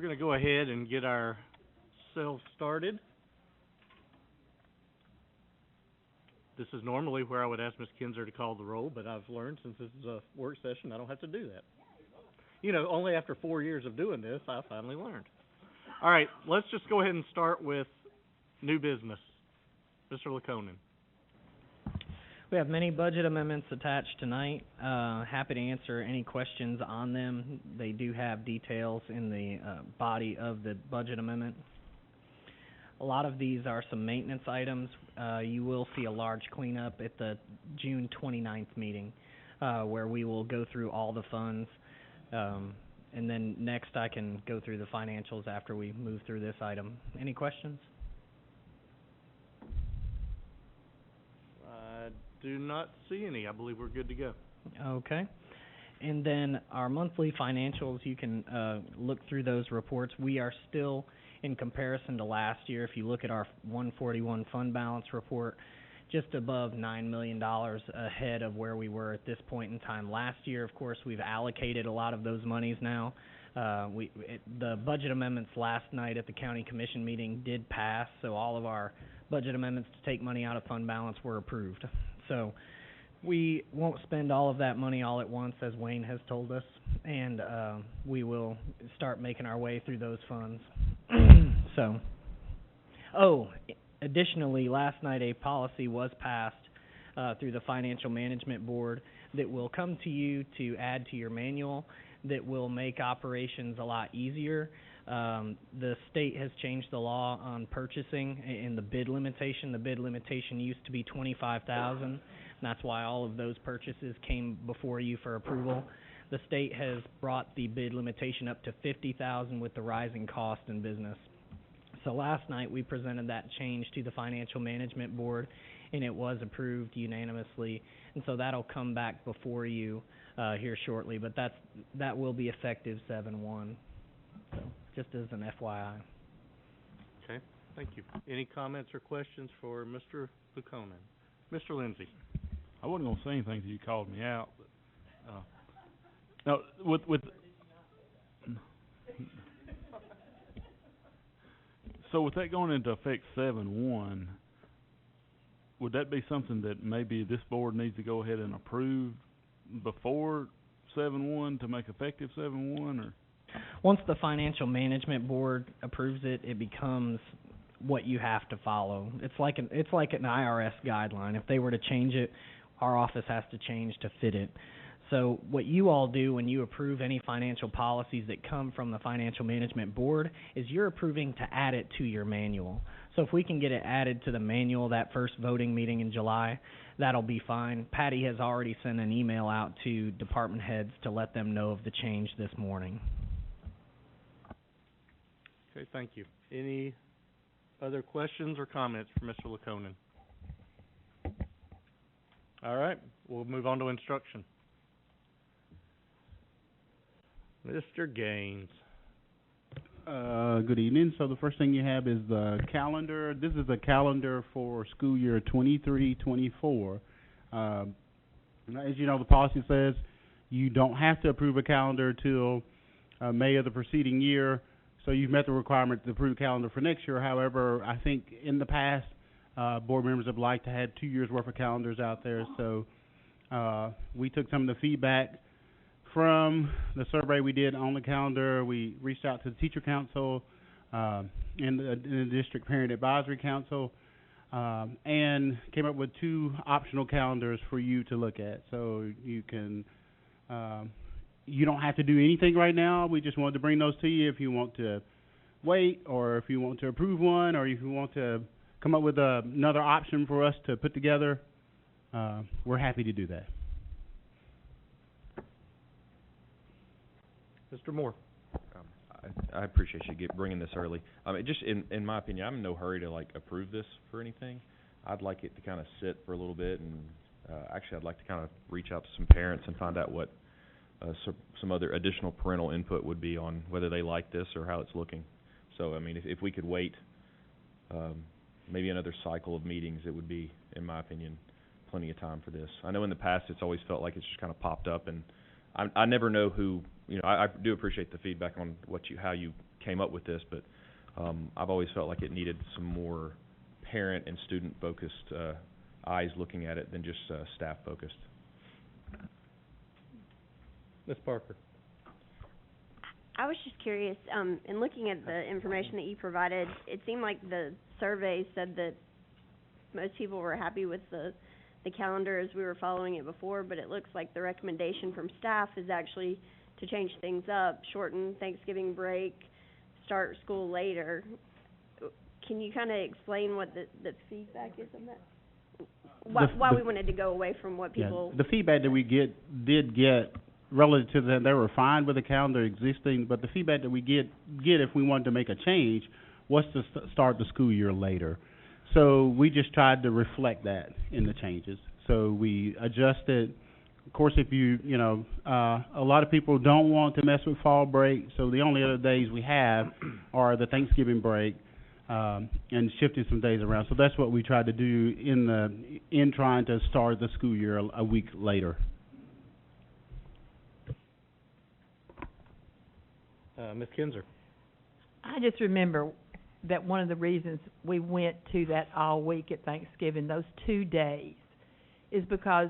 We're going to go ahead and get ourselves started. This is normally where I would ask Ms. Kinzer to call the roll, but I've learned since this is a work session, I don't have to do that. Only after 4 years of doing this, I finally learned. All right, let's just go ahead and start with new business. Mr. Laconin. We have many budget amendments attached tonight. Happy to answer any questions on them. They do have details in the body of the budget amendment. A lot of these are some maintenance items. You will see a large cleanup at the June 29th meeting where we will go through all the funds. And then next I can go through the financials after we move through this item. Any questions? I do not see any. I believe we're good to go. Okay. And then our monthly financials, you can look through those reports. We are still, in comparison to last year, if you look at our 141 fund balance report, just above $9 million ahead of where we were at this point in time last year. Of course, we've allocated a lot of those monies now. The budget amendments last night at the county commission meeting did pass, so all of our budget amendments to take money out of fund balance were approved. So we won't spend all of that money all at once, as Wayne has told us, and we will start making our way through those funds. Additionally, last night a policy was passed through the Financial Management Board that will come to you to add to your manual that will make operations a lot easier. The state has changed the law on purchasing in the bid limitation. The bid limitation used to be $25,000. That's why all of those purchases came before you for approval. The state has brought the bid limitation up to $50,000 with the rising cost in business. So last night we presented that change to the Financial Management Board, and it was approved unanimously. And so that'll come back before you here shortly, but that will be effective 7/1. So just as an FYI. Okay, thank you. Any comments or questions for Mr. Laconin? Mr. Lindsay. I wasn't going to say anything until you called me out, but no, so with that going into effect 7/1, would that be something that maybe this board needs to go ahead and approve before 7/1 to make effective 7/1, or? Once the Financial Management Board approves it, it becomes what you have to follow. It's like an IRS guideline. If they were to change it, our office has to change to fit it. So what you all do when you approve any financial policies that come from the Financial Management Board is you're approving to add it to your manual. So if we can get it added to the manual that first voting meeting in July, that'll be fine. Patty has already sent an email out to department heads to let them know of the change this morning. Okay, thank you. Any other questions or comments for Mr. Laconin? All right, we'll move on to instruction. Mr. Gaines. Good evening. So the first thing you have is the calendar. This is a calendar for school year 23-24. As you know, the policy says you don't have to approve a calendar till May of the preceding year. So you've met the requirement to approve a calendar for next year. However, I think in the past, board members have liked to have 2 years' worth of calendars out there. So we took some of the feedback from the survey we did on the calendar. We reached out to the Teacher Council and the District Parent Advisory Council and came up with 2 optional calendars for you to look at. So you can you don't have to do anything right now. We just wanted to bring those to you if you want to wait, or if you want to approve one, or if you want to come up with another option for us to put together. We're happy to do that. Mr. Moore. I appreciate you bringing this early. Just in my opinion, I'm in no hurry to approve this for anything. I'd like it to kind of sit for a little bit, and actually I'd like to kind of reach out to some parents and find out what some other additional parental input would be on whether they like this or how it's looking. So, I mean, if we could wait maybe another cycle of meetings, it would be, in my opinion, plenty of time for this. I know in the past it's always felt like it's just kind of popped up, and I never know who, I do appreciate the feedback on how you came up with this, but I've always felt like it needed some more parent and student focused eyes looking at it than just staff focused. Ms. Parker. I was just curious, in looking at the information that you provided, it seemed like the survey said that most people were happy with the calendar as we were following it before, but it looks like the recommendation from staff is actually to change things up, shorten Thanksgiving break, start school later. Can you kind of explain what the feedback is on that? Why we wanted to go away from what people... Yeah, the feedback that we did get relative to that, they were fine with the calendar existing, but the feedback that we get if we wanted to make a change was to start the school year later. So we just tried to reflect that in the changes. So we adjusted. Of course, if a lot of people don't want to mess with fall break, so the only other days we have are the Thanksgiving break, and shifting some days around. So that's what we tried to do in trying to start the school year a week later. Ms. Kinzer. I just remember that one of the reasons we went to that all week at Thanksgiving, those 2 days, is because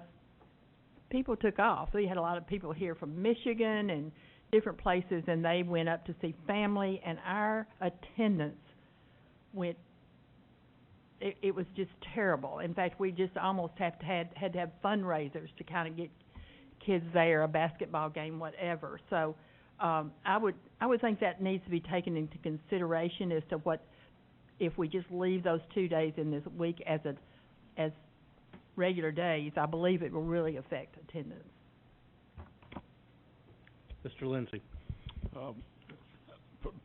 people took off. We had a lot of people here from Michigan and different places, and they went up to see family, and our attendance went, it was just terrible. In fact, we just almost had to have fundraisers to kind of get kids there, a basketball game, whatever. So I would think that needs to be taken into consideration as to what if we just leave those 2 days in this week as regular days. I believe it will really affect attendance. Mr. Lindsey.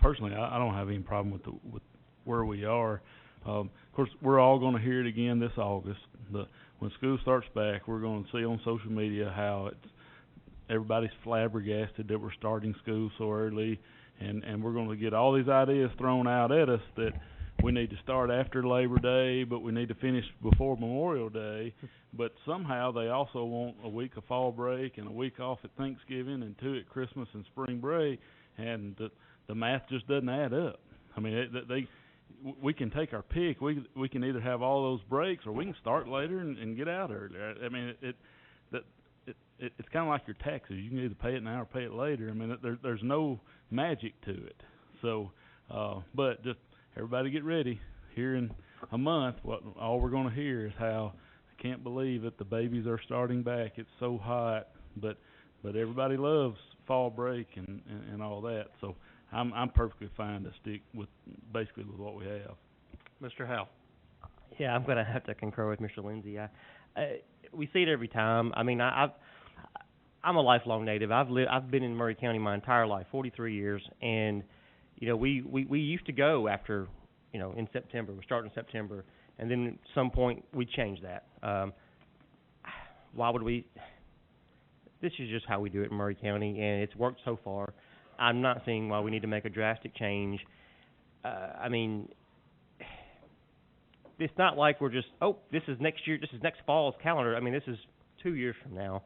Personally, I don't have any problem with where we are. Of course, we're all going to hear it again this August. When school starts back, we're going to see on social media how everybody's flabbergasted that we're starting school so early, and we're going to get all these ideas thrown out at us that we need to start after Labor Day, but we need to finish before Memorial Day. But somehow they also want a week of fall break and a week off at Thanksgiving and 2 at Christmas and spring break, and the math just doesn't add up. I mean, we can take our pick. We can either have all those breaks or we can start later and get out earlier. I mean, it's kind of like your taxes. You can either pay it now or pay it later. I mean, there's no magic to it. So, but just everybody get ready. Here in a month, all we're going to hear is how I can't believe that the babies are starting back. It's so hot, but everybody loves fall break and all that. So I'm perfectly fine to stick with basically with what we have. Mr. Howell. Yeah, I'm going to have to concur with Mr. Lindsey. We see it every time. I mean, I'm a lifelong native. I've been in Murray County my entire life, 43 years, and we used to go after, in September. We start in September, and then at some point we change that. Why would we? This is just how we do it in Murray County, and it's worked so far. I'm not seeing why we need to make a drastic change. I mean, it's not like we're just, this is next year, this is next fall's calendar. I mean, this is 2 years from now.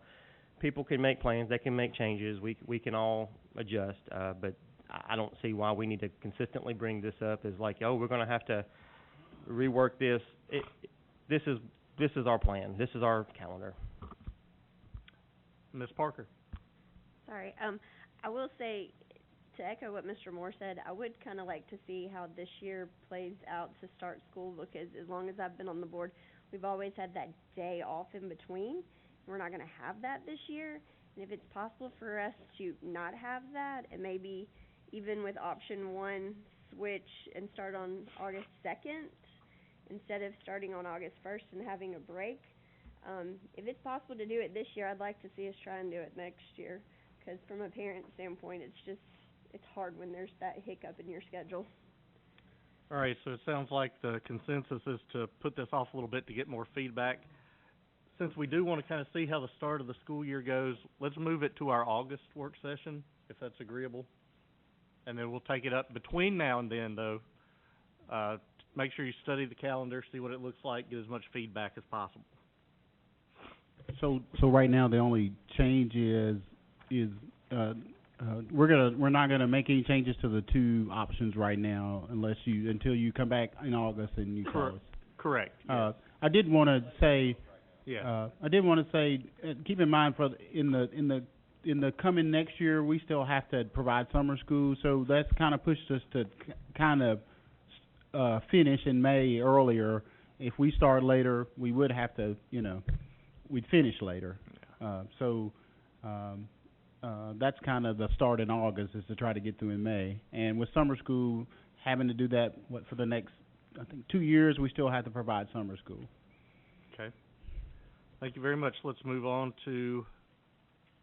People can make plans, they can make changes, we can all adjust, but I don't see why we need to consistently bring this up as like, we're going to have to rework this. This is our plan. This is our calendar. Ms. Parker. Sorry, I will say, to echo what Mr. Moore said, I would kind of like to see how this year plays out to start school, because as long as I've been on the board, we've always had that day off in between. We're not going to have that this year, and if it's possible for us to not have that, and maybe even with option 1, switch and start on August 2nd instead of starting on August 1st and having a break. If it's possible to do it this year, I'd like to see us try and do it next year, because from a parent standpoint, it's hard when there's that hiccup in your schedule. All right, so it sounds like the consensus is to put this off a little bit to get more feedback. Since we do want to kind of see how the start of the school year goes, let's move it to our August work session, if that's agreeable. And then we'll take it up between now and then, though. Make sure you study the calendar, see what it looks like, get as much feedback as possible. So right now the only change is we're not gonna make any changes to the two options right now until you come back in August and you tell us. Correct, yes. I did wanna say, Yeah. keep in mind in the coming next year, we still have to provide summer school, so that's kinda pushed us to finish in May earlier. If we start later, we would have to, we'd finish later. That's kind of the start in August, is to try to get through in May. And with summer school, having to do that, for the next, I think, 2 years, we still have to provide summer school. Okay. Thank you very much. Let's move on to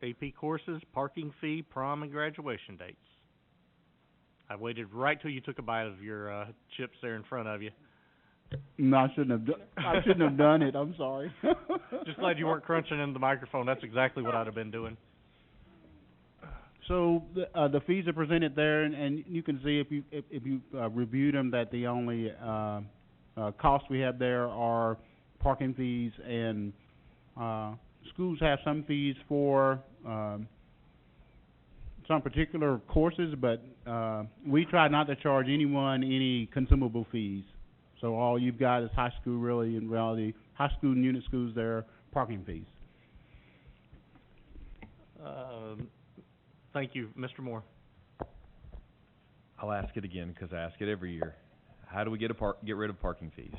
AP courses, parking fee, prom, and graduation dates. I waited right till you took a bite of your chips there in front of you. No, I shouldn't have done it. I'm sorry. Just glad you weren't crunching into the microphone. That's exactly what I'd have been doing. So the fees are presented there, and you can see if you review them that the only costs we have there are parking fees, and schools have some fees for some particular courses, but we try not to charge anyone any consumable fees. So all you've got is high school, really, in reality, high school and unit schools there, parking fees. Thank you. Mr. Moore. I'll ask it again, because I ask it every year. How do we get rid of parking fees?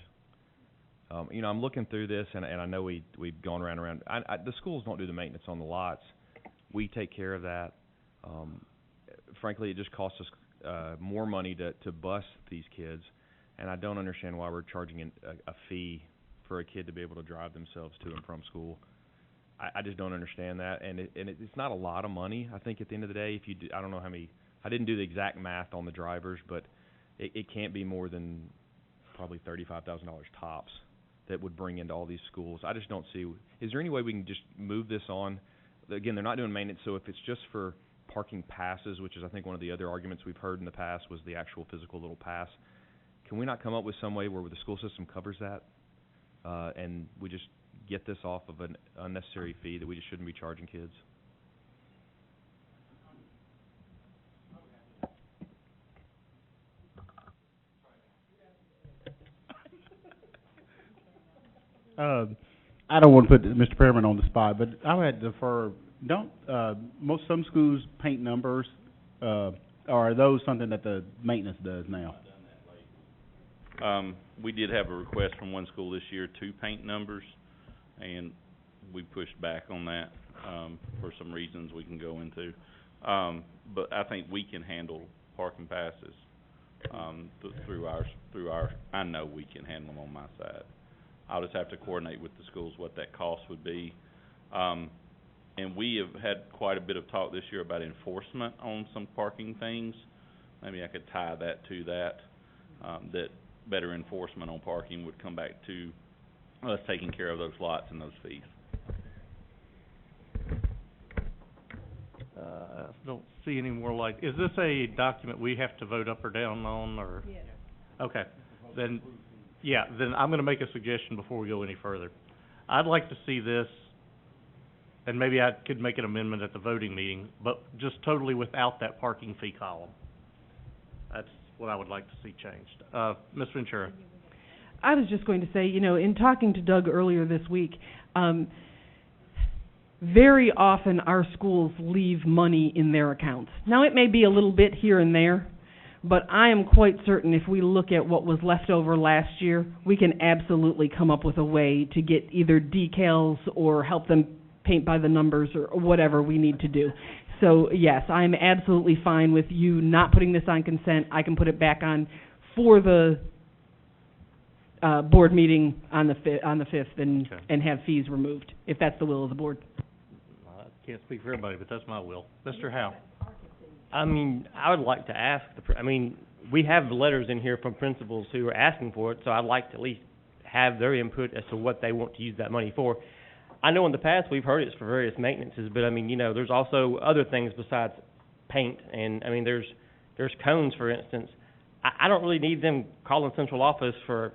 I'm looking through this, and I know we've gone around. The schools don't do the maintenance on the lots. We take care of that. Frankly, it just costs us more money to bus these kids, and I don't understand why we're charging a fee for a kid to be able to drive themselves to and from school. I just don't understand that, and it's not a lot of money. I think at the end of the day, if you do, I don't know how many. I didn't do the exact math on the drivers, but it can't be more than probably $35,000 tops that would bring into all these schools. I just don't see. Is there any way we can just move this on? Again, they're not doing maintenance, so if it's just for parking passes, which is I think one of the other arguments we've heard in the past was the actual physical little pass. Can we not come up with some way where the school system covers that, and we just get this off of an unnecessary fee that we just shouldn't be charging kids? I don't want to put Mr. Pearman on the spot, but I would defer. Some schools paint numbers, or are those something that the maintenance does now? We did have a request from one school this year to paint numbers, and we pushed back on that for some reasons we can go into. But I think we can handle parking passes through our. I know we can handle them on my side. I'll just have to coordinate with the schools what that cost would be. And we have had quite a bit of talk this year about enforcement on some parking things. Maybe I could tie that to that, that better enforcement on parking would come back to us taking care of those lots and those fees. Don't see any more like, is this a document we have to vote up or down on, or? Yes. Okay, then I'm gonna make a suggestion before we go any further. I'd like to see this, and maybe I could make an amendment at the voting meeting, but just totally without that parking fee column. That's what I would like to see changed. Ms. Ventura. I was just going to say, in talking to Doug earlier this week, very often our schools leave money in their accounts. Now, it may be a little bit here and there, but I am quite certain if we look at what was left over last year, we can absolutely come up with a way to get either decals or help them paint by the numbers or whatever we need to do. So, yes, I'm absolutely fine with you not putting this on consent. I can put it back on for the board meeting on the 5th and have fees removed, if that's the will of the board. I can't speak for everybody, but that's my will. Mr. Howe. I mean, I would like to ask, we have letters in here from principals who are asking for it, so I'd like to at least have their input as to what they want to use that money for. I know in the past we've heard it's for various maintenances, but there's also other things besides paint, and there's cones, for instance. I don't really need them calling central office for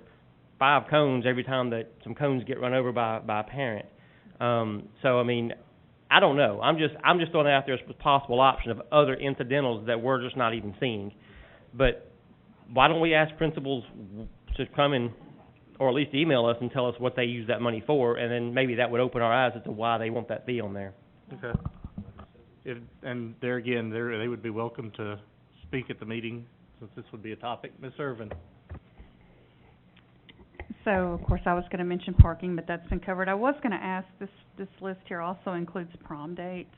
5 cones every time that some cones get run over by a parent. I don't know. I'm just throwing it out there as a possible option of other incidentals that we're just not even seeing. But why don't we ask principals to come in, or at least email us and tell us what they use that money for, and then maybe that would open our eyes as to why they want that fee on there. Okay. And there again, they would be welcome to speak at the meeting, since this would be a topic. Ms. Irvin? So, of course, I was gonna mention parking, but that's been covered. I was gonna ask, this list here also includes prom dates.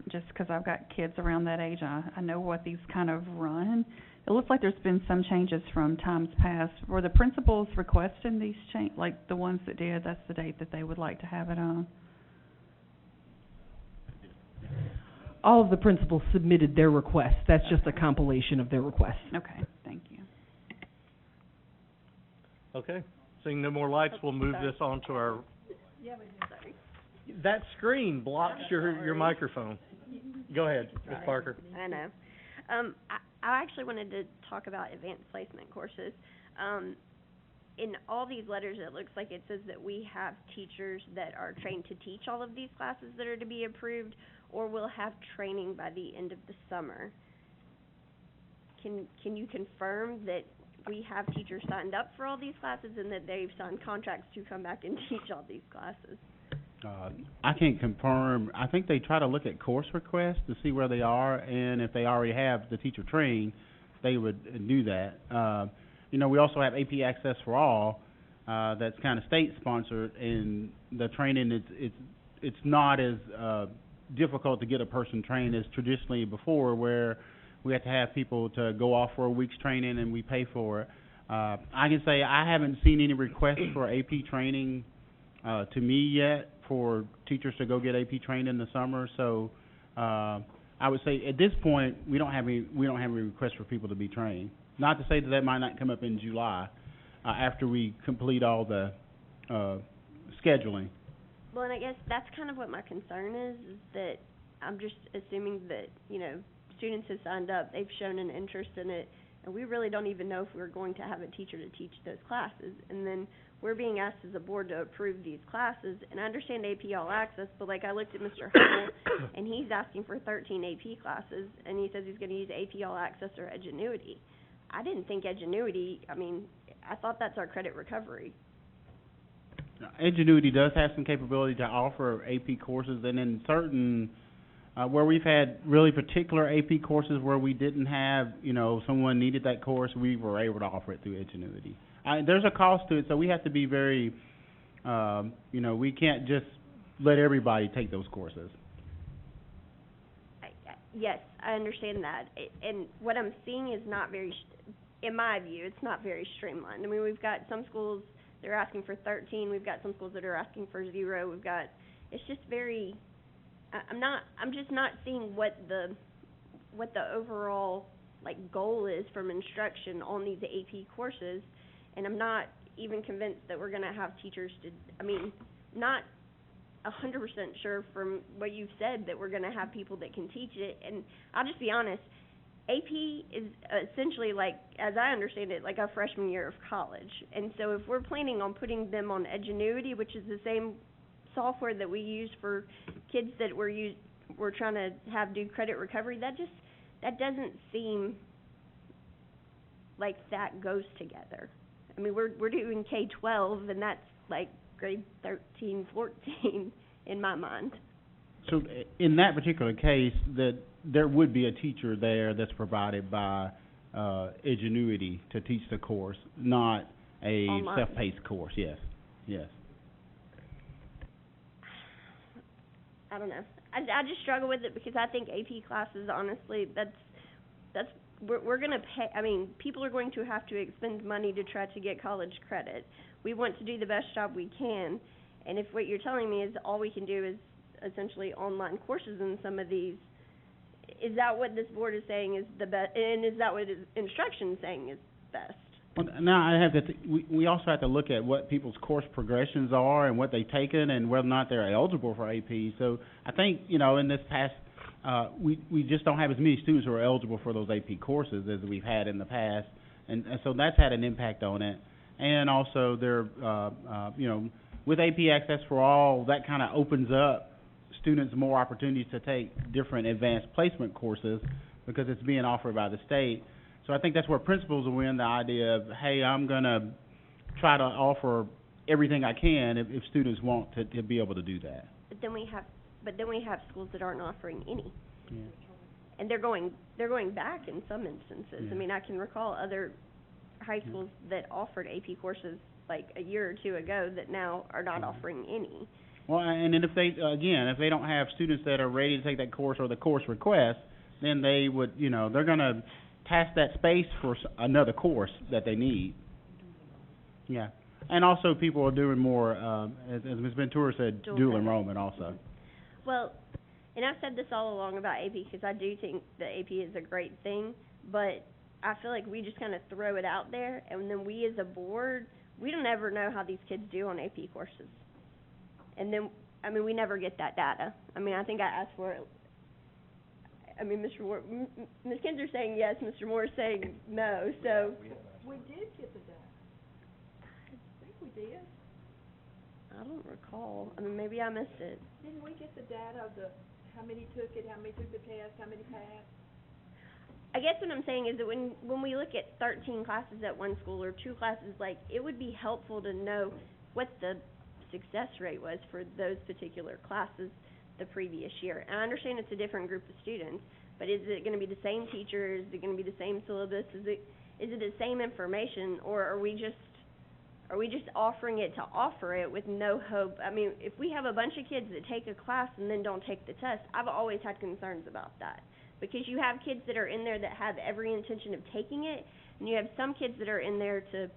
Just 'cause I've got kids around that age, I know what these kind of run. It looks like there's been some changes from times past. Were the principals requesting these like the ones that did, that's the date that they would like to have it on? All of the principals submitted their requests. That's just a compilation of their requests. Okay, thank you. Okay. Seeing no more lights, we'll move this on to our... Sorry. That screen blocks your microphone. Go ahead, Ms. Parker. I know. I actually wanted to talk about advanced placement courses. In all these letters, it looks like it says that we have teachers that are trained to teach all of these classes that are to be approved, or will have training by the end of the summer. Can you confirm that we have teachers signed up for all these classes and that they've signed contracts to come back and teach all these classes? I can't confirm. I think they try to look at course requests to see where they are, and if they already have the teacher trained, they would do that. We also have AP Access for All, that's kind of state-sponsored, and the training, it's not as difficult to get a person trained as traditionally before, where we have to have people to go off for a week's training and we pay for it. I can say I haven't seen any requests for AP training to me yet for teachers to go get AP trained in the summer. So I would say at this point we don't have any requests for people to be trained. Not to say that might not come up in July after we complete all the scheduling. Well, and I guess that's kind of what my concern is that I'm just assuming that, students have signed up, they've shown an interest in it, and we really don't even know if we're going to have a teacher to teach those classes. And then we're being asked as a board to approve these classes, and I understand AP All Access, but I looked at Mr. Hubble, and he's asking for 13 AP classes, and he says he's going to use AP All Access or Edgenuity. I didn't think Edgenuity, I thought that's our credit recovery. Edgenuity does have some capability to offer AP courses, and in certain, where we've had really particular AP courses where we didn't have, someone needed that course, we were able to offer it through Edgenuity. There's a cost to it, so we have to be very, we can't just let everybody take those courses. Yes, I understand that. And what I'm seeing is not very, in my view, it's not very streamlined. We've got some schools that are asking for 13. We've got some schools that are asking for 0. It's just very, I'm just not seeing what the overall, goal is from instruction on these AP courses. And I'm not even convinced that we're going to have teachers not 100% sure from what you've said that we're going to have people that can teach it. And I'll just be honest, AP is essentially, as I understand it, like a freshman year of college. And so if we're planning on putting them on Edgenuity, which is the same software that we use for kids that we're trying to have do credit recovery, that doesn't seem like that goes together. We're doing K-12, and that's grade 13, 14 in my mind. So in that particular case, that there would be a teacher there that's provided by Edgenuity to teach the course, not a online self-paced course. Yes. I don't know. I just struggle with it because I think AP classes, honestly, we're going to pay, people are going to have to expend money to try to get college credit. We want to do the best job we can, and if what you're telling me is all we can do is essentially online courses in some of these, is that what this board is saying is the best, and is that what instruction is saying is best? Well, now I have to. We also have to look at what people's course progressions are and what they've taken and whether or not they're eligible for AP. So I think in this past, we just don't have as many students who are eligible for those AP courses as we've had in the past, and so that's had an impact on it. And also, with AP Access for All, that kind of opens up students more opportunities to take different advanced placement courses because it's being offered by the state. So I think that's where principals will win the idea of, hey, I'm gonna try to offer everything I can if students want to be able to do that. But then we have schools that aren't offering any. Yeah. And they're going back in some instances. Yeah. I mean, I can recall other high schools that offered AP courses like a year or two ago that now are not offering any. Well, and then if they don't have students that are ready to take that course or the course request, then they would, they're gonna task that space for another course that they need. Yeah. And also people are doing more, as Ms. Ventura said, dual enrollment also. Well, and I've said this all along about AP because I do think that AP is a great thing, but I feel like we just kind of throw it out there, and then we as a board, we don't ever know how these kids do on AP courses. And then, we never get that data. I think I asked for it. Mr. Moore, Ms. Kinder's saying yes, Mr. Moore's saying no, so. We did get the data. I think we did. I don't recall. Maybe I missed it. Didn't we get the data of how many took it, how many took the test, how many passed? I guess what I'm saying is that when we look at 13 classes at one school or 2 classes, it would be helpful to know what the success rate was for those particular classes the previous year. And I understand it's a different group of students, but is it going to be the same teachers? Is it going to be the same syllabus? Is it the same information, or are we just offering it to offer it with no hope? If we have a bunch of kids that take a class and then don't take the test, I've always had concerns about that. Because you have kids that are in there that have every intention of taking it, and you have some kids that are in there to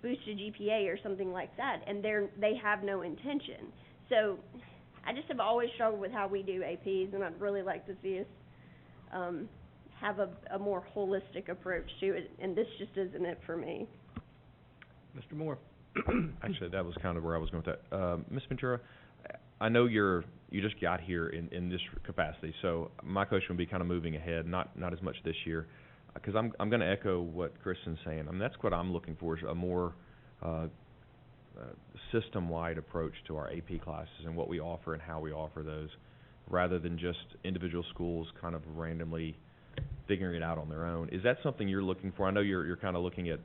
boost a GPA or something like that, and they have no intention. So I just have always struggled with how we do APs, and I'd really like to see us have a more holistic approach to it, and this just isn't it for me. Mr. Moore. Actually, that was kind of where I was going with that. Ms. Ventura, I know you just got here in this capacity, so my question would be kind of moving ahead, not as much this year, because I'm going to echo what Kristen's saying. That's what I'm looking for, is a more system-wide approach to our AP classes and what we offer and how we offer those, rather than just individual schools kind of randomly figuring it out on their own. Is that something you're looking for? I know you're kind of looking at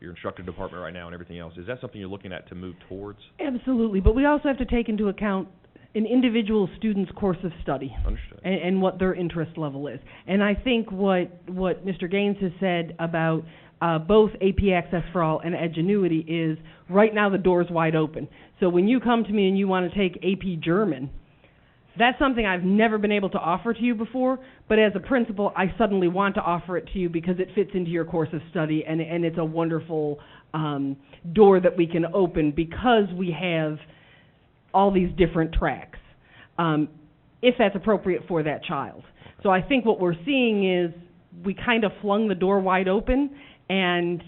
your instructor department right now and everything else. Is that something you're looking at to move towards? Absolutely, but we also have to take into account an individual student's course of study. Understood. And what their interest level is. And I think what Mr. Gaines has said about both AP Access for All and Edgenuity is, right now the door's wide open. So when you come to me and you want to take AP German, that's something I've never been able to offer to you before, but as a principal, I suddenly want to offer it to you because it fits into your course of study, and it's a wonderful door that we can open because we have all these different tracks, if that's appropriate for that child. So I think what we're seeing is we kind of flung the door wide open, and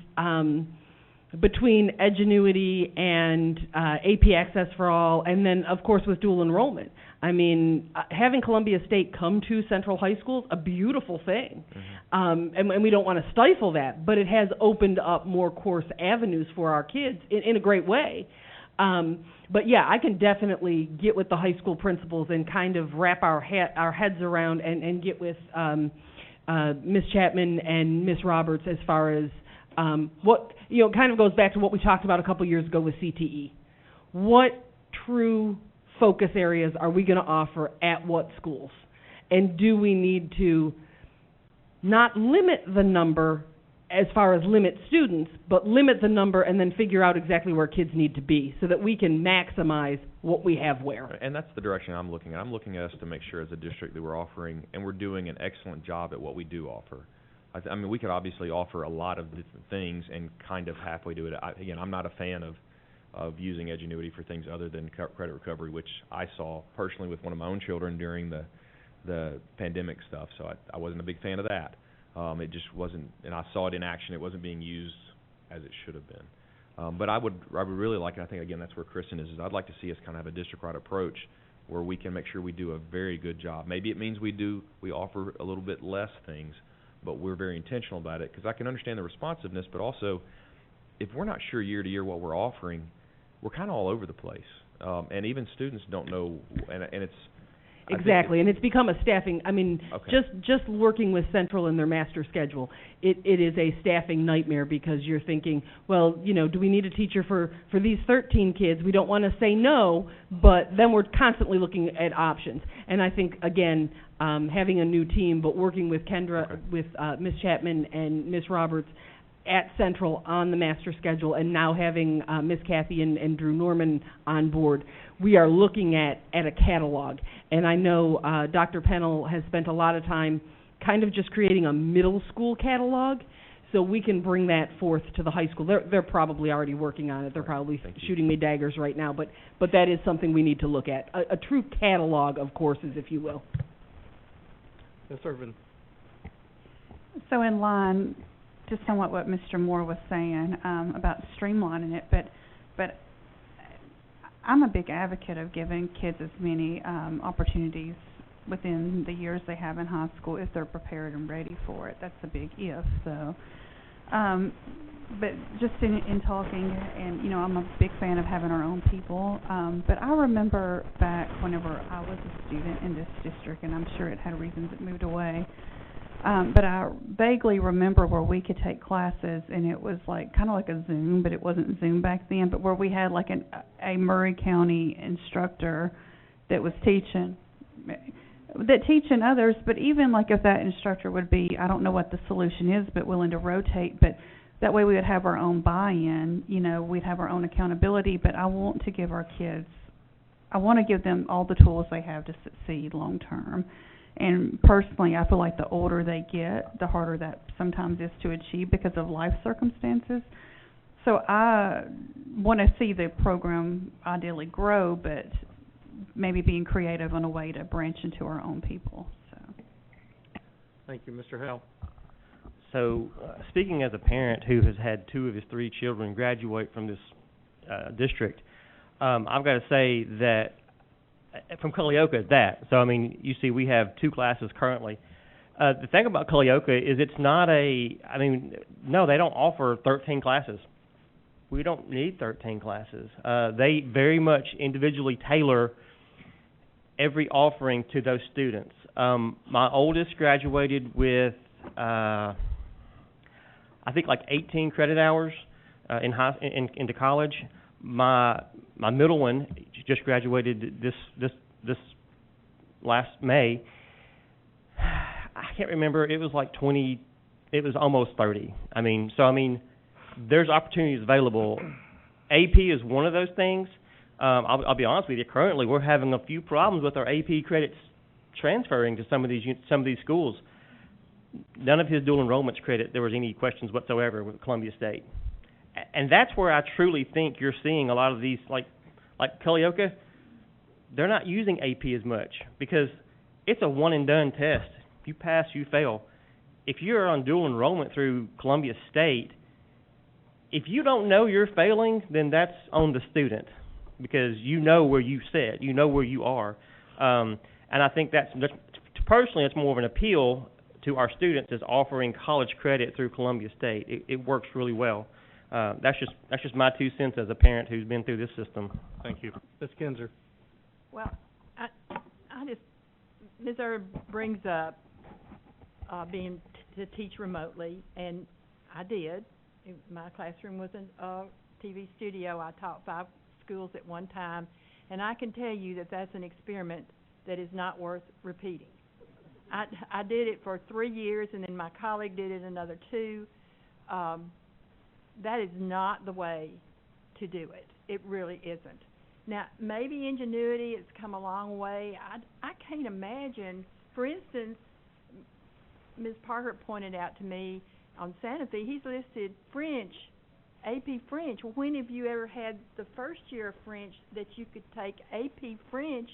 between Edgenuity and AP Access for All, and then, of course, with dual enrollment. Having Columbia State come to Central High School is a beautiful thing. Mm-hmm. And we don't want to stifle that, but it has opened up more course avenues for our kids in a great way. But yeah, I can definitely get with the high school principals and kind of wrap our heads around and get with Ms. Chapman and Ms. Roberts as far as what, kind of goes back to what we talked about a couple years ago with CTE. What true focus areas are we going to offer at what schools? And do we need to not limit the number as far as limit students, but limit the number and then figure out exactly where kids need to be so that we can maximize what we have where. And that's the direction I'm looking at. I'm looking at us to make sure as a district that we're offering, and we're doing an excellent job at what we do offer. We could obviously offer a lot of different things and kind of halfway do it. Again, I'm not a fan of using Edgenuity for things other than credit recovery, which I saw personally with one of my own children during the pandemic stuff, so I wasn't a big fan of that. It just wasn't, and I saw it in action. It wasn't being used as it should have been. But I would really like, and I think, again, that's where Kristen is I'd like to see us kind of have a district-wide approach where we can make sure we do a very good job. Maybe it means we offer a little bit less things, but we're very intentional about it, because I can understand the responsiveness, but also if we're not sure year to year what we're offering, we're kind of all over the place. And even students don't know, and it's, think Exactly, and it's become a staffing, I mean, Okay. just working with Central and their master schedule, it is a staffing nightmare because you're thinking, well, you know, do we need a teacher for these 13 kids? We don't want to say no, but then we're constantly looking at options. And I think, again, having a new team, but working with Kendra, Okay. with Ms. Chapman and Ms. Roberts at Central on the master schedule, and now having Ms. Kathy and Drew Norman on board, we are looking at a catalog. And I know Dr. Pennell has spent a lot of time kind of just creating a middle school catalog, so we can bring that forth to the high school. They're probably already working on it. They're Right. probably Thank you. shooting me daggers right now, but that is something we need to look at. A true catalog of courses, if you will. Ms. Irvin? So in line, just somewhat what Mr. Moore was saying, about streamlining it, but I'm a big advocate of giving kids as many, opportunities within the years they have in high school if they're prepared and ready for it. That's a big if, so. But just in talking, and, you know, I'm a big fan of having our own people, but I remember back whenever I was a student in this district, and I'm sure it had reasons it moved away, but I vaguely remember where we could take classes, and it was like, kind of like a Zoom, but it wasn't Zoom back then, but where we had like a Murray County instructor that was teaching others, but even like if that instructor would be, I don't know what the solution is, but willing to rotate, but that way we would have our own buy-in, you know, we'd have our own accountability, but I want to give our kids, I want to give them all the tools they have to succeed long-term. And personally, I feel like the older they get, the harder that sometimes is to achieve because of life circumstances. So I want to see the program ideally grow, but maybe being creative on a way to branch into our own people, so. Thank you. Mr. Howell? So, speaking as a parent who has had 2 of his 3 children graduate from this district, I've got to say that from Culleoka at that. So, I mean, you see we have 2 classes currently. The thing about Culleoka is it's not no, they don't offer 13 classes. We don't need 13 classes. They very much individually tailor every offering to those students. My oldest graduated with I think like 18 credit hours into college. My middle one just graduated this last May. I can't remember. It was like 20. It was almost 30. I mean, there's opportunities available. AP is one of those things. I'll be honest with you. Currently, we're having a few problems with our AP credits transferring to some of these schools. None of his dual enrollments credit, there was any questions whatsoever with Columbia State. And that's where I truly think you're seeing a lot of these, like Culleoka, they're not using AP as much because it's a one-and-done test. If you pass, you fail. If you're on dual enrollment through Columbia State, if you don't know you're failing, then that's on the student because you know where you sit, you know where you are. And I think that's personally, it's more of an appeal to our students is offering college credit through Columbia State. It works really well. That's just my 2 cents as a parent who's been through this system. Thank you. Ms. Kinzer? Well, I just, Ms. Erb brings up being to teach remotely, and I did. My classroom was a TV studio. I taught 5 schools at one time, and I can tell you that that's an experiment that is not worth repeating. I did it for 3 years, and then my colleague did it another 2. That is not the way to do it. It really isn't. Now, maybe ingenuity has come a long way. I can't imagine, for instance, Ms. Parker pointed out to me on Santa Fe, he's listed French, AP French. Well, when have you ever had the first year of French that you could take AP French?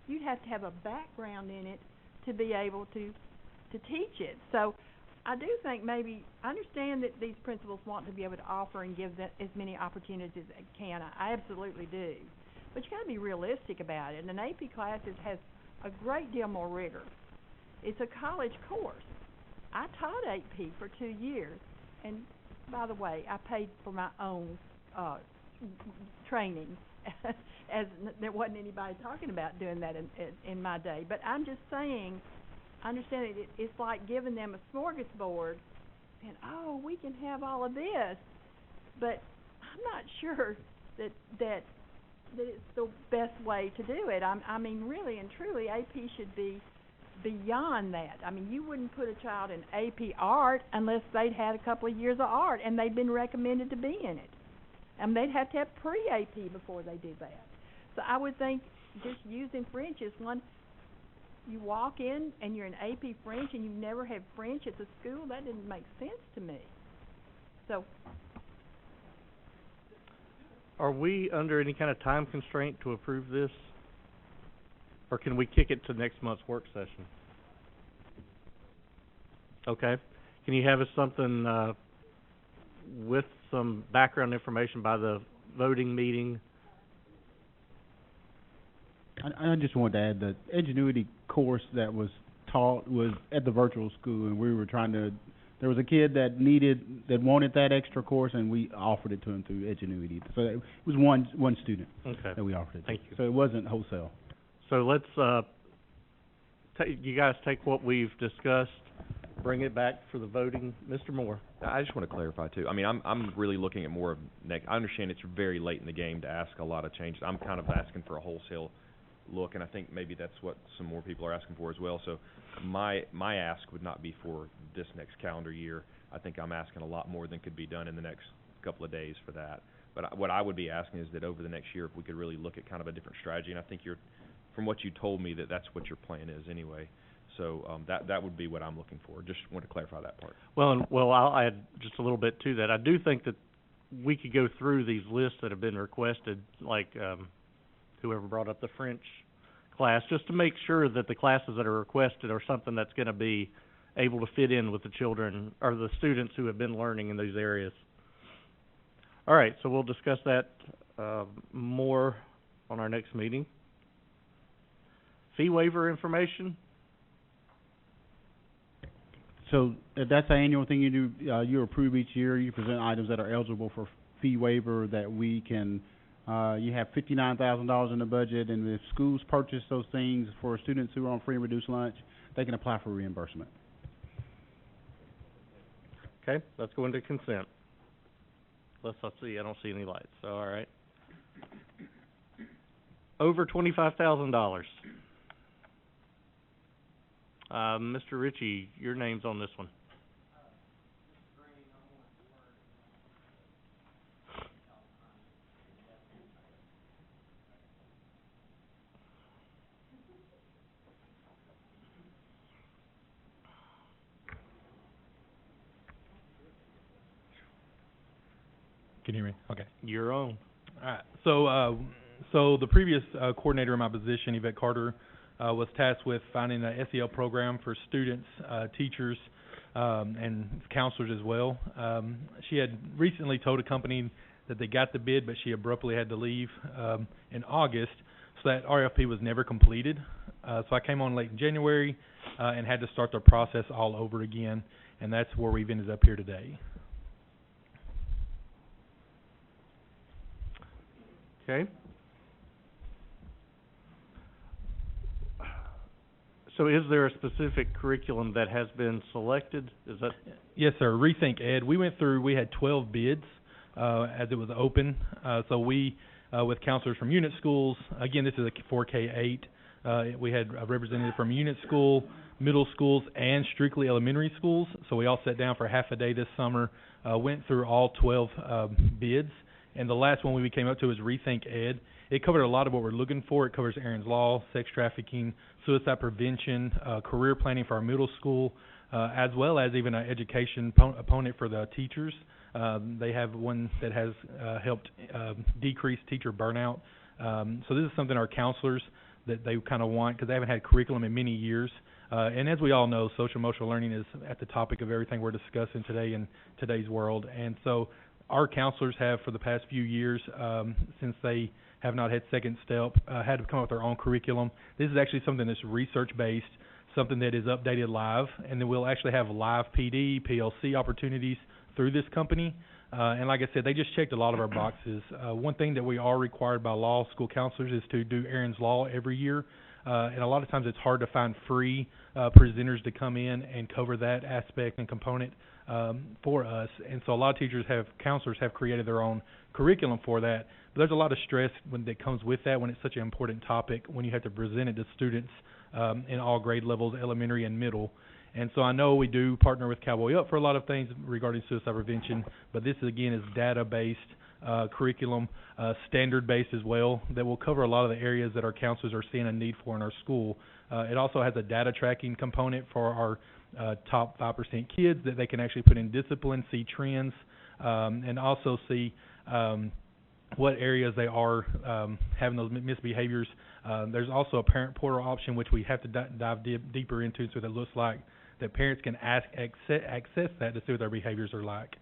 You'd have to have a background in it to be able to teach it. So I do think maybe, I understand that these principals want to be able to offer and give them as many opportunities as they can. I absolutely do. But you got to be realistic about it. And an AP class has a great deal more rigor. It's a college course. I taught AP for 2 years. And by the way, I paid for my own training there wasn't anybody talking about doing that in my day. But I'm just saying, I understand it's like giving them a smorgasbord, and oh, we can have all of this, but I'm not sure that it's the best way to do it. I mean, really and truly, AP should be beyond that. I mean, you wouldn't put a child in AP art unless they'd had a couple of years of art and they'd been recommended to be in it. And they'd have to have pre-AP before they do that. So I would think just using French is one. You walk in and you're in AP French and you've never had French at the school, that didn't make sense to me. So, are we under any kind of time constraint to approve this? Or can we kick it to next month's work session? Okay. Can you have us something with some background information by the voting meeting? I just wanted to add the Ingenuity course that was taught was at the virtual school, and we were trying to, there was a kid that wanted that extra course, and we offered it to him through Ingenuity. So it was one student that we offered it to. Thank you. So it wasn't wholesale. So let's, you guys take what we've discussed, bring it back for the voting. Mr. Moore. I just want to clarify too. I mean, I'm really looking at more of I understand it's very late in the game to ask a lot of changes. I'm kind of asking for a wholesale look, and I think maybe that's what some more people are asking for as well. So my ask would not be for this next calendar year. I think I'm asking a lot more than could be done in the next couple of days for that. But what I would be asking is that over the next year, if we could really look at kind of a different strategy, and I think from what you told me, that's what your plan is anyway. So that would be what I'm looking for. Just want to clarify that part. Well, I'll add just a little bit to that. I do think that we could go through these lists that have been requested, like whoever brought up the French class, just to make sure that the classes that are requested are something that's going to be able to fit in with the children or the students who have been learning in those areas. All right, so we'll discuss that more on our next meeting. Fee waiver information. So that's an annual thing you do. You approve each year. You present items that are eligible for fee waiver that we can. You have $59,000 in the budget, and if schools purchase those things for students who are on free and reduced lunch, they can apply for reimbursement. Okay, let's go into consent. I don't see any lights. So, all right. Over $25,000. Mr. Ritchie, your name's on this one. Can you hear me? Okay. You're on. All right. So the previous coordinator in my position, Yvette Carter, was tasked with finding a SEL program for students, teachers, and counselors as well. She had recently told a company that they got the bid, but she abruptly had to leave in August, so that RFP was never completed. So I came on late in January and had to start the process all over again, and that's where we've ended up here today. Okay. So is there a specific curriculum that has been selected? Is that? Yes, sir. Rethink Ed. We had 12 bids as it was open. So we, with counselors from unit schools, again, this is a 4K8. We had a representative from unit school, middle schools, and strictly elementary schools. So we all sat down for half a day this summer, went through all 12 bids. And the last one we came up to was Rethink Ed. It covered a lot of what we're looking for. It covers Aaron's Law, sex trafficking, suicide prevention, career planning for our middle school, as well as even an education opponent for the teachers. They have one that has helped decrease teacher burnout. So this is something our counselors that they kind of want because they haven't had curriculum in many years. And as we all know, social emotional learning is at the topic of everything we're discussing today in today's world. And so our counselors have, for the past few years, since they have not had Second Step, had to come up with their own curriculum. This is actually something that's research-based, something that is updated live, and then we'll actually have live PD, PLC opportunities through this company. And like I said, they just checked a lot of our boxes. One thing that we are required by law, school counselors, is to do Aaron's Law every year. And a lot of times it's hard to find free presenters to come in and cover that aspect and component for us. And so a lot of counselors have created their own curriculum for that. But there's a lot of stress that comes with that when it's such an important topic, when you have to present it to students in all grade levels, elementary and middle. And so I know we do partner with Cowboy Up for a lot of things regarding suicide prevention, but this, again, is data-based curriculum, standard-based as well, that will cover a lot of the areas that our counselors are seeing a need for in our school. It also has a data tracking component for our top 5% kids that they can actually put in discipline, see trends, and also see what areas they are having those misbehaviors. There's also a parent portal option, which we have to dive deeper into, so that it looks like that parents can access that to see what their behaviors are like.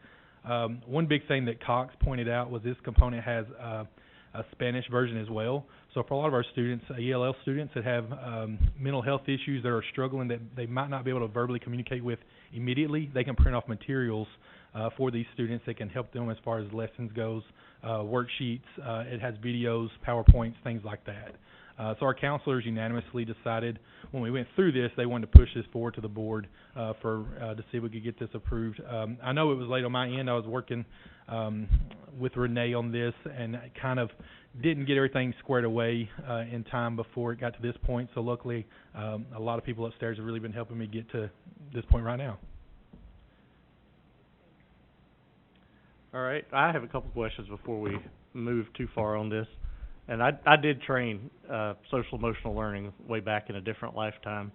One big thing that Cox pointed out was this component has a Spanish version as well. So for a lot of our students, ELL students that have mental health issues that are struggling, that they might not be able to verbally communicate with immediately, they can print off materials for these students that can help them as far as lessons goes, worksheets. It has videos, PowerPoints, things like that. So our counselors unanimously decided when we went through this, they wanted to push this forward to the board to see if we could get this approved. I know it was late on my end. I was working with Renee on this, and I kind of didn't get everything squared away in time before it got to this point. So luckily, a lot of people upstairs have really been helping me get to this point right now. All right, I have a couple questions before we move too far on this. And I did train social emotional learning way back in a different lifetime.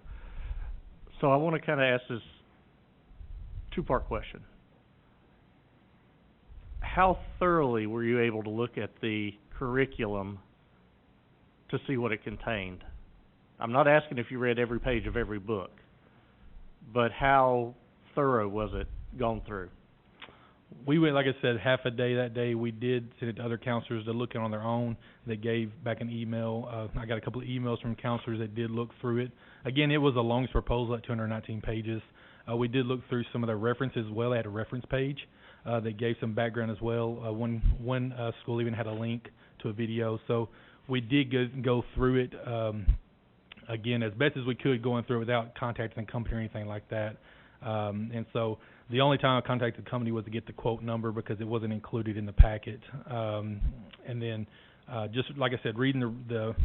So I want to kind of ask this two-part question. How thoroughly were you able to look at the curriculum to see what it contained? I'm not asking if you read every page of every book, but how thorough was it gone through? We went, like I said, half a day that day. We did send it to other counselors to look at on their own. They gave back an email. I got a couple of emails from counselors that did look through it. Again, it was the longest proposal at 219 pages. We did look through some of the references as well. They had a reference page that gave some background as well. One school even had a link to a video. So we did go through it, again, as best as we could, going through it without contacting the company or anything like that. And so the only time I contacted the company was to get the quote number because it wasn't included in the packet. And then just like I said, reading the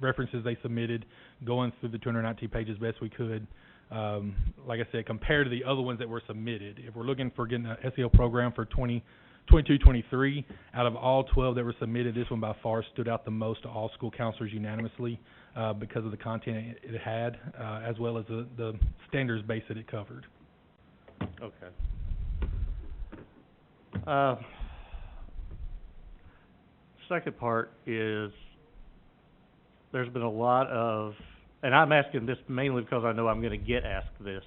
references they submitted, going through the 219 pages best we could. Like I said, compared to the other ones that were submitted, if we're looking for getting an SEL program for 22-23, out of all 12 that were submitted, this one by far stood out the most to all school counselors unanimously because of the content it had, as well as the standards base that it covered. Okay. Second part is there's been a lot of, and I'm asking this mainly because I know I'm going to get asked this.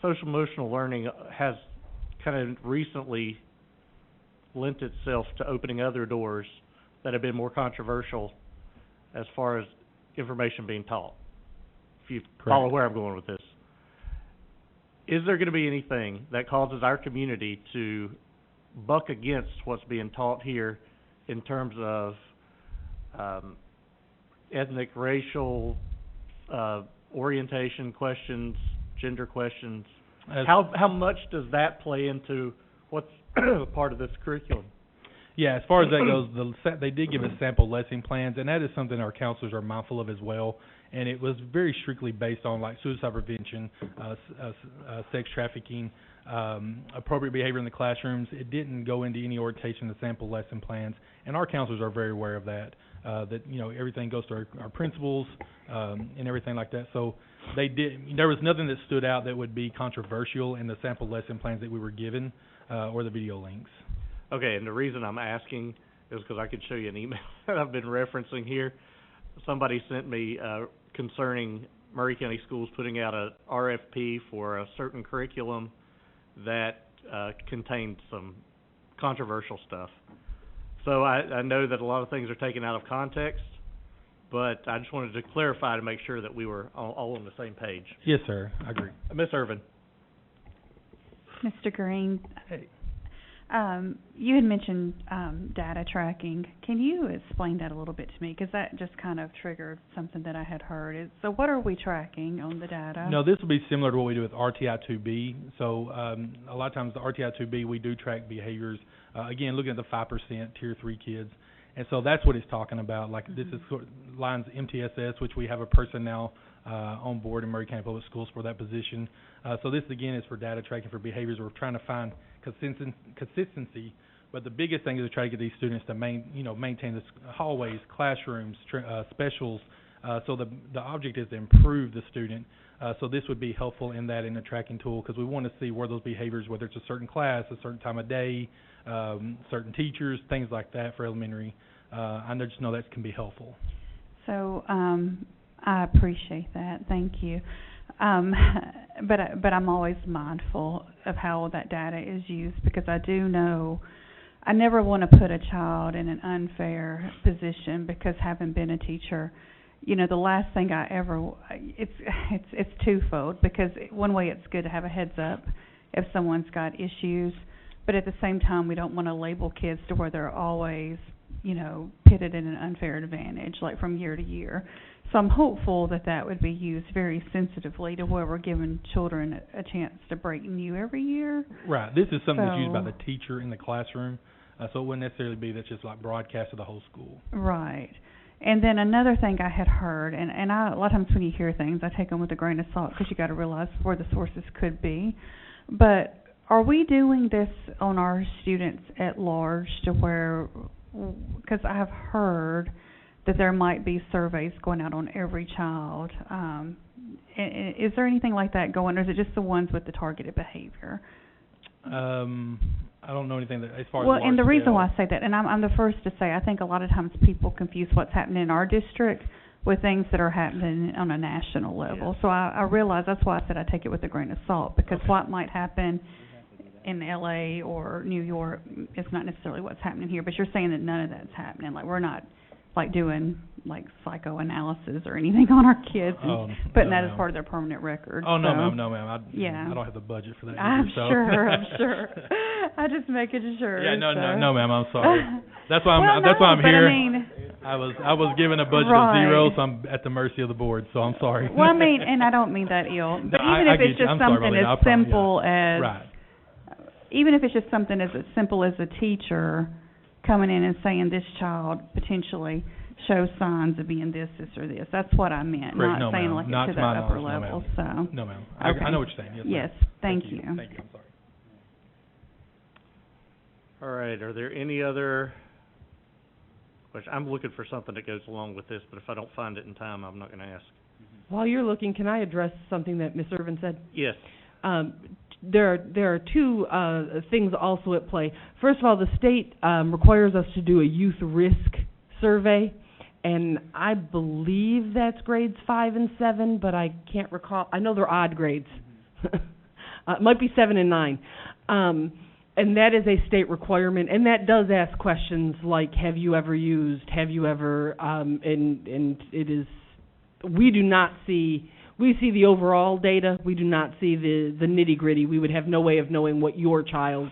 Social emotional learning has kind of recently lent itself to opening other doors that have been more controversial as far as information being taught. If you follow where I'm going with this. Is there going to be anything that causes our community to buck against what's being taught here in terms of ethnic, racial, orientation questions, gender questions? How much does that play into what's part of this curriculum? Yeah, as far as that goes, they did give us sample lesson plans, and that is something our counselors are mindful of as well. And it was very strictly based on like suicide prevention, sex trafficking, appropriate behavior in the classrooms. It didn't go into any orientation of the sample lesson plans, and our counselors are very aware of that. That everything goes to our principals and everything like that. So they did. There was nothing that stood out that would be controversial in the sample lesson plans that we were given or the video links. Okay, and the reason I'm asking is because I could show you an email that I've been referencing here. Somebody sent me concerning Murray County Schools putting out a RFP for a certain curriculum that contained some controversial stuff. So I know that a lot of things are taken out of context, but I just wanted to clarify to make sure that we were all on the same page. Yes, sir. I agree. Ms. Irvin. Mr. Green, Hey. you had mentioned data tracking. Can you explain that a little bit to me? Because that just kind of triggered something that I had heard. So what are we tracking on the data? No, this will be similar to what we do with RTI-2B. So a lot of times the RTI-2B, we do track behaviors, again, looking at the 5% Tier 3 kids. And so that's what he's talking about. Like this is sort of lines MTSS, which we have a person now on board in Murray County Public Schools for that position. So this, again, is for data tracking for behaviors. We're trying to find consistency, but the biggest thing is to try to get these students to maintain the hallways, classrooms, specials. So the object is to improve the student. So this would be helpful in that in the tracking tool, because we want to see where those behaviors, whether it's a certain class, a certain time of day, certain teachers, things like that for elementary. I just know that can be helpful. So I appreciate that. Thank you. But I'm always mindful of how that data is used, because I do know I never want to put a child in an unfair position, because having been a teacher, you know, the last thing I ever it's twofold, because one way it's good to have a heads up if someone's got issues, but at the same time we don't want to label kids to where they're always, you know, pitted in an unfair advantage like from year to year. So I'm hopeful that that would be used very sensitively to where we're giving children a chance to break new every year. Right. This is something that's used by the teacher in the classroom, so it wouldn't necessarily be that's just like broadcast to the whole school. Right. And then another thing I had heard, and a lot of times when you hear things, I take them with a grain of salt, because you got to realize where the sources could be. But are we doing this on our students at large to where, because I have heard that there might be surveys going out on every child. Is there anything like that going, or is it just the ones with the targeted behavior? I don't know anything that as far as well, and the reason scale. why I say that, and I'm the first to say, I think a lot of times people confuse what's happening in our district with things that are happening on a national level. Yeah. So I realize that's why I said I take it with a grain of salt, because what might happen in LA or New York is not necessarily what's happening here. But you're saying that none of that's happening. Like we're not like doing like psychoanalysis or anything on our kids, and putting that as part of their permanent record. Oh, no, so, no, ma'am. I don't have the budget for that. I'm sure. I'm just making sure. Yeah, no, so. no, ma'am. I'm sorry. That's why that's why I'm but here. I mean, I was given a budget right. of 0, so I'm at the mercy of the board. So I'm sorry. Well, I mean, and I don't mean that ill, but No, even I if it's get you. just I'm sorry, something Marlene. as simple as, right. even if it's just something as simple as a teacher coming in and saying this child potentially shows signs of being this, or this. That's what I meant. Correct. Not No, saying ma'am. like Not to to the my upper knowledge, level. no, So. No, ma'am. Okay. I know what you're saying. Yes. Yes. Ma'am. Thank you. Thank you. I'm sorry. All right, are there any other questions? I'm looking for something that goes along with this, but if I don't find it in time, I'm not going to ask. While you're looking, can I address something that Ms. Irvin said? Yes. There are two things also at play. First of all, the state requires us to do a youth risk survey, and I believe that's grades 5 and 7, but I can't recall. I know they're odd grades. It might be 7 and 9. And that is a state requirement, and that does ask questions like, have you ever used, have you ever, and it is, we do not see, we see the overall data, we do not see the nitty-gritty. We would have no way of knowing what your child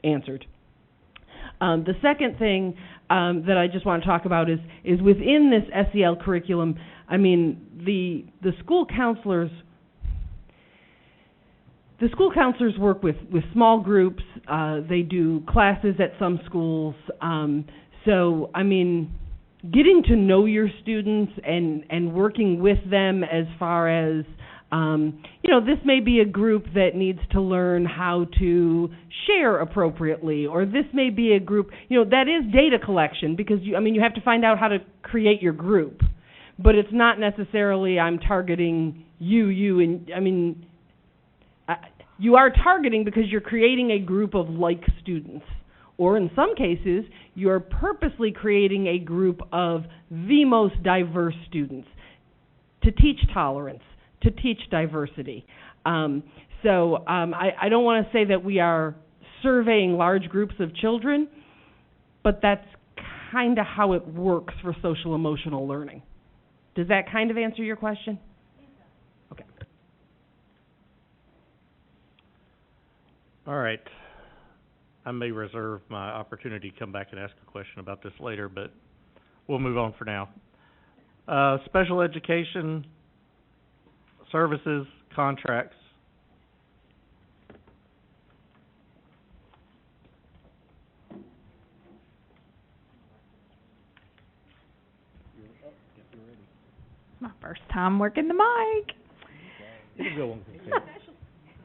answered. The second thing that I just want to talk about is within this SEL curriculum, I mean, the school counselors work with small groups. They do classes at some schools. So, I mean, getting to know your students and working with them as far as, this may be a group that needs to learn how to share appropriately, or this may be a group, that is data collection, because you have to find out how to create your group. But it's not necessarily I'm targeting you, you are targeting because you're creating a group of like students. Or in some cases, you're purposely creating a group of the most diverse students to teach tolerance, to teach diversity. I don't want to say that we are surveying large groups of children, but that's kind of how it works for social emotional learning. Does that kind of answer your question? Okay. All right. I may reserve my opportunity to come back and ask a question about this later, but we'll move on for now. Special education services contracts. My first time working the mic. It'll go on consent.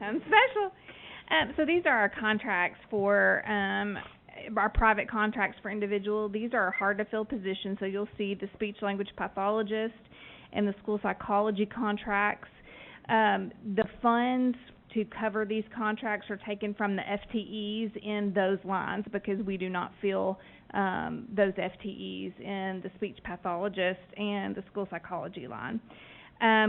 I'm special. So these are our contracts for our private contracts for individual. These are hard to fill positions. So you'll see the speech language pathologist and the school psychology contracts. The funds to cover these contracts are taken from the FTEs in those lines because we do not fill those FTEs in the speech pathologist and the school psychology line.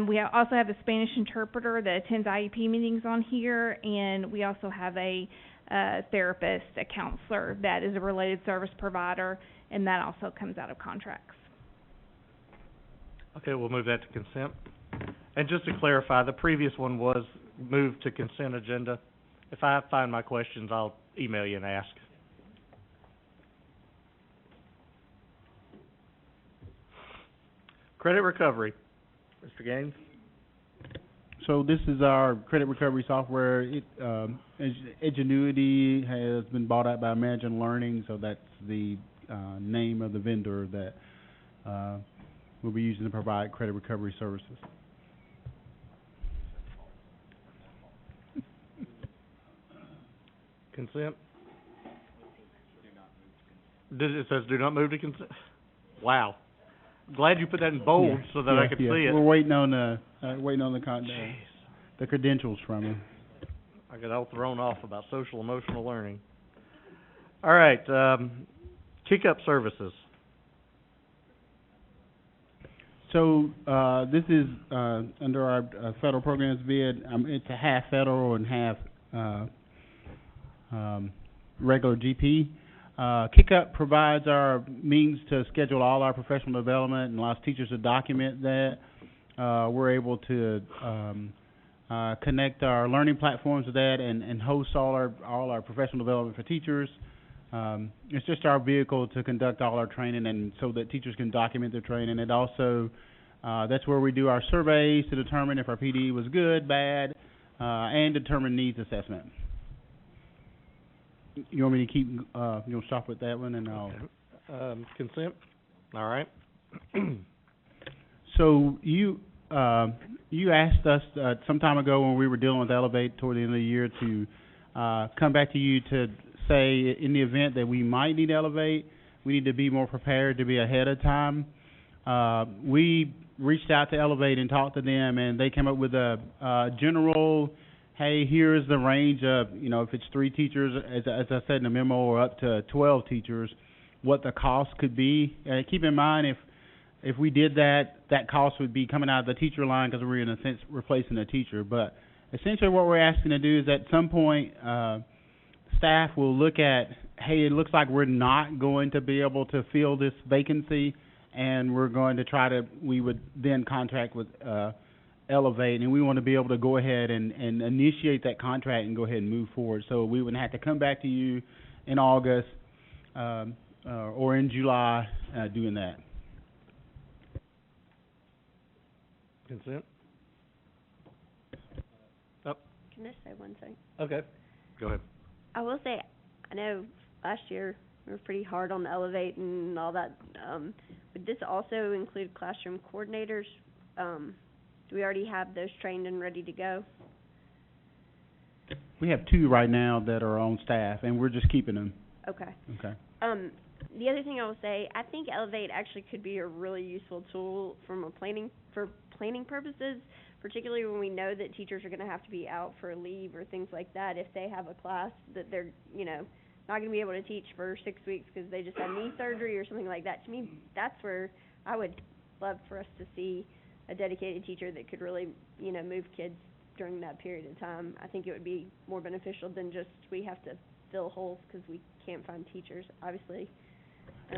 We also have a Spanish interpreter that attends IEP meetings on here, and we also have a therapist, a counselor that is a related service provider, and that also comes out of contracts. Okay, we'll move that to consent. And just to clarify, the previous one was moved to consent agenda. If I find my questions, I'll email you and ask. Credit recovery. Mr. Gaines? So this is our credit recovery software. Ingenuity has been bought out by Imagine Learning, so that's the name of the vendor that we'll be using to provide credit recovery services. Consent? It says do not move to consent? Wow. Glad you put that in bold so that I could see it. We're waiting on the credentials from him. I got all thrown off about social emotional learning. All right, kick-up services. So this is under our federal programs bid. It's a half federal and half regular GP. Kick-up provides our means to schedule all our professional development and allows teachers to document that. We're able to connect our learning platforms to that and host all our professional development for teachers. It's just our vehicle to conduct all our training and so that teachers can document their training. It also, that's where we do our surveys to determine if our PD was good, bad, and determine needs assessment. You want me to keep, you'll stop with that one and I'll... Consent? All right. So you asked us some time ago when we were dealing with Elevate toward the end of the year to come back to you to say in the event that we might need Elevate, we need to be more prepared to be ahead of time. We reached out to Elevate and talked to them, and they came up with a general, hey, here's the range of, if it's 3 teachers, as I said in the memo, or up to 12 teachers, what the cost could be. Keep in mind, if we did that, that cost would be coming out of the teacher line because we're in a sense replacing a teacher. But essentially what we're asking to do is at some point, staff will look at, hey, it looks like we're not going to be able to fill this vacancy, and we're going to we would then contract with Elevate, and we want to be able to go ahead and initiate that contract and go ahead and move forward. So we would have to come back to you in August or in July doing that. Consent? Oh. Can I say one thing? Okay. Go ahead. I will say, I know last year we were pretty hard on the Elevate and all that. Would this also include classroom coordinators? Do we already have those trained and ready to go? We have 2 right now that are on staff, and we're just keeping them. Okay. Okay. The other thing I will say, I think Elevate actually could be a really useful tool for planning purposes, particularly when we know that teachers are going to have to be out for a leave or things like that. If they have a class that they're, not going to be able to teach for 6 weeks because they just had knee surgery or something like that. To me, that's where I would love for us to see a dedicated teacher that could really, move kids during that period of time. I think it would be more beneficial than just we have to fill holes because we can't find teachers, obviously.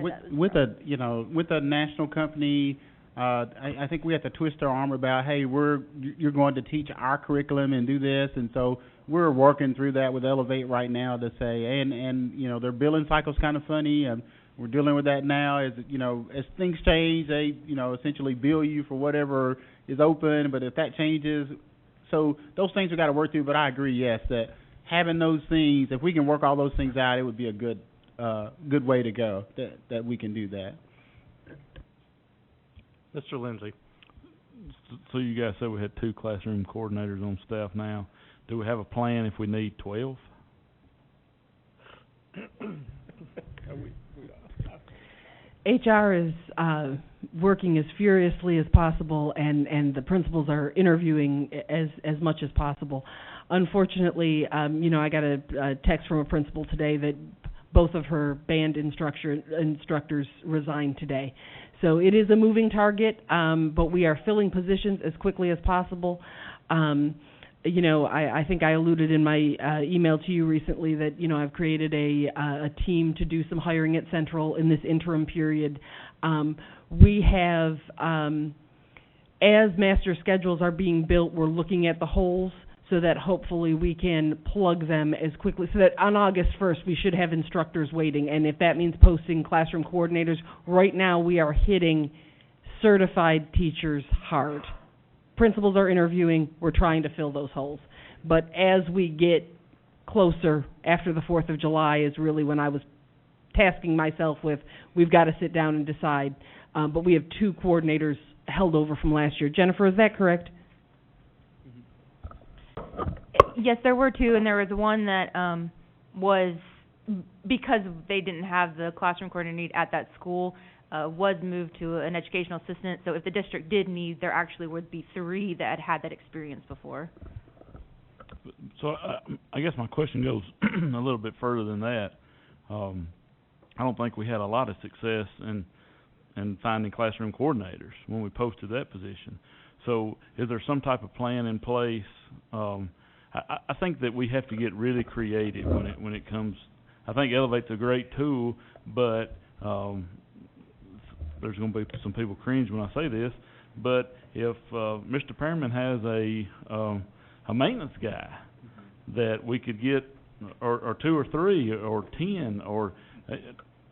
With a national company, I think we have to twist our arm about, hey, you're going to teach our curriculum and do this, and so we're working through that with Elevate right now to say, and you know, their billing cycle's kind of funny, and we're dealing with that now. As you know, as things change, they essentially bill you for whatever is open, but if that changes, so those things we got to work through. But I agree, yes, that having those things, if we can work all those things out, it would be a good way to go. That we can do that. Mr. Lindsay. So you guys said we had 2 classroom coordinators on staff now. Do we have a plan if we need 12? HR is working as furiously as possible, and the principals are interviewing as much as possible. Unfortunately, I got a text from a principal today that both of her band instructors resigned today. So it is a moving target, but we are filling positions as quickly as possible. I think I alluded in my email to you recently that, I've created a team to do some hiring at Central in this interim period. We have, as master schedules are being built, we're looking at the holes so that hopefully we can plug them as quickly, so that on August 1st we should have instructors waiting. And if that means posting classroom coordinators, right now we are hitting certified teachers hard. Principals are interviewing, we're trying to fill those holes. But as we get closer, after the 4th of July is really when I was tasking myself with, we've got to sit down and decide. But we have 2 coordinators held over from last year. Jennifer, is that correct? Yes, there were 2, and there was one that was, because they didn't have the classroom coordinator at that school, was moved to an educational assistant. So if the district did need, there actually would be 3 that had that experience before. So I guess my question goes a little bit further than that. I don't think we had a lot of success in finding classroom coordinators when we posted that position. So is there some type of plan in place? I think that we have to get really creative when it comes. I think Elevate's a great tool, but there's going to be some people cringe when I say this. But if Mr. Perriman has a maintenance guy that we could get, or 2 or 3 or 10 or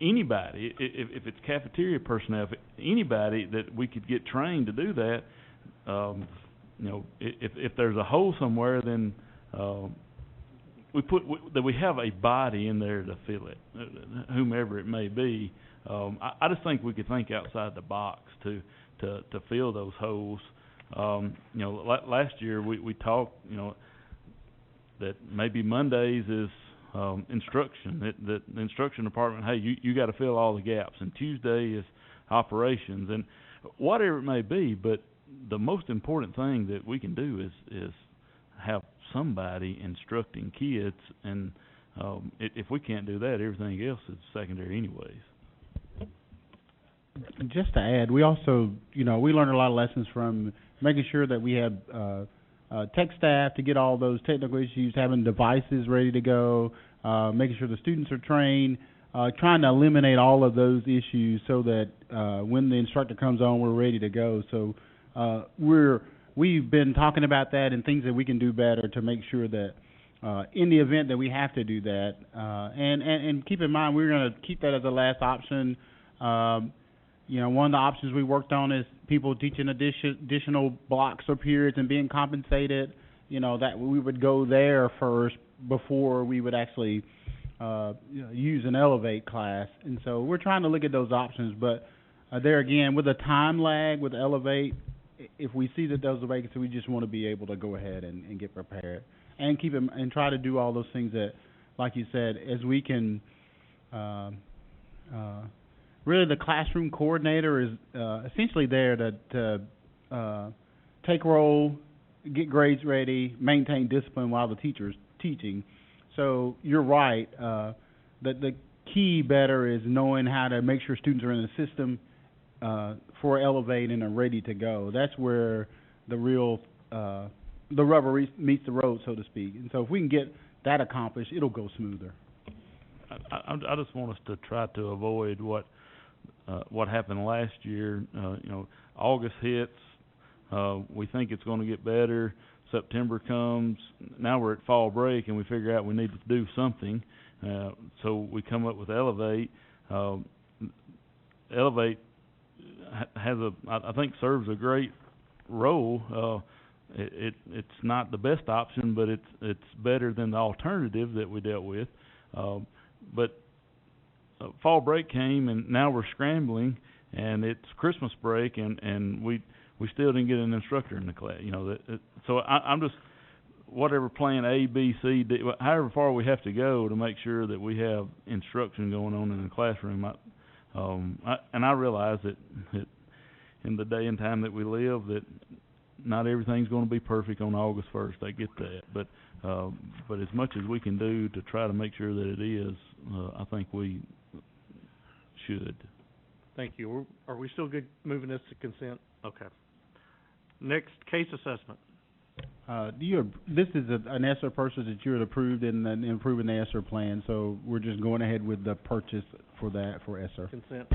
anybody, if it's cafeteria personnel, anybody that we could get trained to do that. If there's a hole somewhere, then we have a body in there to fill it, whomever it may be. I just think we could think outside the box to fill those holes. Last year we talked, that maybe Mondays is instruction. The instruction department, hey, you got to fill all the gaps, and Tuesday is operations, and whatever it may be. But the most important thing that we can do is have somebody instructing kids, and if we can't do that, everything else is secondary anyways. Just to add, we also, we learned a lot of lessons from making sure that we had tech staff to get all those technical issues, having devices ready to go, making sure the students are trained, trying to eliminate all of those issues so that when the instructor comes on, we're ready to go. So we've been talking about that and things that we can do better to make sure that in the event that we have to do that, and keep in mind we're going to keep that as a last option. One of the options we worked on is people teaching additional blocks or periods and being compensated. That we would go there first before we would actually use an Elevate class. And so we're trying to look at those options, but there again, with a time lag with Elevate, if we see that there's a vacancy, we just want to be able to go ahead and get prepared and keep them and try to do all those things that, like you said, as we can. Really, the classroom coordinator is essentially there to take roll, get grades ready, maintain discipline while the teacher's teaching. So you're right. That the key better is knowing how to make sure students are in the system for Elevate and are ready to go. That's where the real the rubber meets the road, so to speak. And so if we can get that accomplished, it'll go smoother. I just want us to try to avoid what happened last year. August hits, we think it's gonna get better. September comes, now we're at fall break and we figure out we need to do something. So we come up with Elevate. Elevate has I think serves a great role. It's not the best option, but it's better than the alternative that we dealt with. But fall break came and now we're scrambling and it's Christmas break and we still didn't get an instructor in the class. So I'm just whatever plan A, B, C, D, however far we have to go to make sure that we have instruction going on in the classroom. I realize that in the day and time that we live, that not everything's going to be perfect on August 1st. I get that, but as much as we can do to try to make sure that it is, I think we should. Thank you. Are we still good moving this to consent? Okay. Next, case assessment. This is an ESSER purchase that you had approved in improving the ESSER plan, so we're just going ahead with the purchase for that for ESSER. Consent.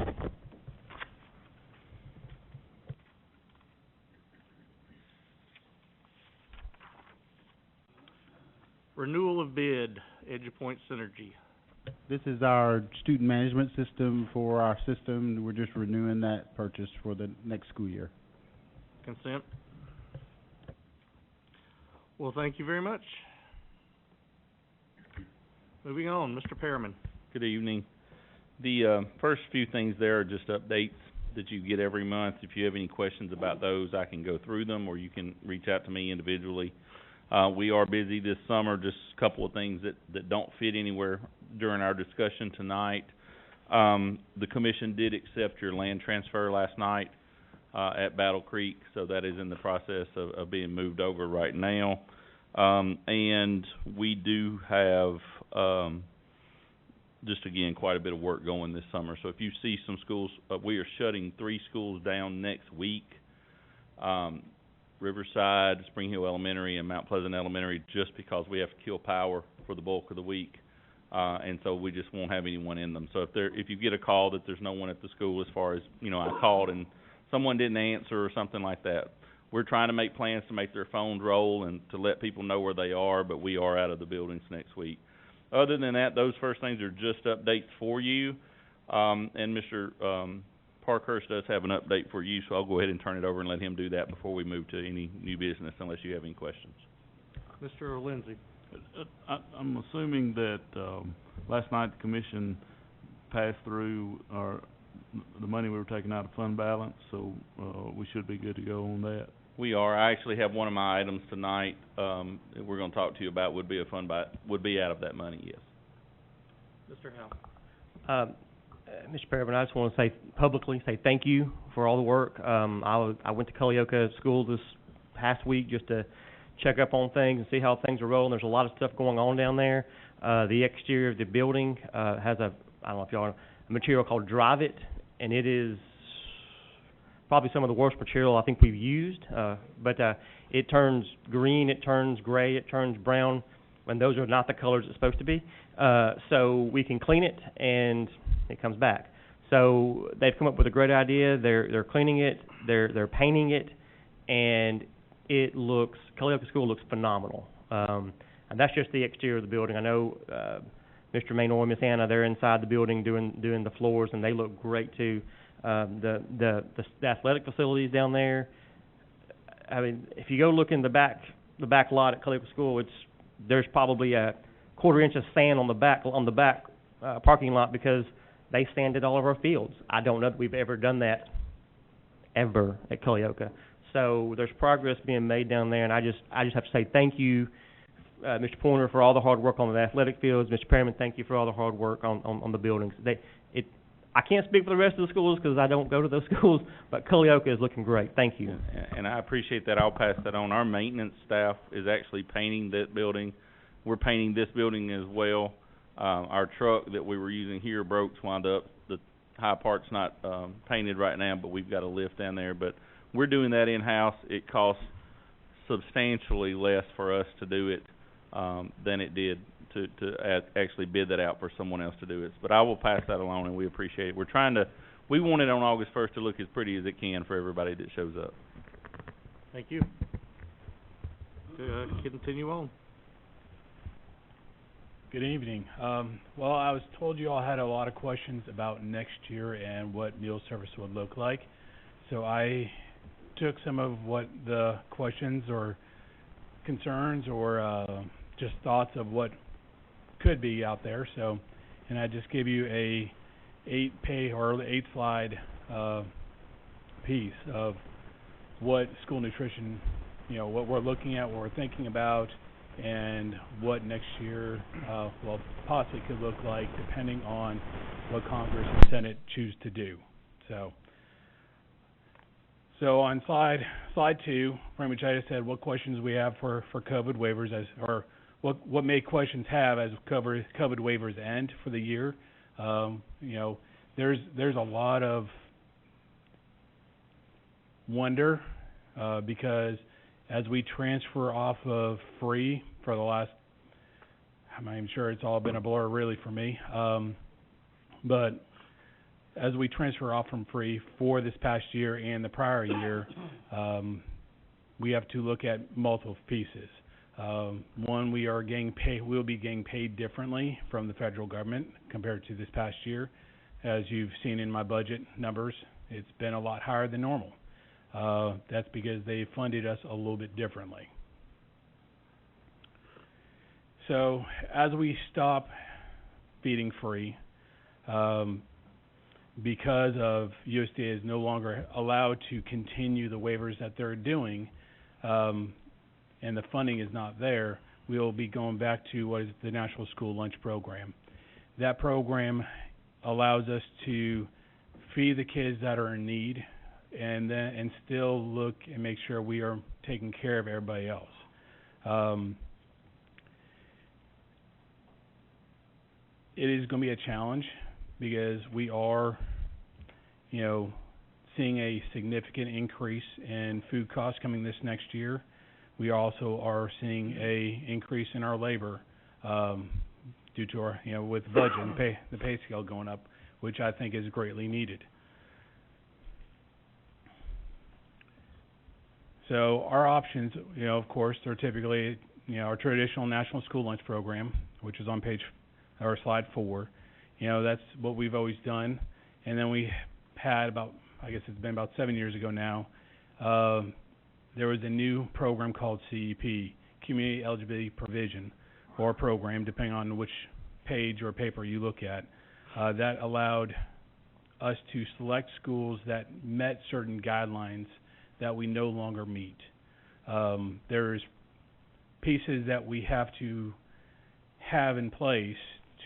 Renewal of bid, EduPoint Synergy. This is our student management system for our system. We're just renewing that purchase for the next school year. Consent. Well, thank you very much. Moving on, Mr. Perriman. Good evening. The first few things there are just updates that you get every month. If you have any questions about those, I can go through them, or you can reach out to me individually. We are busy this summer, just a couple of things that don't fit anywhere during our discussion tonight. The commission did accept your land transfer last night at Battle Creek, so that is in the process of being moved over right now. And we do have, just again, quite a bit of work going this summer. So if you see some schools, we are shutting 3 schools down next week. Riverside, Spring Hill Elementary, and Mount Pleasant Elementary, just because we have to kill power for the bulk of the week. And so we just won't have anyone in them. So if you get a call that there's no one at the school, as far as, I called and someone didn't answer or something like that, we're trying to make plans to make their phones roll and to let people know where they are, but we are out of the buildings next week. Other than that, those first things are just updates for you. And Mr. Parkhurst does have an update for you, so I'll go ahead and turn it over and let him do that before we move to any new business, unless you have any questions. Mr. Lindsay. I'm assuming that last night the commission passed through the money we were taking out of fund balance, so we should be good to go on that. We are. I actually have one of my items tonight that we're going to talk to you about would be out of that money, yes. Mr. Howell. Mr. Perriman, I just want to publicly say thank you for all the work. I went to Culleoka School this past week just to check up on things and see how things are rolling. There's a lot of stuff going on down there. The exterior of the building has I don't know if y'all know, a material called Drive It, and it is probably some of the worst material I think we've used. But it turns green, it turns gray, it turns brown, and those are not the colors it's supposed to be. So we can clean it, and it comes back. So they've come up with a great idea. They're cleaning it, they're painting it, and Culleoka School looks phenomenal. And that's just the exterior of the building. I know Mr. Maynor and Miss Anna, they're inside the building doing the floors, and they look great too. The athletic facilities down there. I mean, if you go look in the back lot at Culleoka School, there's probably a quarter inch of sand on the back parking lot because they sanded all of our fields. I don't know that we've ever done that ever at Culleoka. So there's progress being made down there, and I just have to say thank you, Mr. Pointer, for all the hard work on the athletic fields. Mr. Perriman, thank you for all the hard work on the buildings. I can't speak for the rest of the schools because I don't go to those schools, but Culleoka is looking great. Thank you. And I appreciate that. I'll pass that on. Our maintenance staff is actually painting that building. We're painting this building as well. Our truck that we were using here broke, wound up. The high part's not painted right now, but we've got a lift down there. But we're doing that in-house. It costs substantially less for us to do it than it did to actually bid that out for someone else to do it. But I will pass that along, and we appreciate it. We're trying we want it on August 1st to look as pretty as it can for everybody that shows up. Thank you. Continue on. Good evening. Well, I was told you all had a lot of questions about next year and what meal service would look like. So I took some of what the questions or concerns or just thoughts of what could be out there. So, and I just give you a 8 slide piece of what school nutrition, what we're looking at, what we're thinking about, and what next year possibly could look like depending on what Congress and Senate choose to do. So on slide 2, pretty much I just said what questions we have for COVID waivers or what may questions have as COVID waivers end for the year. There's a lot of wonder because as we transfer off of free for the last, I'm not even sure, it's all been a blur really for me, but as we transfer off from free for this past year and the prior year, we have to look at multiple pieces. One, we'll be getting paid differently from the federal government compared to this past year. As you've seen in my budget numbers, it's been a lot higher than normal. That's because they funded us a little bit differently. So as we stop feeding free, because of USDA is no longer allowed to continue the waivers that they're doing, and the funding is not there, we'll be going back to what is the National School Lunch Program. That program allows us to feed the kids that are in need and still look and make sure we are taking care of everybody else. It is going to be a challenge because we are, seeing a significant increase in food costs coming this next year. We also are seeing a increase in our labor due to our, with the budget and the pay scale going up, which I think is greatly needed. So our options, of course, are typically, our traditional National School Lunch Program, which is on slide 4. That's what we've always done. And then we had I guess it's been about 7 years ago now, there was a new program called CEP, Community Eligibility Provision, or program, depending on which page or paper you look at, that allowed us to select schools that met certain guidelines that we no longer meet. There's pieces that we have to have in place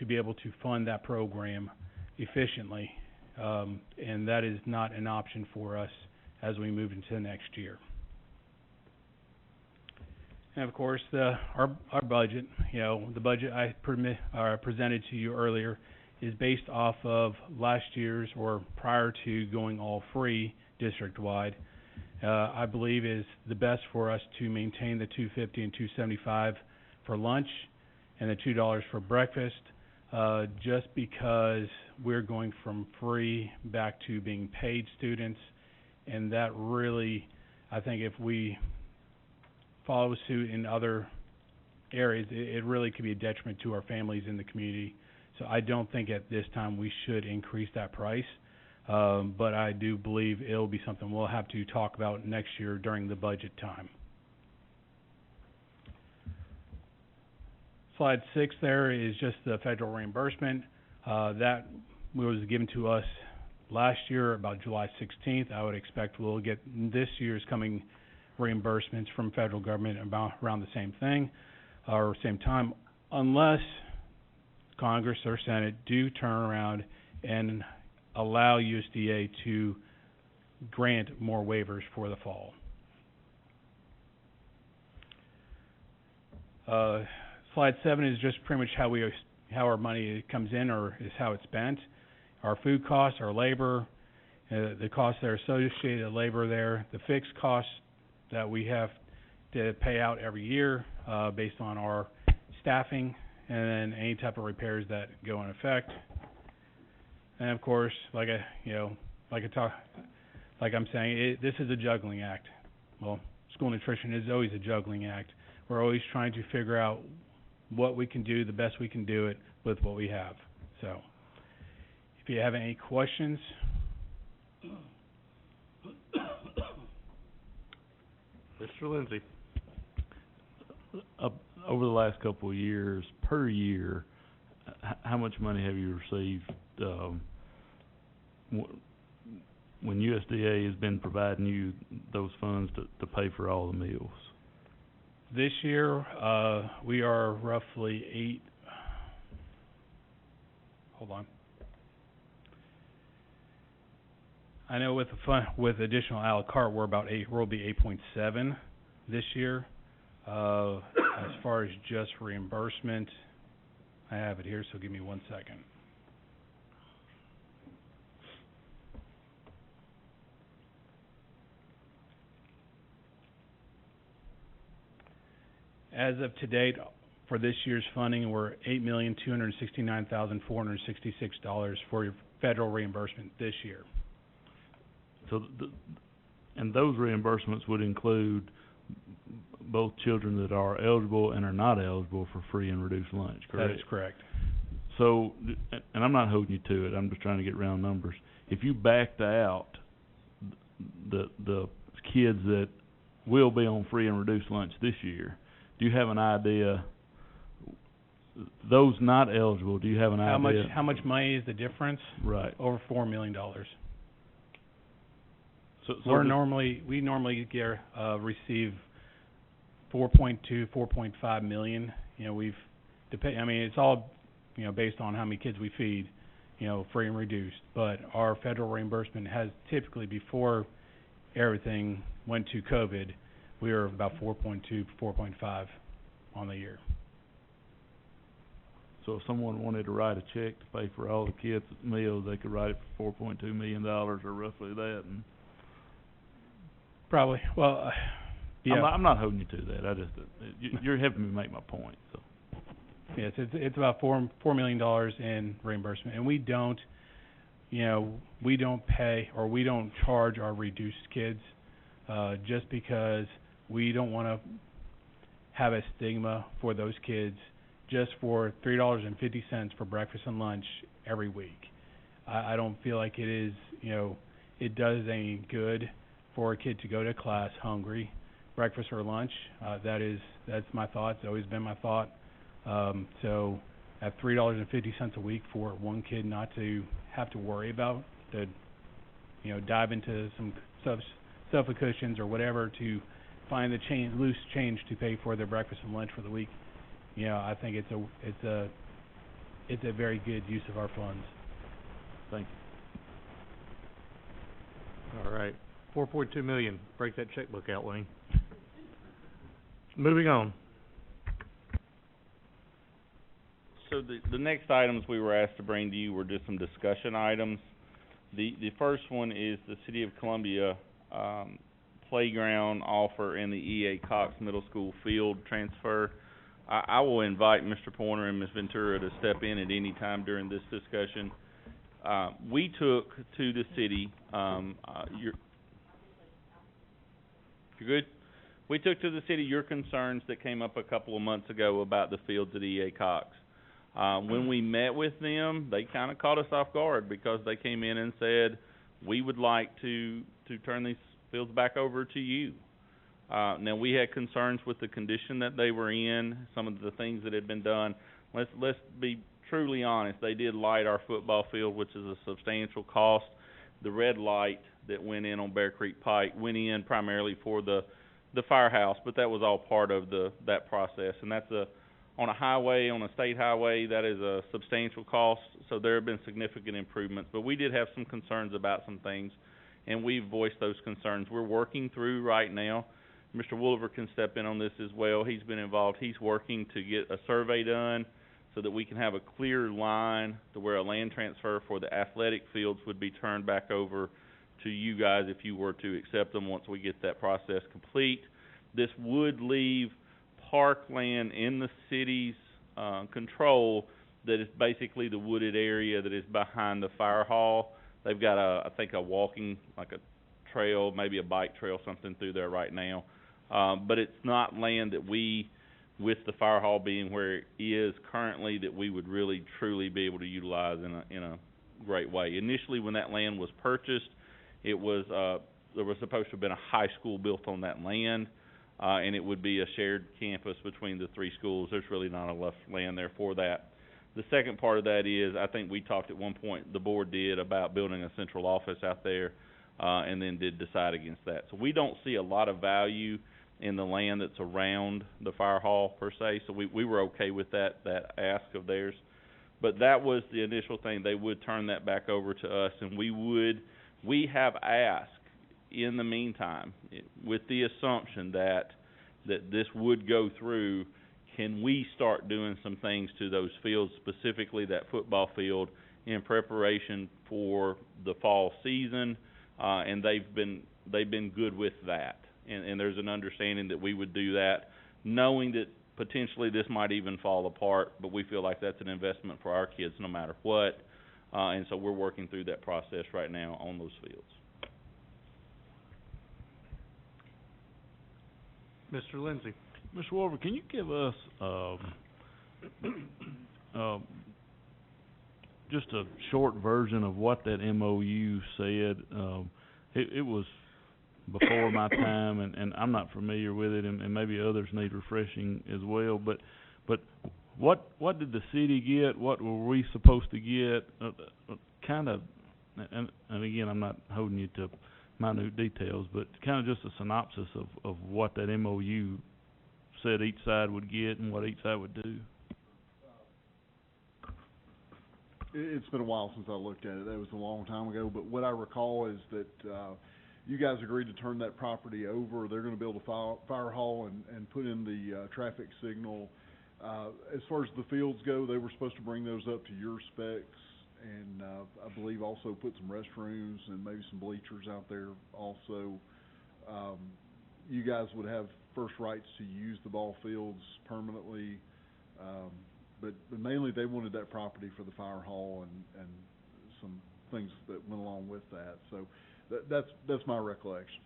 to be able to fund that program efficiently, and that is not an option for us as we move into next year. And of course, our budget, the budget I presented to you earlier is based off of last year's or prior to going all free district-wide. I believe is the best for us to maintain the $2.50 and $2.75 for lunch and the $2 for breakfast, just because we're going from free back to being paid students, and that really, I think if we follow suit in other areas, it really could be a detriment to our families in the community. So I don't think at this time we should increase that price, but I do believe it'll be something we'll have to talk about next year during the budget time. Slide 6 there is just the federal reimbursement. That was given to us last year, about July 16th. I would expect we'll get this year's coming reimbursements from federal government about around the same thing or same time, unless Congress or Senate do turn around and allow USDA to grant more waivers for the fall. Slide 7 is just pretty much how our money comes in or is how it's spent. Our food costs, our labor, the costs that are associated with labor there, the fixed costs that we have to pay out every year based on our staffing, and then any type of repairs that go in effect. And of course, like I'm saying, this is a juggling act. Well, school nutrition is always a juggling act. We're always trying to figure out what we can do, the best we can do it with what we have. So, if you have any questions. Mr. Lindsay. Over the last couple of years, per year, how much money have you received when USDA has been providing you those funds to pay for all the meals? This year, we are roughly hold on. I know with additional a la carte, we'll be 8.7 this year. As far as just reimbursement, I have it here, so give me 1 second. As of to date, for this year's funding, we're $8,269,466 for federal reimbursement this year. So, and those reimbursements would include both children that are eligible and are not eligible for free and reduced lunch, correct? That is correct. So, and I'm not holding you to it, I'm just trying to get round numbers. If you backed out the kids that will be on free and reduced lunch this year, do you have an idea, those not eligible, do you have an idea? How much money is the difference? Right. Over $4 million. So we normally receive 4.2, 4.5 million. You know, it's all, based on how many kids we feed, free and reduced. But our federal reimbursement has typically, before everything went to COVID, we were about 4.2, 4.5 on the year. So if someone wanted to write a check to pay for all the kids' meals, they could write it for $4.2 million or roughly that, and probably. Well, yeah. I'm not holding you to that. You're helping me make my point. So. Yes, it's about $4 million in reimbursement, and we don't pay or we don't charge our reduced kids, just because we don't want to have a stigma for those kids just for $3.50 for breakfast and lunch every week. I don't feel like it is, it does any good for a kid to go to class hungry, breakfast or lunch. That's my thought. It's always been my thought. So at $3.50 a week for one kid not to have to worry about, to dive into some sofa cushions or whatever to find the loose change to pay for their breakfast and lunch for the week, I think it's a very good use of our funds. Thank you. All right. 4.2 million. Break that checkbook out, Wayne. Moving on. So the next items we were asked to bring to you were just some discussion items. The first one is the City of Columbia playground offer and the E.A. Cox Middle School field transfer. I will invite Mr. Pointer and Ms. Ventura to step in at any time during this discussion. We took to the city, you're good? We took to the city your concerns that came up a couple of months ago about the fields at E.A. Cox. When we met with them, they kind of caught us off guard because they came in and said, we would like to turn these fields back over to you. Now, we had concerns with the condition that they were in, some of the things that had been done. Let's be truly honest. They did light our football field, which is a substantial cost. The red light that went in on Bear Creek Pike went in primarily for the firehouse, but that was all part of that process. And that's on a highway, on a state highway, that is a substantial cost. So there have been significant improvements, but we did have some concerns about some things, and we've voiced those concerns. We're working through right now. Mr. Wooliver can step in on this as well. He's been involved. He's working to get a survey done so that we can have a clear line to where a land transfer for the athletic fields would be turned back over to you guys if you were to accept them once we get that process complete. This would leave parkland in the city's control that is basically the wooded area that is behind the fire hall. They've got I think a walking, like a trail, maybe a bike trail, something through there right now. But it's not land that we, with the fire hall being where it is currently, that we would really truly be able to utilize in a great way. Initially, when that land was purchased, it was there was supposed to have been a high school built on that land, and it would be a shared campus between the 3 schools. There's really not enough land there for that. The second part of that is, I think we talked at one point, the board did, about building a central office out there, and then did decide against that. So we don't see a lot of value in the land that's around the fire hall per se, so we were okay with that ask of theirs. But that was the initial thing. They would turn that back over to us, and we have asked in the meantime, with the assumption that this would go through, can we start doing some things to those fields, specifically that football field, in preparation for the fall season, and they've been good with that. And there's an understanding that we would do that, knowing that potentially this might even fall apart, but we feel like that's an investment for our kids no matter what, and so we're working through that process right now on those fields. Mr. Lindsay. Mr. Wolver, can you give us just a short version of what that MOU said? It was before my time, and I'm not familiar with it, and maybe others need refreshing as well. But what did the city get? What were we supposed to get? Kind of, and again, I'm not holding you to minute details, but kind of just a synopsis of what that MOU said each side would get and what each side would do. It's been a while since I looked at it. That was a long time ago, but what I recall is that you guys agreed to turn that property over. They're going to build a fire hall and put in the traffic signal. As far as the fields go, they were supposed to bring those up to your specs, and I believe also put some restrooms and maybe some bleachers out there also. You guys would have first rights to use the ball fields permanently, but mainly they wanted that property for the fire hall and some things that went along with that. So that's my recollection.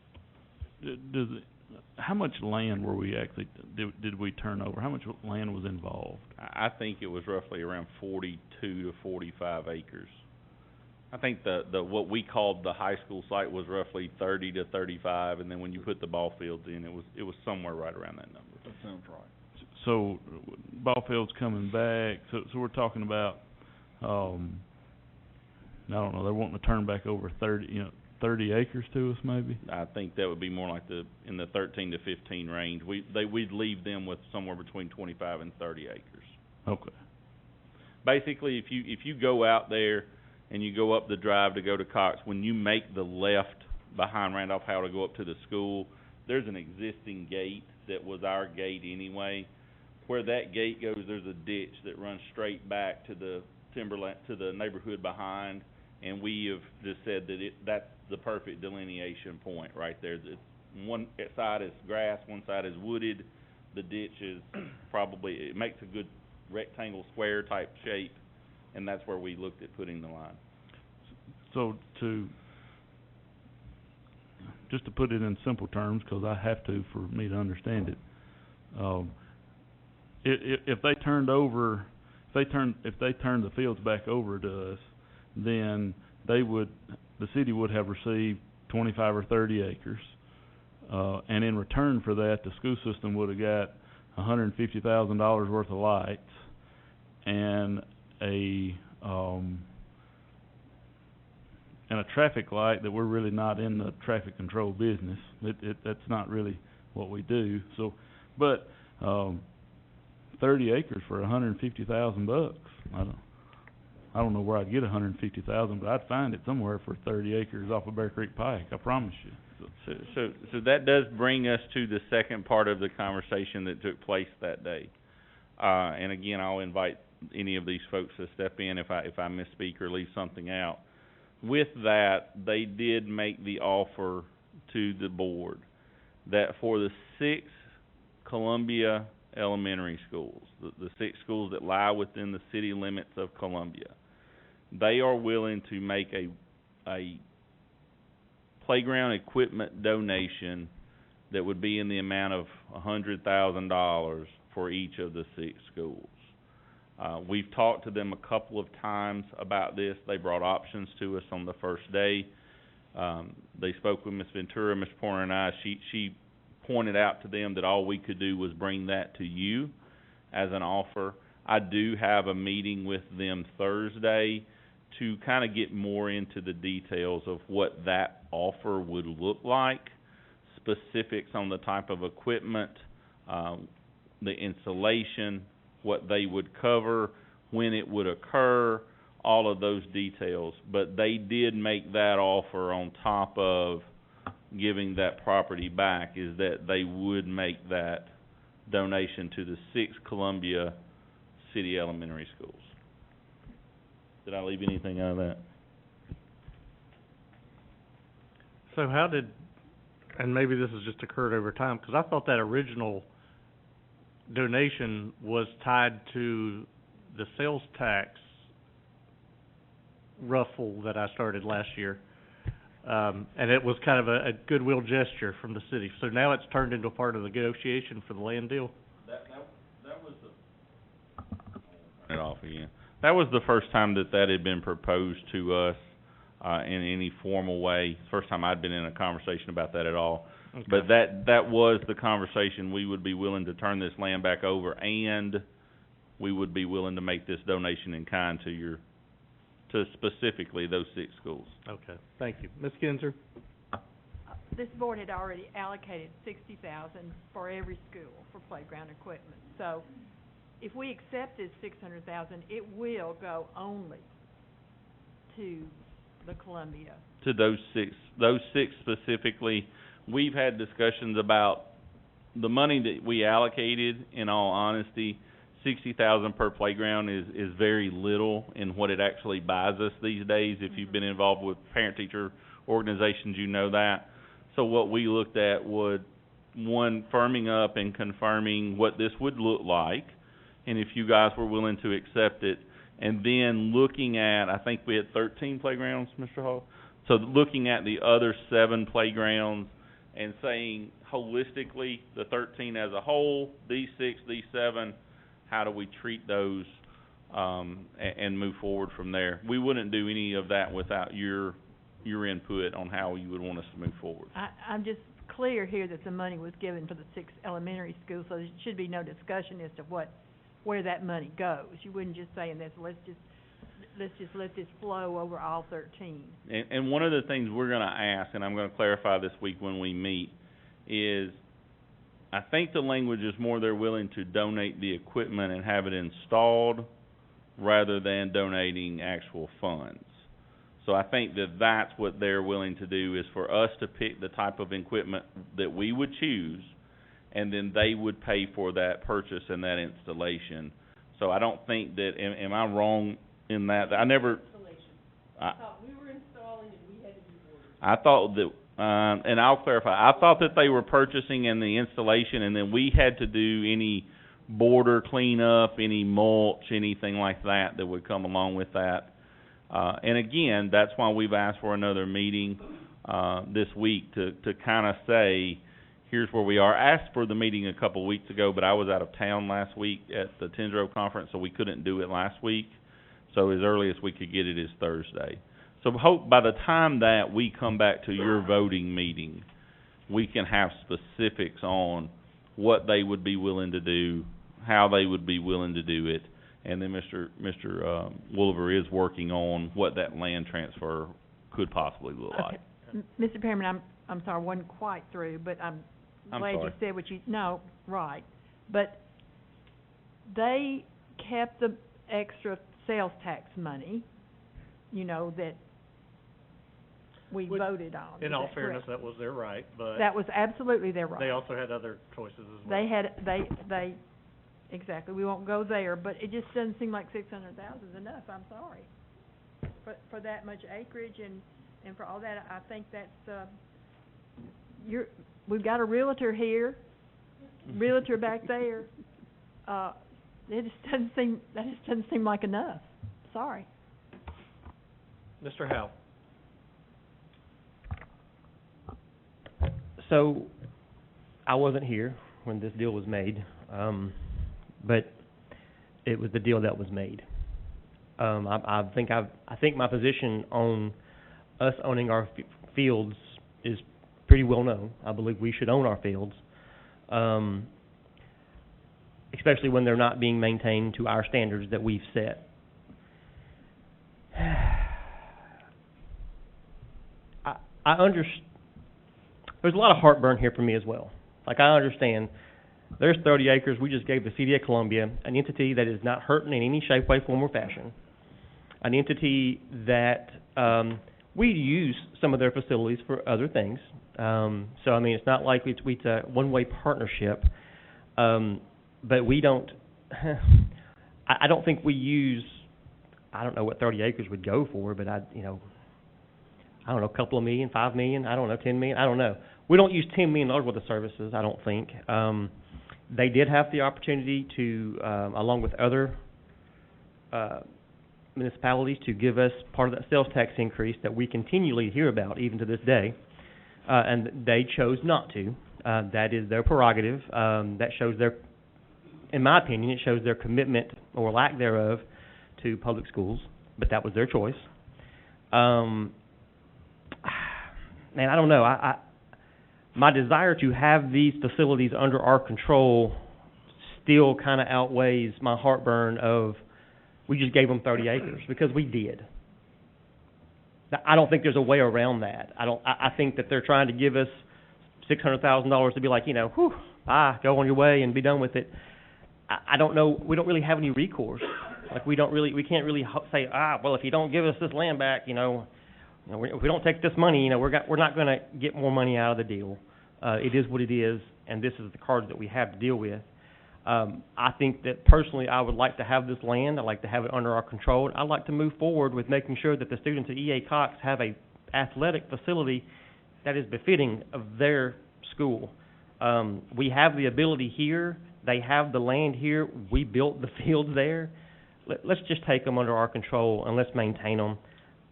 How much land were we actually did we turn over? How much land was involved? I think it was roughly around 42 to 45 acres. I think the what we called the high school site was roughly 30 to 35, and then when you put the ball fields in, it was somewhere right around that number. That sounds right. So ball fields coming back. So we're talking about I don't know. They're wanting to turn back over 30 acres to us, maybe. I think that would be more like in the 13 to 15 range. We'd leave them with somewhere between 25 and 30 acres. Okay. Basically, if you go out there and you go up the drive to go to Cox, when you make the left behind Randolph Howe to go up to the school, there's an existing gate that was our gate anyway. Where that gate goes, there's a ditch that runs straight back to the to the neighborhood behind, and we have just said that that's the perfect delineation point right there. One side is grass, one side is wooded. The ditch is it makes a good rectangle square type shape, and that's where we looked at putting the line. So just to put it in simple terms, because I have to for me to understand it, if they turned the fields back over to us, then the city would have received 25 or 30 acres, and in return for that, the school system would have got $150,000 worth of lights and a traffic light that we're really not in the traffic control business. That's not really what we do. So, but 30 acres for $150,000. I don't know where I'd get $150,000, but I'd find it somewhere for 30 acres off of Bear Creek Pike. I promise you. So that does bring us to the second part of the conversation that took place that day. And again, I'll invite any of these folks to step in if I misspeak or leave something out. With that, they did make the offer to the board that for the 6 Columbia elementary schools, the 6 schools that lie within the city limits of Columbia, they are willing to make a a playground equipment donation that would be in the amount of $100,000 for each of the 6 schools. We've talked to them a couple of times about this. They brought options to us on the first day. They spoke with Ms. Ventura, Ms. Porter, and I. She pointed out to them that all we could do was bring that to you as an offer. I do have a meeting with them Thursday to kind of get more into the details of what that offer would look like, specifics on the type of equipment, the installation, what they would cover, when it would occur, all of those details. But they did make that offer on top of giving that property back, is that they would make that donation to the 6 Columbia City Elementary Schools. Did I leave anything out of that? So how did, and maybe this has just occurred over time, because I thought that original donation was tied to the sales tax ruffle that I started last year. And it was kind of a goodwill gesture from the city. So now it's turned into a part of the negotiation for the land deal. That was the... Turn it off again. That was the first time that had been proposed to us in any formal way. First time I'd been in a conversation about that at all. Okay. But that was the conversation. We would be willing to turn this land back over, and we would be willing to make this donation in kind to specifically those 6 schools. Okay, thank you. Ms. Kinzer? This board had already allocated $60,000 for every school for playground equipment. So if we accepted $600,000, it will go only to the Columbia. To those 6 specifically. We've had discussions about the money that we allocated. In all honesty, $60,000 per playground is very little in what it actually buys us these days. If you've been involved with parent-teacher organizations, you know that. So what we looked at was, one, firming up and confirming what this would look like, and if you guys were willing to accept it, and then looking at, I think we had 13 playgrounds, Mr. Hall? So looking at the other 7 playgrounds and saying holistically, the 13 as a whole, these 6, these 7, how do we treat those and move forward from there? We wouldn't do any of that without your input on how you would want us to move forward. I'm just clear here that the money was given for the 6 elementary schools, so there should be no discussion as to where that money goes. You wouldn't just say in this, let's just let this flow over all 13. And one of the things we're going to ask, and I'm going to clarify this week when we meet, is I think the language is more they're willing to donate the equipment and have it installed rather than donating actual funds. So I think that's what they're willing to do, is for us to pick the type of equipment that we would choose, and then they would pay for that purchase and that installation. So I don't think that, am I wrong in that? I never... I thought we were installing and we had to do orders. I thought that, and I'll clarify, I thought that they were purchasing and the installation, and then we had to do any border cleanup, any mulch, anything like that would come along with that. And again, that's why we've asked for another meeting this week to kind of say, here's where we are. I asked for the meeting a couple of weeks ago, but I was out of town last week at the Tensro conference, so we couldn't do it last week. So as early as we could get it is Thursday. So hope by the time that we come back to your voting meeting, we can have specifics on what they would be willing to do, how they would be willing to do it, and then Mr. Wolver is working on what that land transfer could possibly look like. Mr. Perriman, I'm sorry, I wasn't quite through, but I'm glad you said what you, no, right. But they kept the extra sales tax money, you know, that we voted on. In all fairness, that was their right, but... That was absolutely their right. They also had other choices as well. They exactly, we won't go there, but it just doesn't seem like 600,000 is enough, I'm sorry. For that much acreage and for all that, I think that's, we've got a realtor here, realtor back there. That just doesn't seem like enough. Sorry. Mr. Howe. So, I wasn't here when this deal was made, but it was the deal that was made. I think my position on us owning our fields is pretty well known. I believe we should own our fields, especially when they're not being maintained to our standards that we've set. There's a lot of heartburn here for me as well. Like, I understand there's 30 acres we just gave the City of Columbia, an entity that is not hurting in any shape, way, form, or fashion, an entity that we use some of their facilities for other things. So, I mean, it's not like it's a one-way partnership, but we don't, I don't think we use, I don't know what 30 acres would go for, but I don't know, a couple of million, 5 million, I don't know, 10 million, I don't know. We don't use $10 million worth of services, I don't think. They did have the opportunity to, along with other municipalities, to give us part of that sales tax increase that we continually hear about, even to this day, and they chose not to. That is their prerogative. That shows in my opinion, it shows their commitment, or lack thereof, to public schools, but that was their choice. Man, I don't know. My desire to have these facilities under our control still kind of outweighs my heartburn of we just gave them 30 acres, because we did. I don't think there's a way around that. I think that they're trying to give us $600,000 to be like, whew, bye, go on your way and be done with it. I don't know. We don't really have any recourse. Like, we can't really say, well, if you don't give us this land back, if we don't take this money, we're not going to get more money out of the deal. It is what it is, and this is the cards that we have to deal with. I think that personally I would like to have this land. I'd like to have it under our control. I'd like to move forward with making sure that the students at E.A. Cox have a athletic facility that is befitting of their school. We have the ability here. They have the land here. We built the fields there. Let's just take them under our control and let's maintain them.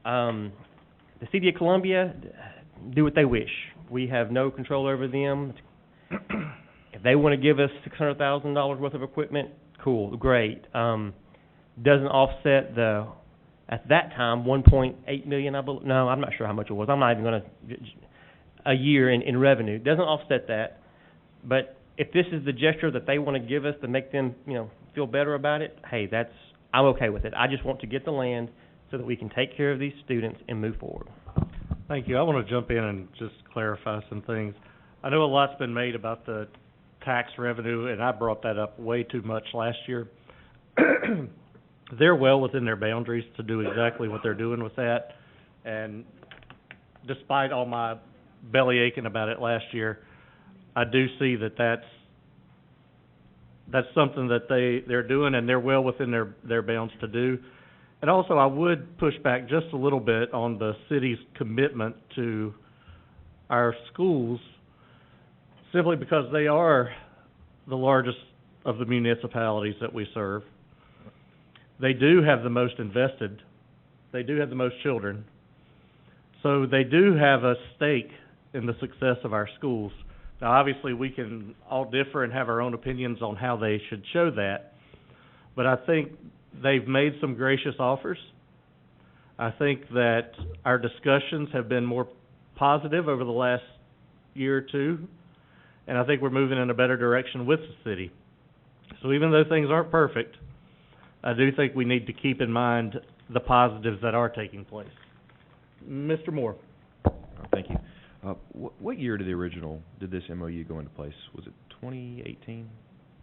The City of Columbia, do what they wish. We have no control over them. If they want to give us $600,000 worth of equipment, cool, great. Doesn't offset at that time, $1.8 million, I believe. No, I'm not sure how much it was. I'm not even going to, a year in revenue. Doesn't offset that. But if this is the gesture that they want to give us to make them, feel better about it, hey, I'm okay with it. I just want to get the land so that we can take care of these students and move forward. Thank you. I want to jump in and just clarify some things. I know a lot's been made about the tax revenue, and I brought that up way too much last year. They're well within their boundaries to do exactly what they're doing with that, and despite all my belly aching about it last year, I do see that that's something that they're doing, and they're well within their bounds to do. And also, I would push back just a little bit on the city's commitment to our schools, simply because they are the largest of the municipalities that we serve. They do have the most invested. They do have the most children. So they do have a stake in the success of our schools. Now, obviously, we can all differ and have our own opinions on how they should show that, but I think they've made some gracious offers. I think that our discussions have been more positive over the last year or two, and I think we're moving in a better direction with the city. So even though things aren't perfect, I do think we need to keep in mind the positives that are taking place. Mr. Moore. Thank you. What year did this MOU go into place? Was it 2018,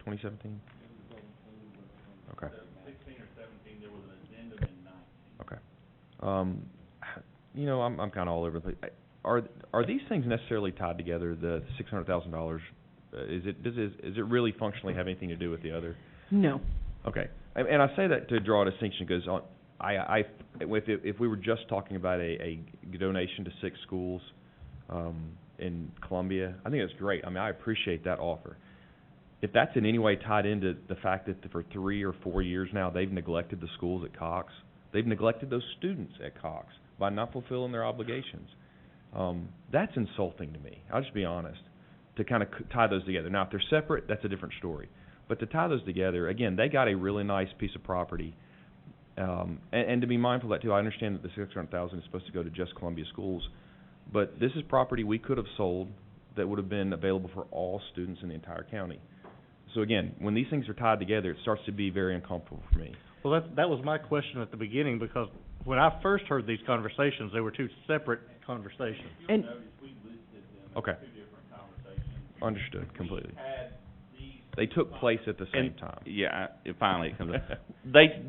2017? Okay. 16 or 17, there was an addendum in 19. Okay. I'm kind of all over the place. Are these things necessarily tied together? The $600,000, is it really functionally have anything to do with the other? No. Okay. And I say that to draw a distinction because if we were just talking about a donation to 6 schools in Columbia, I think that's great. I mean, I appreciate that offer. If that's in any way tied into the fact that for 3 or 4 years now they've neglected the schools at Cox, they've neglected those students at Cox by not fulfilling their obligations. That's insulting to me. I'll just be honest, to kind of tie those together. Now, if they're separate, that's a different story. But to tie those together, again, they got a really nice piece of property. And to be mindful of that, too, I understand that the $600,000 is supposed to go to just Columbia schools. But this is property we could have sold that would have been available for all students in the entire county. So, again, when these things are tied together, it starts to be very uncomfortable for me. Well, that was my question at the beginning, because when I first heard these conversations, they were two separate conversations. And okay. Understood completely. They took place at the same time. Yeah, it finally comes up.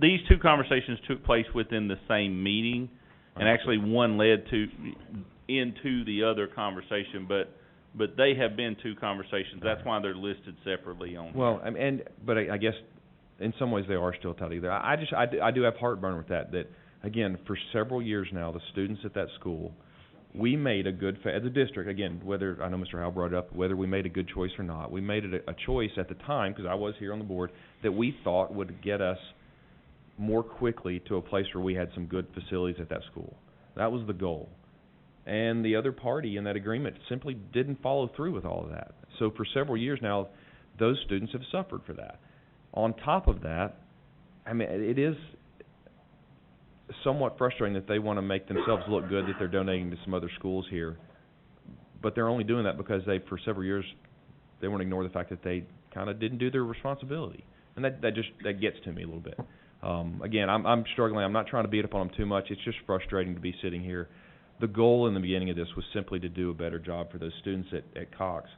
These two conversations took place within the same meeting, and actually one led into the other conversation, but they have been two conversations. That's why they're listed separately on here. Well, but I guess in some ways they are still tied together. I do have heartburn with that again, for several years now, the students at that school, we made a good, as a district, again, whether, I know Mr. Howell brought it up, whether we made a good choice or not, we made it a choice at the time, because I was here on the board, that we thought would get us more quickly to a place where we had some good facilities at that school. That was the goal. And the other party in that agreement simply didn't follow through with all of that. So for several years now, those students have suffered for that. On top of that, it is somewhat frustrating that they want to make themselves look good, that they're donating to some other schools here, but they're only doing that because for several years, they want to ignore the fact that they kind of didn't do their responsibility, and that gets to me a little bit. Again, I'm struggling. I'm not trying to beat up on them too much. It's just frustrating to be sitting here. The goal in the beginning of this was simply to do a better job for those students at Cox,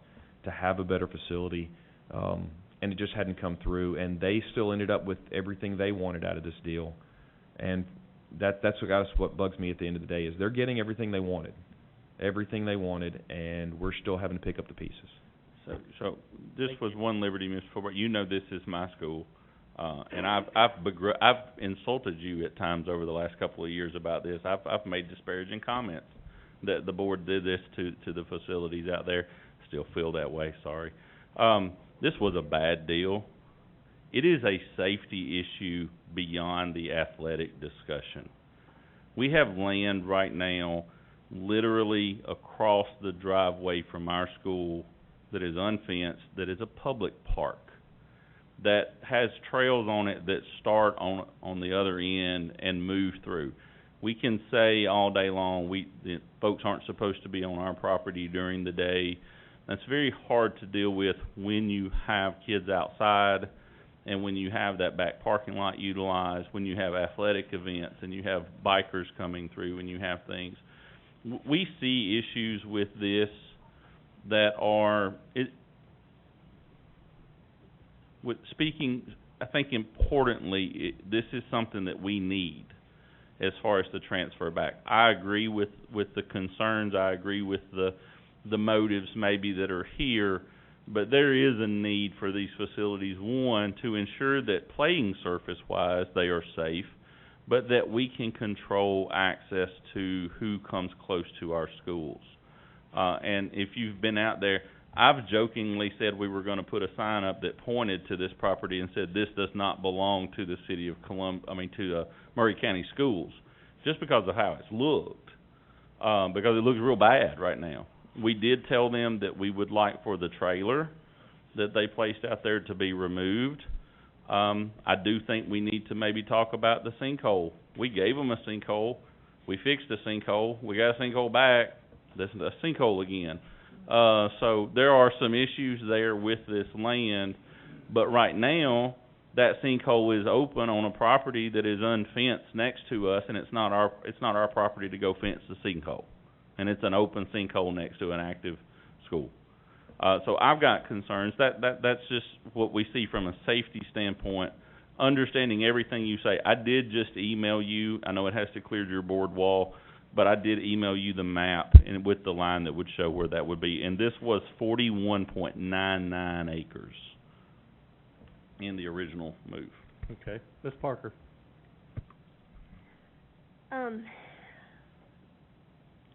to have a better facility, and it just hadn't come through, and they still ended up with everything they wanted out of this deal, and that's what bugs me at the end of the day, is they're getting everything they wanted, and we're still having to pick up the pieces. So this was one liberty, Mr. Fulbright. You know this is my school, and I've insulted you at times over the last couple of years about this. I've made disparaging comments that the board did this to the facilities out there. Still feel that way. Sorry. This was a bad deal. It is a safety issue beyond the athletic discussion. We have land right now literally across the driveway from our school that is unfenced, that is a public park, that has trails on it that start on the other end and move through. We can say all day long the folks aren't supposed to be on our property during the day. That's very hard to deal with when you have kids outside, and when you have that back parking lot utilized, when you have athletic events and you have bikers coming through and you have things. We see issues with this that are, speaking, I think importantly, this is something that we need as far as the transfer back. I agree with the concerns. I agree with the motives maybe that are here. But there is a need for these facilities, one, to ensure that playing surface-wise they are safe, but that we can control access to who comes close to our schools. And if you've been out there, I've jokingly said we were going to put a sign up that pointed to this property and said this does not belong to the city of to Maury County Schools, just because of how it's looked, because it looks real bad right now. We did tell them that we would like for the trailer that they placed out there to be removed. I do think we need to maybe talk about the sinkhole. We gave them a sinkhole. We fixed the sinkhole. We got a sinkhole back. This is a sinkhole again. So there are some issues there with this land. But right now, that sinkhole is open on a property that is unfenced next to us, and it's not our property to go fence the sinkhole. And it's an open sinkhole next to an active school. So I've got concerns. That's just what we see from a safety standpoint, understanding everything you say. I did just email you. I know it has to clear your board wall, but I did email you the map and with the line that would show where that would be. And this was 41.99 acres in the original move. Okay. Ms. Parker. I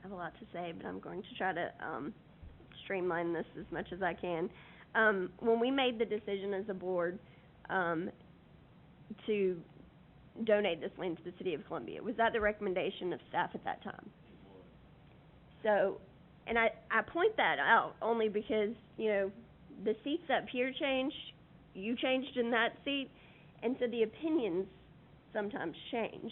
have a lot to say, but I'm going to try to streamline this as much as I can. When we made the decision as a board to donate this land to the City of Columbia, was that the recommendation of staff at that time? So, and I point that out only because, you know, the seats up here changed, you changed in that seat, and so the opinions sometimes change.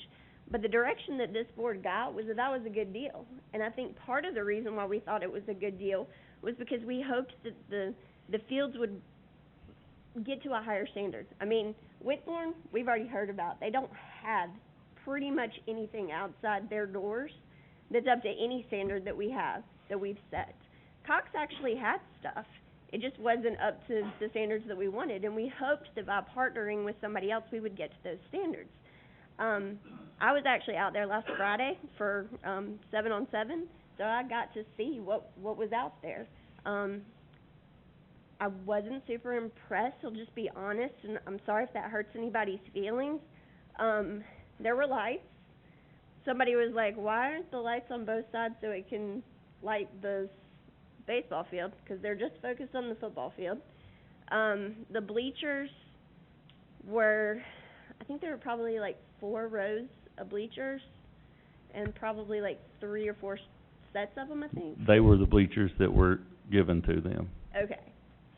But the direction that this board got was that was a good deal. And I think part of the reason why we thought it was a good deal was because we hoped that the fields would get to a higher standard. I mean, Whitthorne, we've already heard about. They don't have pretty much anything outside their doors that's up to any standard that we have, that we've set. Cox actually had stuff. It just wasn't up to the standards that we wanted, and we hoped that by partnering with somebody else, we would get to those standards. I was actually out there last Friday for 7-on-7, so I got to see what was out there. I wasn't super impressed, I'll just be honest, and I'm sorry if that hurts anybody's feelings. There were lights. Somebody was like, why aren't the lights on both sides so it can light the baseball field? Because they're just focused on the football field. The bleachers were, I think there were probably like 4 rows of bleachers and probably like 3 or 4 sets of them, I think. They were the bleachers that were given to them. Okay.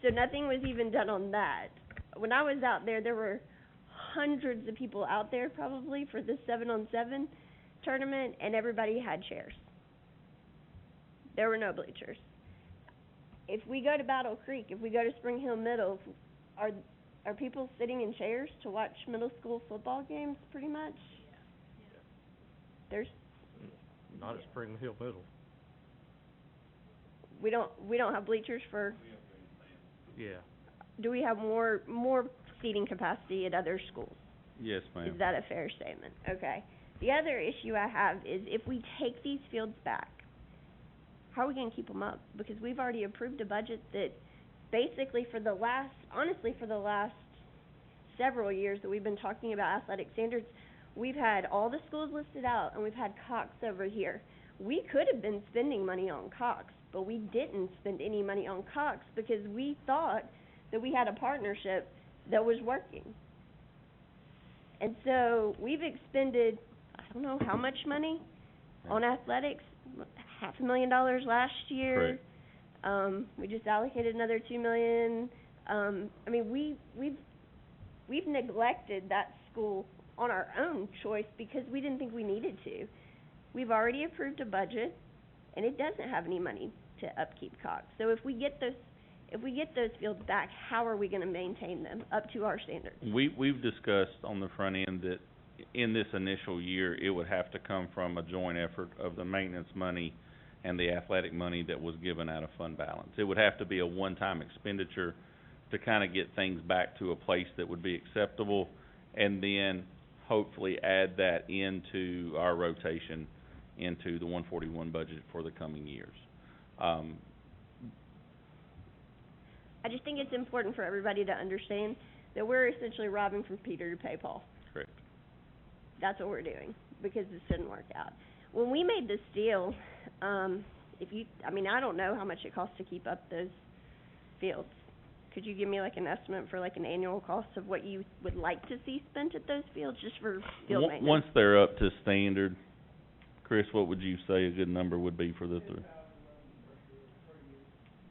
So nothing was even done on that. When I was out there were hundreds of people out there probably for this 7-on-7 tournament, and everybody had chairs. There were no bleachers. If we go to Battle Creek, if we go to Spring Hill Middle, are people sitting in chairs to watch middle school football games pretty much? There's Not at Spring Hill Middle. we don't have bleachers for. Yeah. Do we have more seating capacity at other schools? Yes, ma'am. Is that a fair statement? Okay. The other issue I have is if we take these fields back, how are we going to keep them up? Because we've already approved a budget that basically for the last several years that we've been talking about athletic standards, we've had all the schools listed out and we've had Cox over here. We could have been spending money on Cox, but we didn't spend any money on Cox because we thought that we had a partnership that was working. And so we've expended, I don't know how much money on athletics, $500,000 last year. Correct. We just allocated another $2 million. I mean, we've neglected that school on our own choice because we didn't think we needed to. We've already approved a budget, and it doesn't have any money to upkeep Cox. So if we get those fields back, how are we going to maintain them up to our standards? We've discussed on the front end that in this initial year, it would have to come from a joint effort of the maintenance money and the athletic money that was given out of fund balance. It would have to be a one-time expenditure to kind of get things back to a place that would be acceptable, and then hopefully add that into our rotation into the 141 budget for the coming years. I just think it's important for everybody to understand that we're essentially robbing from Peter to pay Paul. Correct. That's what we're doing, because this didn't work out. When we made this deal, I don't know how much it costs to keep up those fields. Could you give me like an estimate for like an annual cost of what you would like to see spent at those fields just for field maintenance? Once they're up to standard, Chris, what would you say a good number would be for the 3?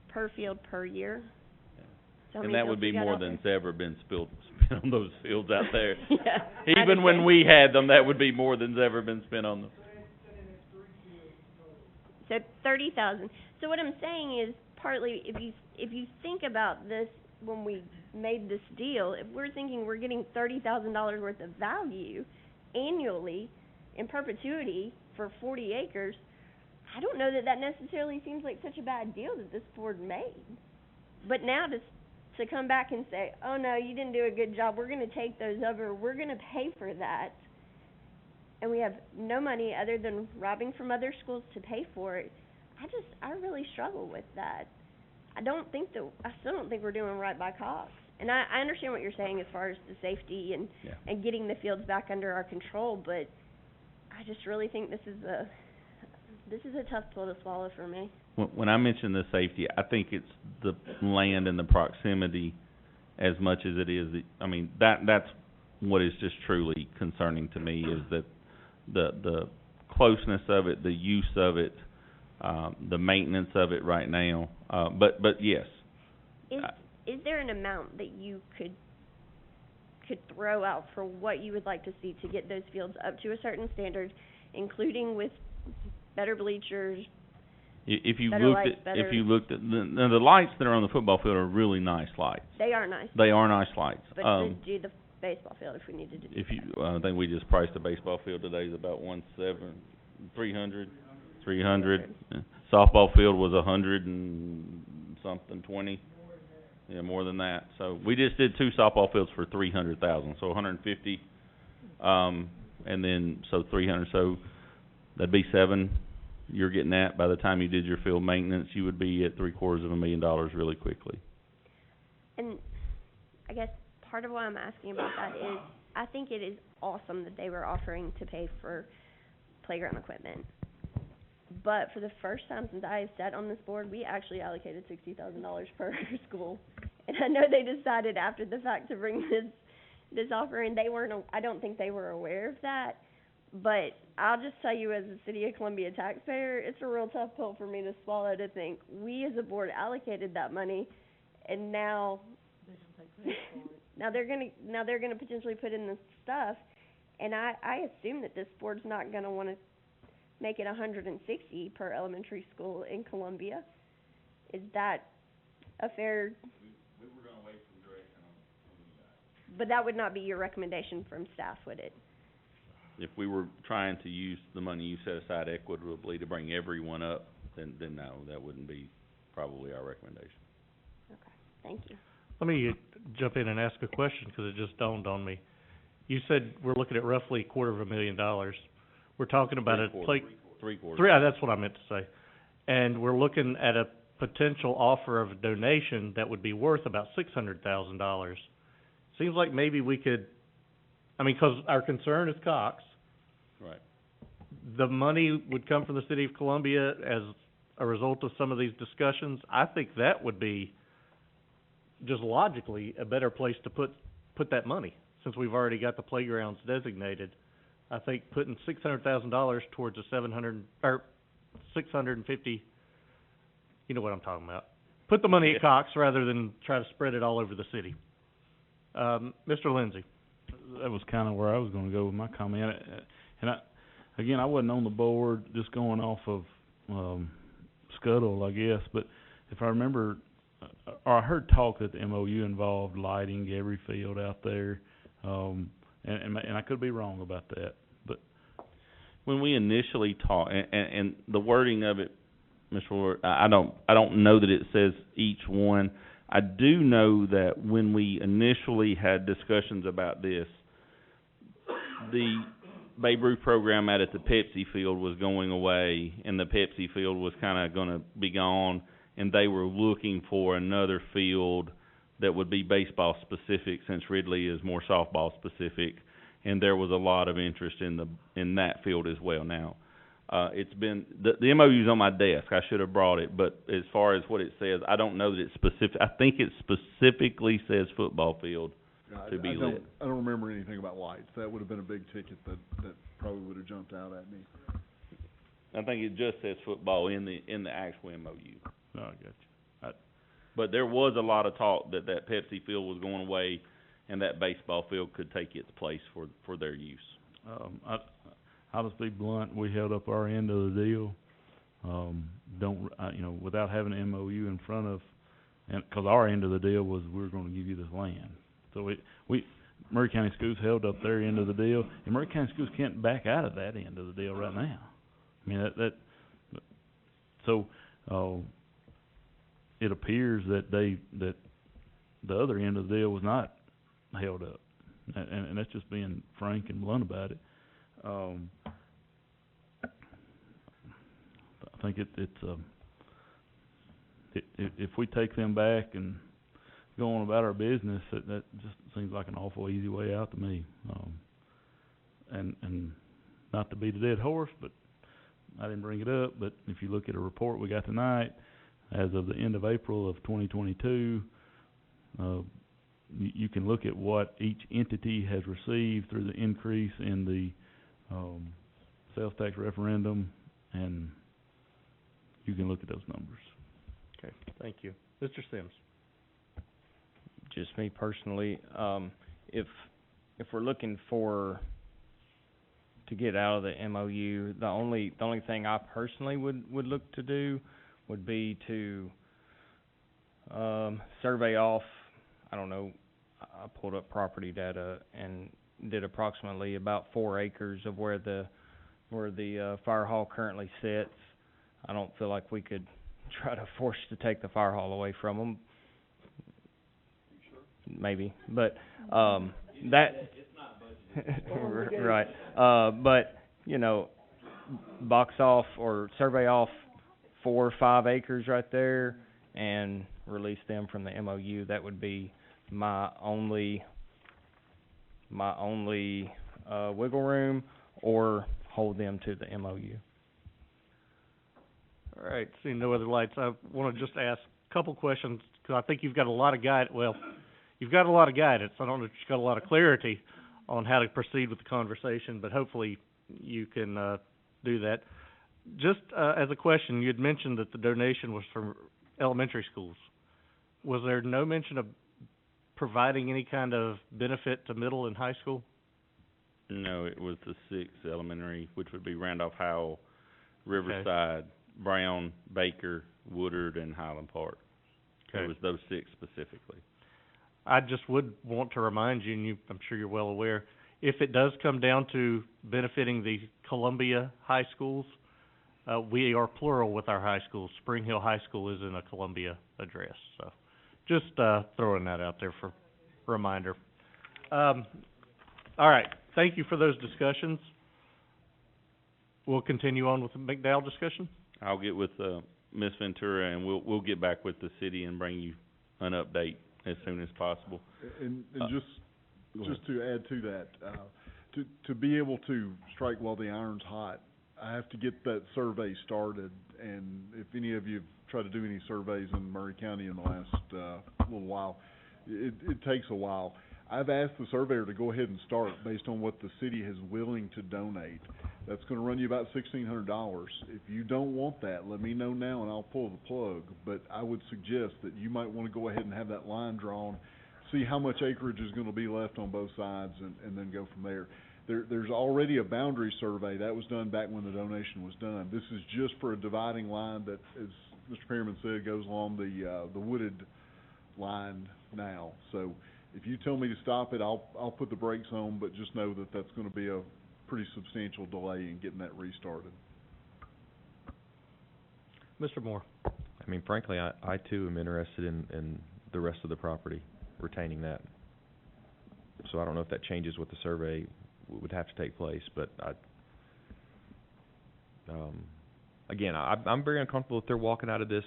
Per field per year? So And that would be more than's ever been spent on those fields out there. Yeah. Even when we had them, that would be more than's ever been spent on them. So 30,000. So what I'm saying is, partly, if you think about this when we made this deal, if we're thinking we're getting $30,000 worth of value annually in perpetuity for 40 acres, I don't know that necessarily seems like such a bad deal that this board made. But now to come back and say, oh no, you didn't do a good job, we're going to take those over, we're going to pay for that, and we have no money other than robbing from other schools to pay for it, I really struggle with that. I still don't think we're doing right by Cox. And I understand what you're saying as far as the safety and getting the fields back under our control, but I just really think this is a tough pill to swallow for me. When I mention the safety, I think it's the land and the proximity as much as it is that's what is just truly concerning to me, is that the closeness of it, the use of it, the maintenance of it right now. But yes. Is there an amount that you could throw out for what you would like to see to get those fields up to a certain standard, including with better bleachers? If you better looked lights, at better- if you looked at the lights that are on the football field are really nice lights. They are nice. They are nice lights. But to do the baseball field, if we needed to do If you, that. I think we just priced a baseball field today is about 300. Softball field was 100 and something, 20. Yeah, more than that. So we just did 2 softball fields for 300,000. So 150, and then so 300. So that'd be 7. You're getting that by the time you did your field maintenance, you would be at $750,000 really quickly. And I guess part of why I'm asking about that is I think it is awesome that they were offering to pay for playground equipment. But for the first time since I have sat on this board, we actually allocated $60,000 per school. And I know they decided after the fact to bring this offer in. I don't think they were aware of that. But I'll just tell you, as a City of Columbia taxpayer, it's a real tough pill for me to swallow to think we as a board allocated that money, and now they're gonna potentially put in this stuff, and I assume that this board's not gonna want to make it 160 per elementary school in Columbia. Is that a fair? We were going to wait for direction on that. But that would not be your recommendation from staff, would it? If we were trying to use the money you set aside equitably to bring everyone up, then no, that wouldn't be probably our recommendation. Okay, thank you. Let me jump in and ask a question, because it just dawned on me. You said we're looking at roughly $250,000. We're talking about that's what I meant to say. And we're looking at a potential offer of a donation that would be worth about $600,000. Seems like maybe we could, because our concern is Cox. Right. The money would come from the City of Columbia as a result of some of these discussions. I think that would be just logically a better place to put that money, since we've already got the playgrounds designated. I think putting $600,000 towards a 650, you know what I'm talking about. Put the money at Cox rather than try to spread it all over the city. Mr. Lindsay. That was kind of where I was going to go with my comment. And I wasn't on the board, just going off of Scuttle, I guess. But if I remember, or I heard talk that the MOU involved lighting every field out there, and I could be wrong about that. But when we initially talked, and the wording of it, Mr. Ward, I don't know that it says each one. I do know that when we initially had discussions about this, the Babe Ruth program out at the Pepsi field was going away, and the Pepsi field was kind of going to be gone, and they were looking for another field that would be baseball specific, since Ridley is more softball specific, and there was a lot of interest in that field as well. Now, it's been the MOU's on my desk. I should have brought it, but as far as what it says, I don't know that it's specific. I think it specifically says football field to be lit. I don't remember anything about lights. That would have been a big ticket that probably would have jumped out at me. I think it just says football in the actual MOU. No, I got you. But there was a lot of talk that Pepsi field was going away, and that baseball field could take its place for their use. I'll just be blunt. We held up our end of the deal. Without having an MOU in front of, and because our end of the deal was we're going to give you this land. So we Murray County Schools held up their end of the deal, and Murray County Schools can't back out of that end of the deal right now. It appears that the other end of the deal was not held up, and that's just being frank and blunt about it. I think if we take them back and go on about our business, that just seems like an awful easy way out to me. And not to beat a dead horse, but I didn't bring it up, but if you look at a report we got tonight, as of the end of April of 2022, you can look at what each entity has received through the increase in the sales tax referendum, and you can look at those numbers. Okay, thank you. Mr. Sims? Just me personally, if we're looking to get out of the MOU, the only thing I personally would look to do would be to survey off, I don't know, I pulled up property data and did approximately about 4 acres of where the fire hall currently sits. I don't feel like we could try to force to take the fire hall away from them. Maybe, but that right. But you know, box off or survey off 4 or 5 acres right there and release them from the MOU. That would be my only wiggle room, or hold them to the MOU. All right, seeing no other lights, I want to just ask a couple questions, because I think you've got a lot of you've got a lot of guidance. I don't know if you've got a lot of clarity on how to proceed with the conversation, but hopefully you can do that. Just as a question, you had mentioned that the donation was from elementary schools. Was there no mention of providing any kind of benefit to middle and high school? No, it was the 6 elementary, which would be Randolph Howell, Riverside, Brown, Baker, Woodard, and Highland Park. Okay. It was those 6 specifically. I just would want to remind you, and I'm sure you're well aware, if it does come down to benefiting the Columbia high schools, we are plural with our high schools. Spring Hill High School is in a Columbia address, so just throwing that out there for a reminder. All right, thank you for those discussions. We'll continue on with the McDowell discussion. I'll get with Ms. Ventura, and we'll get back with the city and bring you an update as soon as possible. And just to add to that, to be able to strike while the iron's hot, I have to get that survey started. And if any of you have tried to do any surveys in Murray County in the last little while, it takes a while. I've asked the surveyor to go ahead and start based on what the city is willing to donate. That's going to run you about $1,600. If you don't want that, let me know now and I'll pull the plug. But I would suggest that you might want to go ahead and have that line drawn, see how much acreage is going to be left on both sides, and then go from there. There's already a boundary survey that was done back when the donation was done. This is just for a dividing line that, as Mr. Perryman said, goes along the wooded line now. So if you tell me to stop it, I'll put the brakes on, but just know that that's going to be a pretty substantial delay in getting that restarted. Mr. Moore. I mean, frankly, I too am interested in the rest of the property, retaining that. So I don't know if that changes what the survey would have to take place, but again, I'm very uncomfortable if they're walking out of this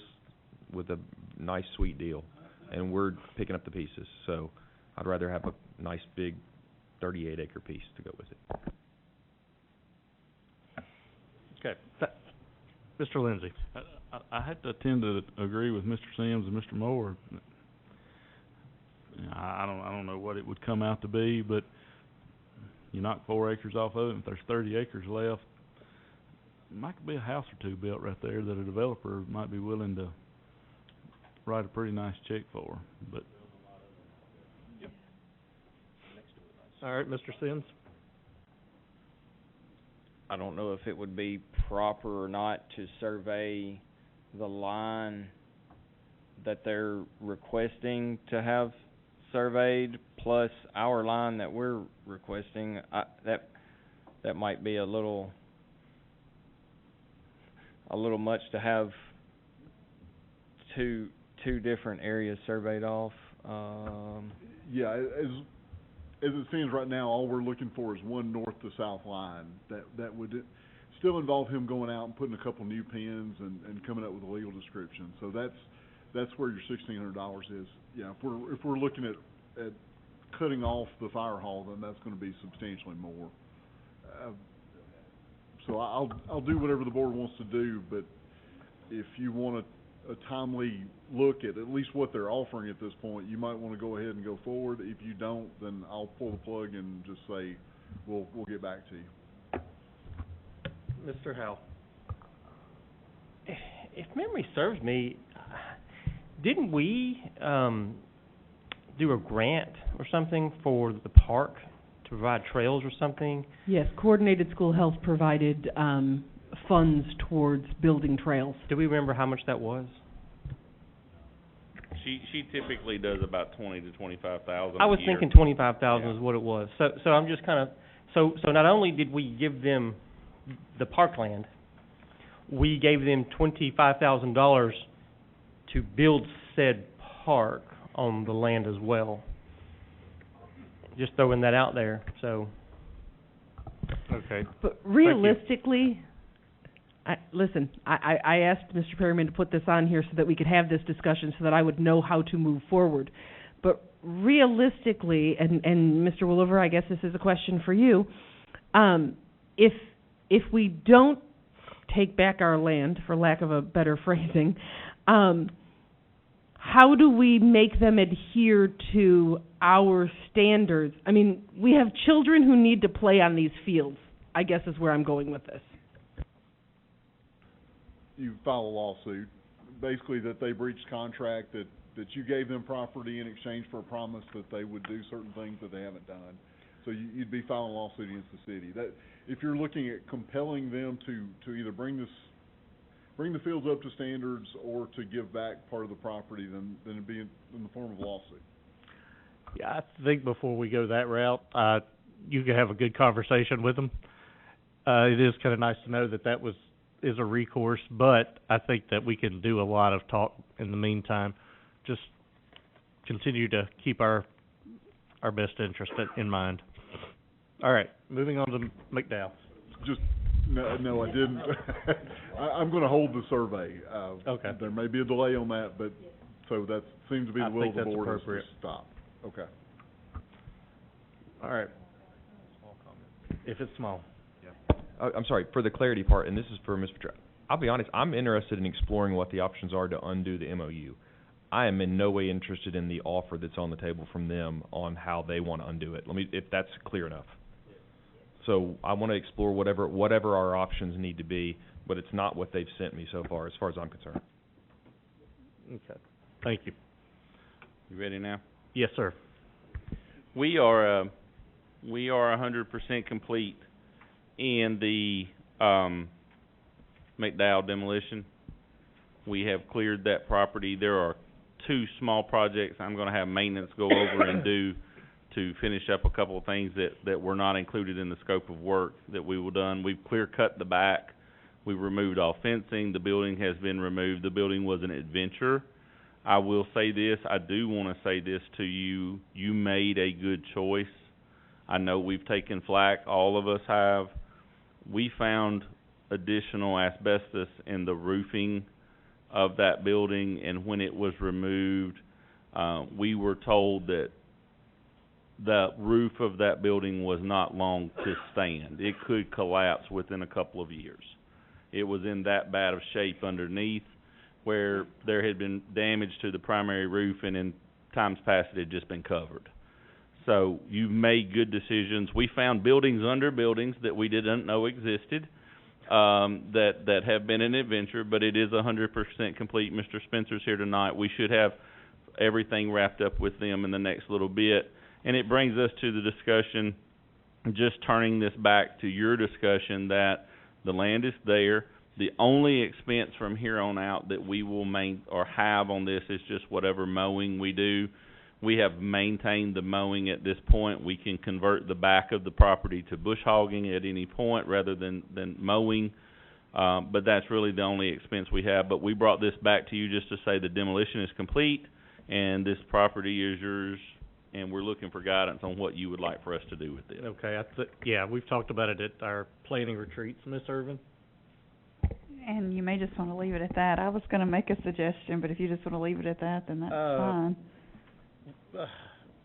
with a nice, sweet deal, and we're picking up the pieces. So I'd rather have a nice, big 38-acre piece to go with it. Okay. Mr. Lindsay. I had to tend to agree with Mr. Sims and Mr. Moore. I don't know what it would come out to be, but you knock 4 acres off of it, and if there's 30 acres left, there might be a house or two built right there that a developer might be willing to write a pretty nice check for. But all right, Mr. Sims. I don't know if it would be proper or not to survey the line that they're requesting to have surveyed plus our line that we're requesting. That might be a little much to have two different areas surveyed off. Yeah, as it stands right now, all we're looking for is one north to south line. That would still involve him going out and putting a couple new pins and coming up with a legal description. So that's where your $1,600 is. Yeah, if we're looking at cutting off the fire hall, then that's going to be substantially more. So I'll do whatever the board wants to do, but if you want a timely look at least what they're offering at this point, you might want to go ahead and go forward. If you don't, then I'll pull the plug and just say we'll get back to you. Mr. Howell. if memory serves me, didn't we, do a grant or something for the park to provide trails or something? Yes, Coordinated School Health provided funds towards building trails. Do we remember how much that was? She typically does about 20 to 25,000 I was a year. thinking 25,000 is what it was. So I'm just kind of, so not only did we give them the parkland, we gave them $25,000 to build said park on the land as well. Just throwing that out there, so. Okay. But realistically, I asked Mr. Perryman to put this on here so that we could have this discussion so that I would know how to move forward. But realistically, and Mr. Williver, I guess this is a question for you, if we don't take back our land, for lack of a better phrasing, how do we make them adhere to our standards? I mean, we have children who need to play on these fields, I guess is where I'm going with this. You file a lawsuit, basically that they breached contract, that you gave them property in exchange for a promise that they would do certain things that they haven't done. So you'd be filing a lawsuit against the city. That, if you're looking at compelling them to either bring the fields up to standards or to give back part of the property, then it'd be in the form of a lawsuit. Yeah, I think before we go that route, you can have a good conversation with them. It is kind of nice to know that is a recourse, but I think that we can do a lot of talk in the meantime. Just continue to keep our best interest in mind. All right, moving on to McDowell. Just, no, I didn't. I'm going to hold the survey. Okay. There may be a delay on that, but, so that seems to be the will of the board is to appropriate. stop. Okay. All right. Small comment. If it's small. I'm sorry, for the clarity part, and this is for Ms. Petra. I'll be honest, I'm interested in exploring what the options are to undo the MOU. I am in no way interested in the offer that's on the table from them on how they want to undo it. If that's clear enough. So I want to explore whatever our options need to be, but it's not what they've sent me so far, as I'm concerned. Okay. Thank you. You ready now? Yes, sir. We are 100% complete in the McDowell demolition. We have cleared that property. There are 2 small projects I'm going to have maintenance go over and do to finish up a couple of things that were not included in the scope of work that we were done. We've clear cut the back. We removed all fencing. The building has been removed. The building was an adventure. I will say this. I do want to say this to you. You made a good choice. I know we've taken flack. All of us have. We found additional asbestos in the roofing of that building, and when it was removed, we were told that the roof of that building was not long to stand. It could collapse within a couple of years. It was in that bad of shape underneath, where there had been damage to the primary roof, and in times past it had just been covered. So you've made good decisions. We found buildings under buildings that we didn't know existed, that have been an adventure, but it is 100% complete. Mr. Spencer's here tonight. We should have everything wrapped up with them in the next little bit. And it brings us to the discussion, just turning this back to your discussion, that the land is there. The only expense from here on out that we will have on this is just whatever mowing we do. We have maintained the mowing at this point. We can convert the back of the property to bush hogging at any point rather than mowing. But that's really the only expense we have. But we brought this back to you just to say the demolition is complete and this property is yours, and we're looking for guidance on what you would like for us to do with it. Okay. Yeah, we've talked about it at our planning retreats, Ms. Irvin. And you may just want to leave it at that. I was going to make a suggestion, but if you just want to leave it at that, then that's fine.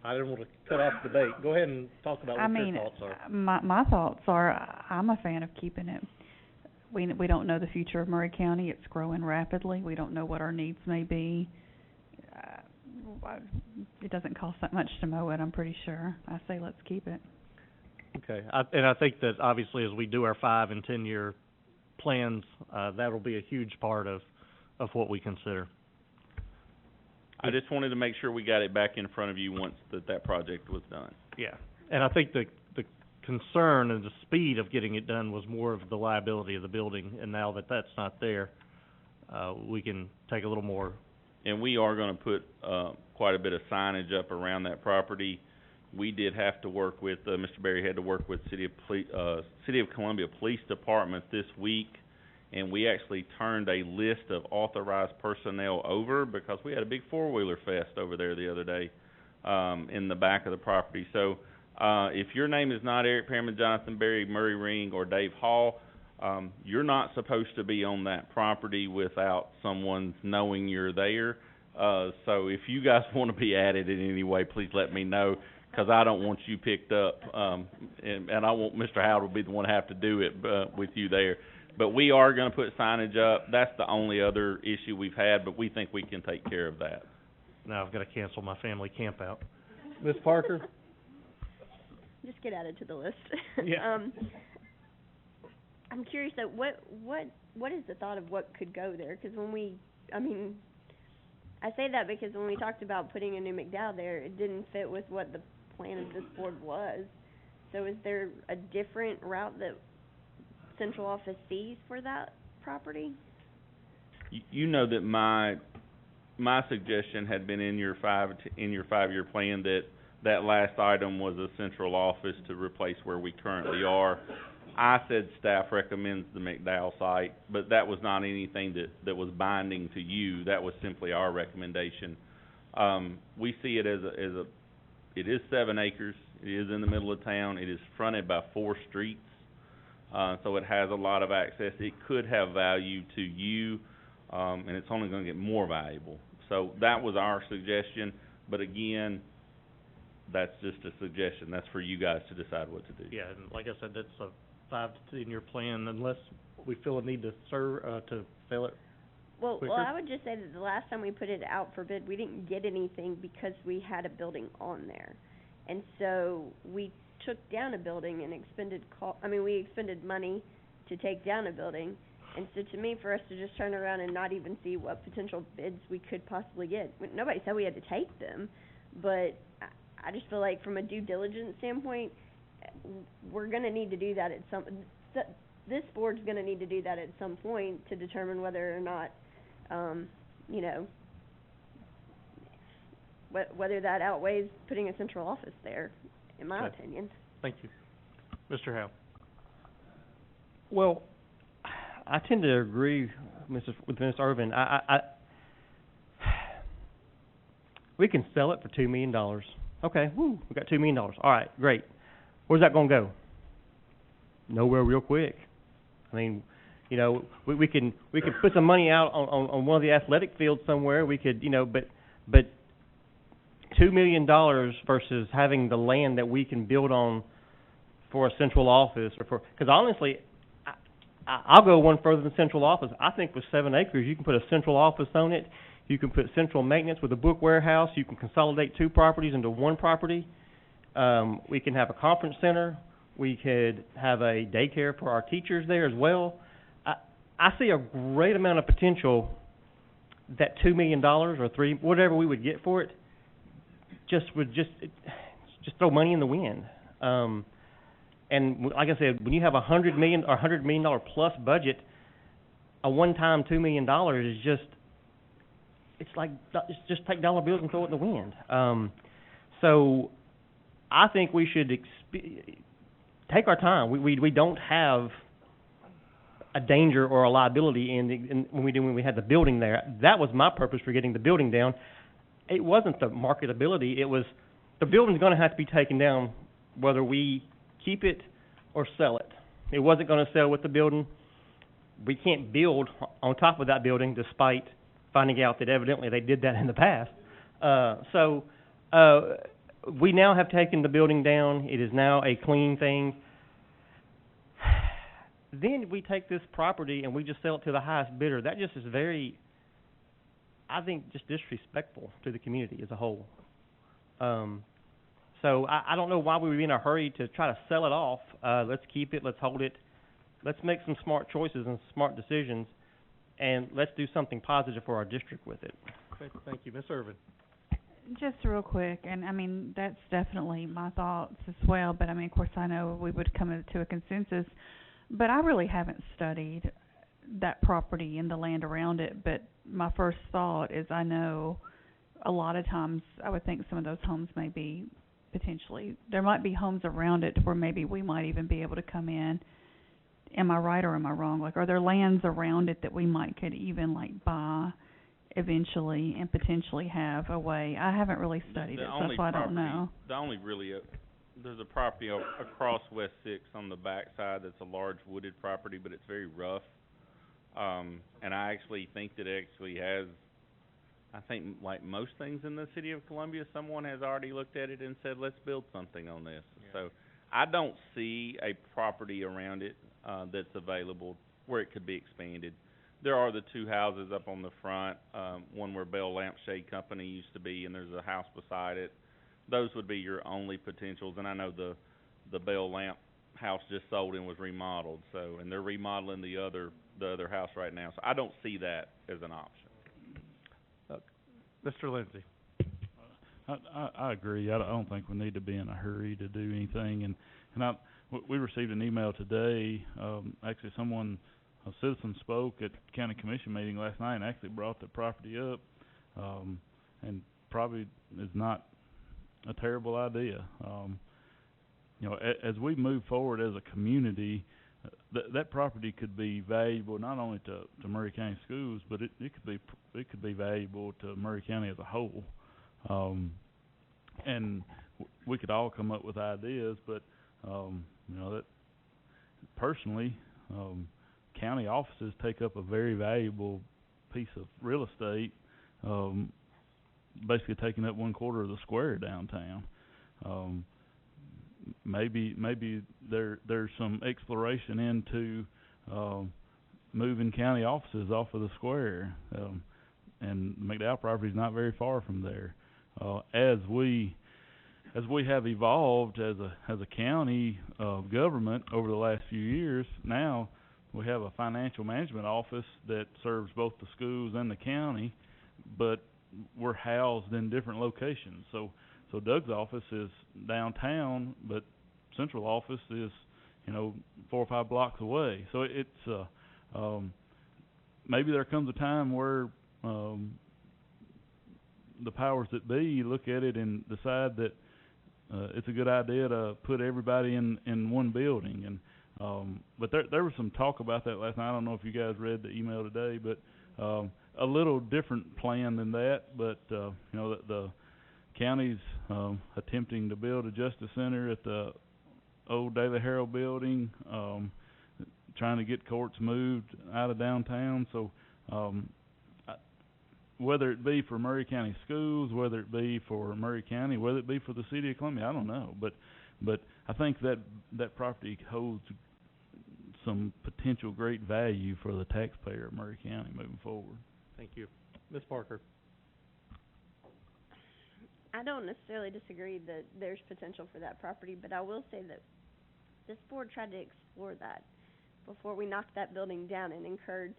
I didn't want to cut off the debate. Go ahead and talk about what your thoughts are. My thoughts are, I'm a fan of keeping it. We don't know the future of Murray County. It's growing rapidly. We don't know what our needs may be. It doesn't cost that much to mow it, I'm pretty sure. I say let's keep it. Okay. And I think that obviously as we do our 5 and 10 year plans, that'll be a huge part of of what we consider. I just wanted to make sure we got it back in front of you once that project was done. Yeah, and I think the concern and the speed of getting it done was more of the liability of the building, and now that that's not there, we can take a little more. And we are gonna put, quite a bit of signage up around that property. We did have to work with, Mr. Berry had to work with City of Columbia Police Department this week, and we actually turned a list of authorized personnel over because we had a big four-wheeler fest over there the other day, in the back of the property. So, if your name is not Eric Perriman, Jonathan Berry, Murray Ring, or Dave Hall, you're not supposed to be on that property without someone knowing you're there. So if you guys want to be added in any way, please let me know, because I don't want you picked up, and I want Mr. Howard to be the one to have to do it with you there. But we are going to put signage up. That's the only other issue we've had, but we think we can take care of that. Now I've got to cancel my family camp out. Ms. Parker? Just get added to the list. Yeah. I'm curious though, what is the thought of what could go there? Because I say that because when we talked about putting a new McDowell there, it didn't fit with what the plan of this board was. So is there a different route that central office sees for that property? You know that my suggestion had been in your 5-year plan that last item was a central office to replace where we currently are. I said staff recommends the McDowell site, but that was not anything that was binding to you. That was simply our recommendation. We see it it is 7 acres. It is in the middle of town. It is fronted by 4 streets, so it has a lot of access. It could have value to you, and it's only going to get more valuable. So that was our suggestion, but again, that's just a suggestion. That's for you guys to decide what to do. Yeah, and like I said, that's a 5 to 10 year plan unless we feel a need to sell it. Well, quicker. I would just say that the last time we put it out for bid, we didn't get anything because we had a building on there. And so we took down a building and we expended money to take down a building. And so to me, for us to just turn around and not even see what potential bids we could possibly get, nobody said we had to take them, but I just feel like from a due diligence standpoint, we're going to need to do that this board's going to need to do that at some point to determine whether or not, whether that outweighs putting a central office there, in my opinion. Thank you. Mr. Howe? Well, I tend to agree with Mr. Irvin. We can sell it for $2 million. Okay, woo, we got $2 million. All right, great. Where's that going to go? Nowhere real quick. I mean, we can put some money out on one of the athletic fields somewhere. We could, but $2 million versus having the land that we can build on for a central office because honestly, I'll go one further than central office. I think with 7 acres, you can put a central office on it. You can put central maintenance with a book warehouse. You can consolidate 2 properties into 1 property. We can have a conference center. We could have a daycare for our teachers there as well. I see a great amount of potential that $2 million or $3, whatever we would get for it, just throw money in the wind. And like I said, when you have $100 million or $100 million plus budget, a one-time $2 million is just take dollar bills and throw it in the wind. So I think we should take our time. We don't have a danger or a liability when we had the building there. That was my purpose for getting the building down. It wasn't the marketability. It was the building's going to have to be taken down whether we keep it or sell it. It wasn't going to sell with the building. We can't build on top of that building despite finding out that evidently they did that in the past. So we now have taken the building down. It is now a clean thing. Then we take this property and we just sell it to the highest bidder. That just is very, I think, just disrespectful to the community as a whole. So I don't know why we would be in a hurry to try to sell it off. Let's keep it. Let's hold it. Let's make some smart choices and smart decisions. and let's do something positive for our district with it. Okay, thank you. Ms. Irvin? Just real quick, and I mean, that's definitely my thoughts as well, but I mean, of course, I know we would come to a consensus, but I really haven't studied that property and the land around it, but my first thought is I know a lot of times I would think some of those homes may be potentially, there might be homes around it where maybe we might even be able to come in. Am I right or am I wrong? Like, are there lands around it that we could even like buy eventually and potentially have a way? I haven't really studied it, so that's why I don't know. The only really, there's a property across West 6 on the back side that's a large wooded property, but it's very rough. And I actually think that it actually has, I think like most things in the city of Columbia, someone has already looked at it and said, let's build something on this. Yeah. So I don't see a property around it that's available where it could be expanded. There are the two houses up on the front, one where Bell Lampshade Company used to be, and there's a house beside it. Those would be your only potentials, and I know the Bell Lamp house just sold and was remodeled, so, and they're remodeling the other house right now, so I don't see that as an option. Mr. Lindsey? I agree. I don't think we need to be in a hurry to do anything, and we received an email today, actually a citizen spoke at the county commission meeting last night and actually brought the property up, and probably is not a terrible idea. You know, as we move forward as a community, that property could be valuable not only to Maury County schools, but it could be valuable to Maury County as a whole. And we could all come up with ideas, but you know, that personally, county offices take up a very valuable piece of real estate, basically taking up 1/4 of the square downtown. Maybe there's some exploration into moving county offices off of the square, and McDowell property is not very far from there. As we have evolved as a county government over the last few years, now we have a financial management office that serves both the schools and the county, but we're housed in different locations. So Doug's office is downtown, but central office is, 4 or 5 blocks away. So it's maybe there comes a time where the powers that be look at it and decide that it's a good idea to put everybody in one building. And but there was some talk about that last night. I don't know if you guys read the email today, but a little different plan than that. But the county's attempting to build a justice center at the old Daily Herald building, trying to get courts moved out of downtown. So whether it be for Maury County schools, whether it be for Maury County, whether it be for the city of Columbia, I don't know. But I think that property holds some potential great value for the taxpayer of Maury County moving forward. Thank you. Ms. Parker? I don't necessarily disagree that there's potential for that property, but I will say that this board tried to explore that before we knocked that building down and incurred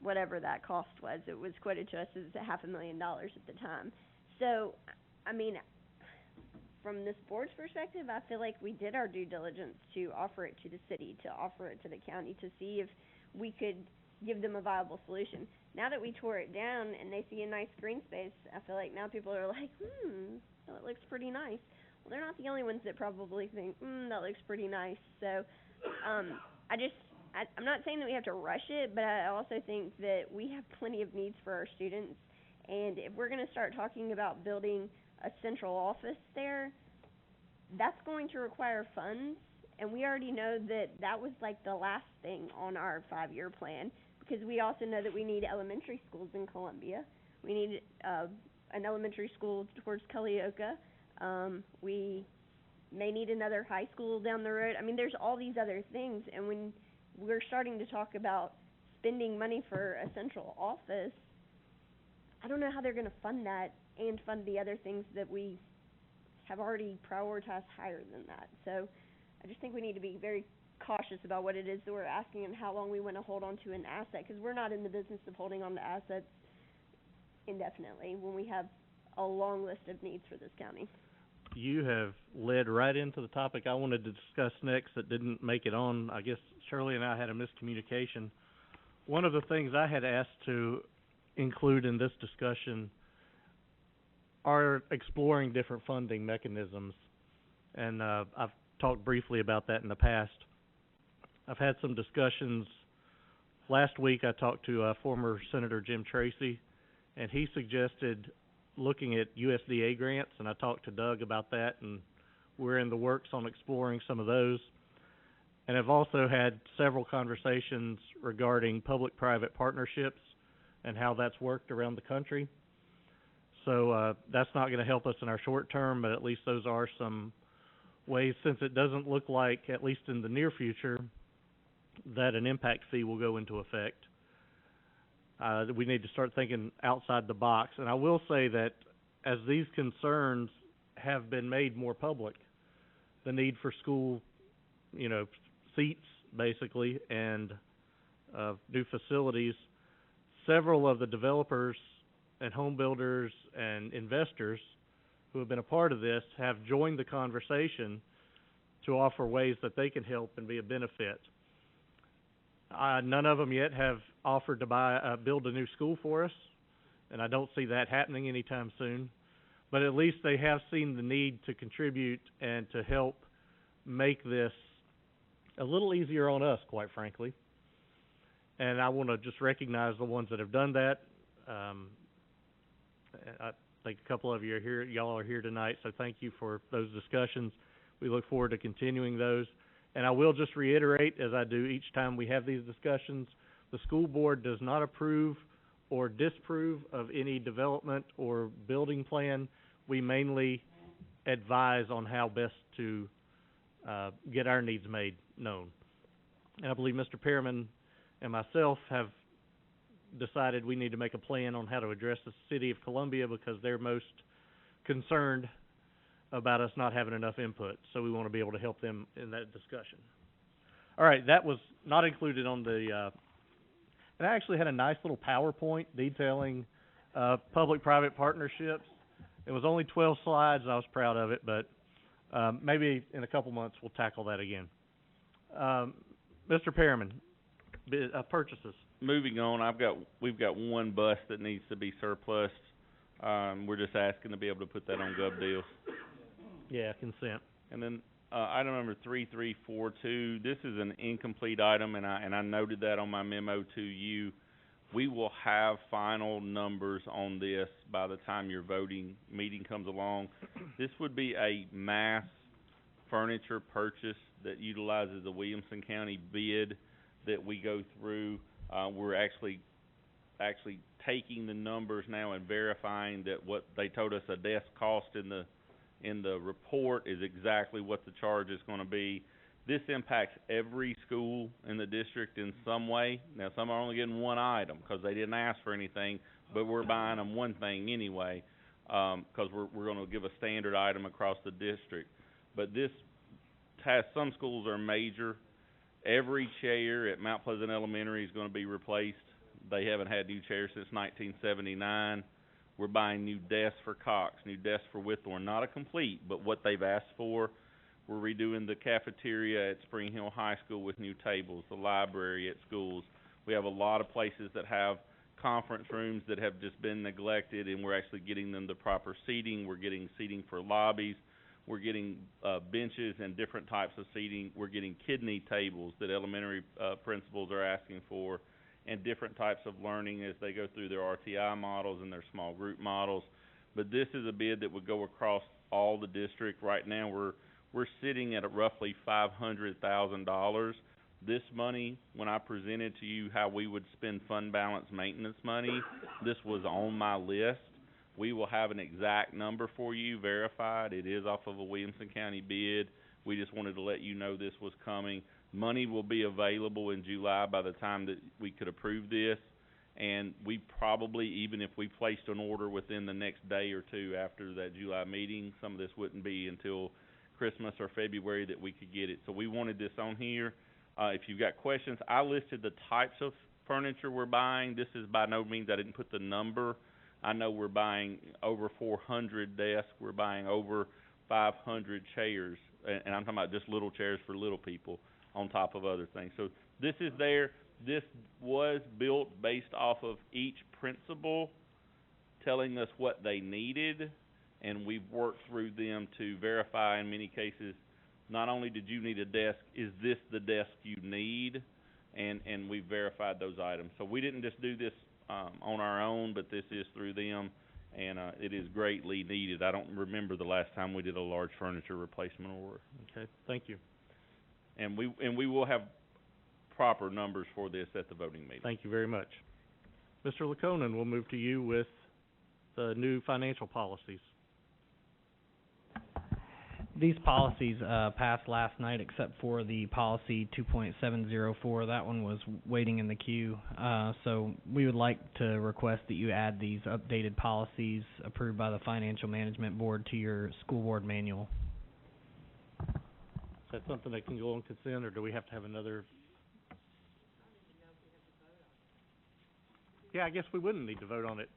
whatever that cost was. It was quoted to us as $500,000 at the time. So, I mean, from this board's perspective, I feel like we did our due diligence to offer it to the city, to offer it to the county, to see if we could give them a viable solution. Now that we tore it down and they see a nice green space, I feel like now people are like, that looks pretty nice. Well, they're not the only ones that probably think, that looks pretty nice. So, I'm not saying that we have to rush it, but I also think that we have plenty of needs for our students. And if we're going to start talking about building a central office there, that's going to require funds. And we already know that that was like the last thing on our 5-year plan, because we also know that we need elementary schools in Columbia. We need an elementary school towards Culleoka. We may need another high school down the road. I mean, there's all these other things, and when we're starting to talk about spending money for a central office, I don't know how they're going to fund that and fund the other things that we have already prioritized higher than that. So I just think we need to be very cautious about what it is that we're asking and how long we wanna hold on to an asset, 'cause we're not in the business of holding on to assets indefinitely when we have a long list of needs for this county. You have led right into the topic I wanted to discuss next that didn't make it on. I guess Shirley and I had a miscommunication. One of the things I had asked to include in this discussion are exploring different funding mechanisms. And I've talked briefly about that in the past. I've had some discussions. Last week I talked to former Senator Jim Tracy, and he suggested looking at USDA grants, and I talked to Doug about that, and we're in the works on exploring some of those. And I've also had several conversations regarding public-private partnerships and how that's worked around the country. So that's not going to help us in our short term, but at least those are some ways, since it doesn't look like, at least in the near future, that an impact fee will go into effect. We need to start thinking outside the box. And I will say that as these concerns have been made more public, the need for school, seats, basically, and new facilities, several of the developers and home builders and investors who have been a part of this have joined the conversation to offer ways that they can help and be a benefit. None of them yet have offered to build a new school for us, and I don't see that happening anytime soon. But at least they have seen the need to contribute and to help make this a little easier on us, quite frankly. And I want to just recognize the ones that have done that. I think a couple of you are here, y'all are here tonight, so thank you for those discussions. We look forward to continuing those. And I will just reiterate, as I do each time we have these discussions, the school board does not approve or disapprove of any development or building plan. We mainly advise on how best to get our needs made known. And I believe Mr. Pearman and myself have decided we need to make a plan on how to address the city of Columbia, because they're most concerned about us not having enough input. So we want to be able to help them in that discussion. All right, that was not included on the and I actually had a nice little PowerPoint detailing public-private partnerships. It was only 12 slides, and I was proud of it, but maybe in a couple months we'll tackle that again. Mr. Pearman, purchases. Moving on, we've got one bus that needs to be surplus. We're just asking to be able to put that on Gov Deals. Yeah, consent. And then item number 3342. This is an incomplete item, and I noted that on my memo to you. We will have final numbers on this by the time your voting meeting comes along. This would be a mass furniture purchase that utilizes the Williamson County bid that we go through. We're actually taking the numbers now and verifying that what they told us a desk cost in the report is exactly what the charge is going to be. This impacts every school in the district in some way. Now, some are only getting one item because they didn't ask for anything, but we're buying them one thing anyway, because we're going to give a standard item across the district. But this has, some schools are major. Every chair at Mount Pleasant Elementary is going to be replaced. They haven't had new chairs since 1979. We're buying new desks for Cox, new desks for Whitthorne, not a complete, but what they've asked for. We're redoing the cafeteria at Spring Hill High School with new tables, the library at schools. We have a lot of places that have conference rooms that have just been neglected, and we're actually getting them the proper seating. We're getting seating for lobbies. We're getting benches and different types of seating. We're getting kidney tables that elementary principals are asking for, and different types of learning as they go through their RTI models and their small group models. But this is a bid that would go across all the district. Right now we're sitting at roughly $500,000. This money, when I presented to you how we would spend fund balance maintenance money, this was on my list. We will have an exact number for you, verified. It is off of a Williamson County bid. We just wanted to let you know this was coming. Money will be available in July by the time that we could approve this. And we probably, even if we placed an order within the next day or two after that July meeting, some of this wouldn't be until Christmas or February that we could get it. So we wanted this on here. If you've got questions, I listed the types of furniture we're buying. This is by no means, I didn't put the number. I know we're buying over 400 desks. We're buying over 500 chairs, and I'm talking about just little chairs for little people on top of other things. So this is there. This was built based off of each principal telling us what they needed, and we've worked through them to verify in many cases, not only did you need a desk, is this the desk you need? And we verified those items. So we didn't just do this on our own, but this is through them, and it is greatly needed. I don't remember the last time we did a large furniture replacement order. Okay, thank you. And we will have proper numbers for this at the voting meeting. Thank you very much. Mr. Laconin, we'll move to you with the new financial policies. These policies passed last night, except for the policy 2.704. That one was waiting in the queue. So we would like to request that you add these updated policies approved by the Financial Management Board to your school board manual. Is that something that can go on consent, or do we have to have another? Yeah, I guess we wouldn't need to vote on it.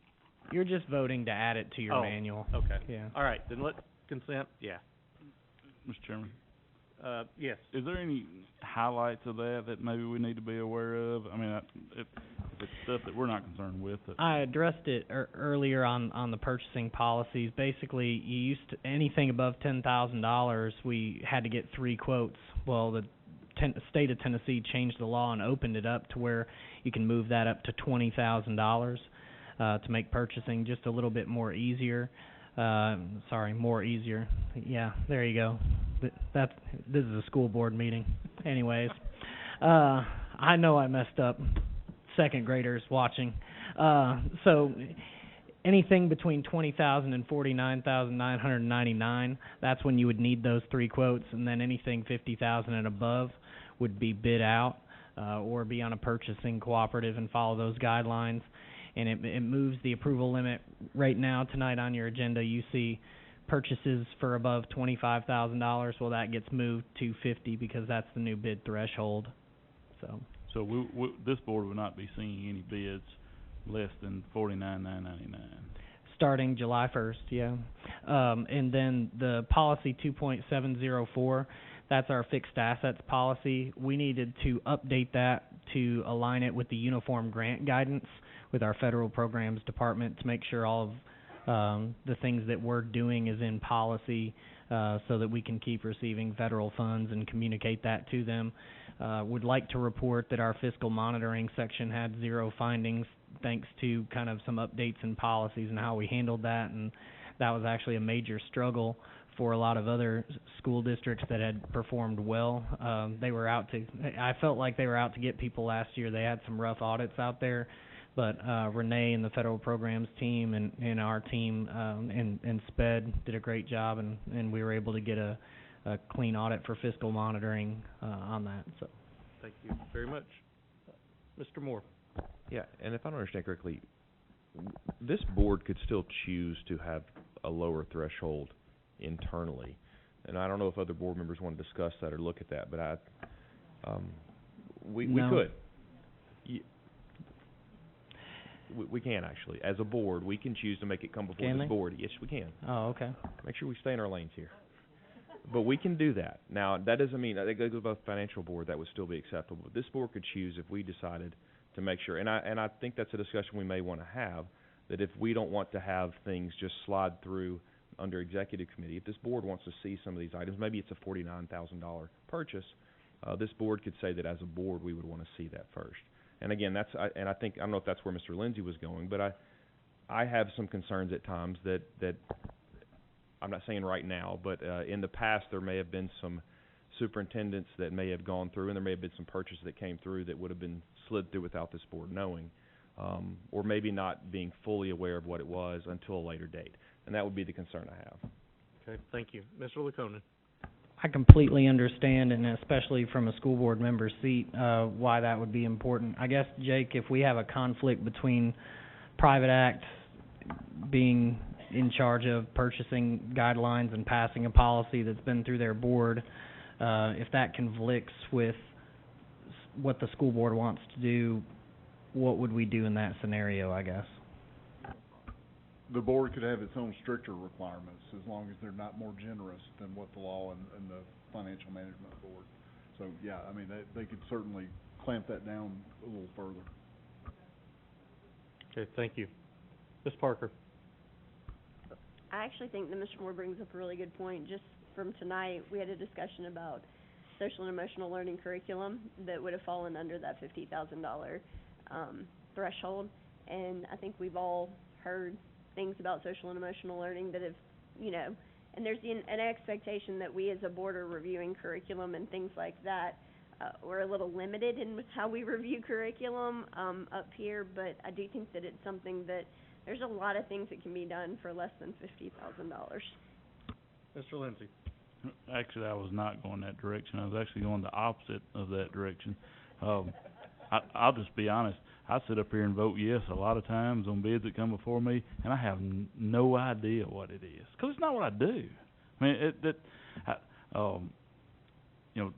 You're just voting to add it to your manual. Okay. Yeah. All right, then let consent. Yeah. Mr. Chairman, yes. is there any highlights of that maybe we need to be aware of? I mean, if it's stuff that we're not concerned with. I addressed it earlier on the purchasing policies. Basically, you used to, anything above $10,000, we had to get 3 quotes. Well, the state of Tennessee changed the law and opened it up to where you can move that up to $20,000 to make purchasing just a little bit more easier. More easier. Yeah, there you go. This is a school board meeting. Anyways, I know I messed up. Second graders watching. So anything between $20,000 and $49,999, that's when you would need those 3 quotes, and then anything $50,000 and above would be bid out or be on a purchasing cooperative and follow those guidelines. And it moves the approval limit. Right now, tonight on your agenda, you see purchases for above $25,000. Well, that gets moved to $50,000 because that's the new bid threshold. So this board will not be seeing any bids less than $49,999. Starting July 1st, yeah. And then the policy 2.704, that's our fixed assets policy. We needed to update that to align it with the uniform grant guidance with our federal programs department to make sure all of the things that we're doing is in policy so that we can keep receiving federal funds and communicate that to them. Would like to report that our fiscal monitoring section had 0 findings thanks to kind of some updates in policies and how we handled that, and that was actually a major struggle for a lot of other school districts that had performed well. I felt like they were out to get people last year. They had some rough audits out there, but Renee and the federal programs team and our team and SPED did a great job, and we were able to get a clean audit for fiscal monitoring on that. So, thank you very much. Mr. Moore. Yeah, and if I don't understand correctly, this board could still choose to have a lower threshold internally, and I don't know if other board members want to discuss that or look at that, but we could. We can actually, as a board, we can choose to make it come before this board. Yes, we can. Oh, okay. Make sure we stay in our lanes here. But we can do that. Now, that doesn't mean, I think it goes about the financial board, that would still be acceptable. But this board could choose if we decided to make sure, and I think that's a discussion we may want to have, that if we don't want to have things just slide through under executive committee, if this board wants to see some of these items, maybe it's a $49,000 purchase, this board could say that as a board we would want to see that first. And again, I don't know if that's where Mr. Lindsay was going, but I have some concerns at times that I'm not saying right now, but in the past there may have been some superintendents that may have gone through, and there may have been some purchases that came through that would have been slid through without this board knowing, or maybe not being fully aware of what it was until a later date. And that would be the concern I have. Okay, thank you. Mr. Laconin. I completely understand, and especially from a school board member's seat, why that would be important. I guess, Jake, if we have a conflict between private acts being in charge of purchasing guidelines and passing a policy that's been through their board, if that conflicts with what the school board wants to do, what would we do in that scenario, I guess? The board could have its own stricter requirements as long as they're not more generous than what the law and the financial management board. So, yeah, I mean, they could certainly clamp that down a little further. Okay, thank you. Ms. Parker? I actually think that Mr. Moore brings up a really good point. Just from tonight, we had a discussion about social and emotional learning curriculum that would have fallen under that $50,000 threshold. And I think we've all heard things about social and emotional learning that have, you know, and there's an expectation that we as a board are reviewing curriculum and things like that. We're a little limited in how we review curriculum up here, but I do think that it's something that there's a lot of things that can be done for less than $50,000. Mr. Lindsay? Actually, I was not going that direction. I was actually going the opposite of that direction. I'll just be honest. I sit up here and vote yes a lot of times on bids that come before me, and I have no idea what it is, because it's not what I do. I mean, you know,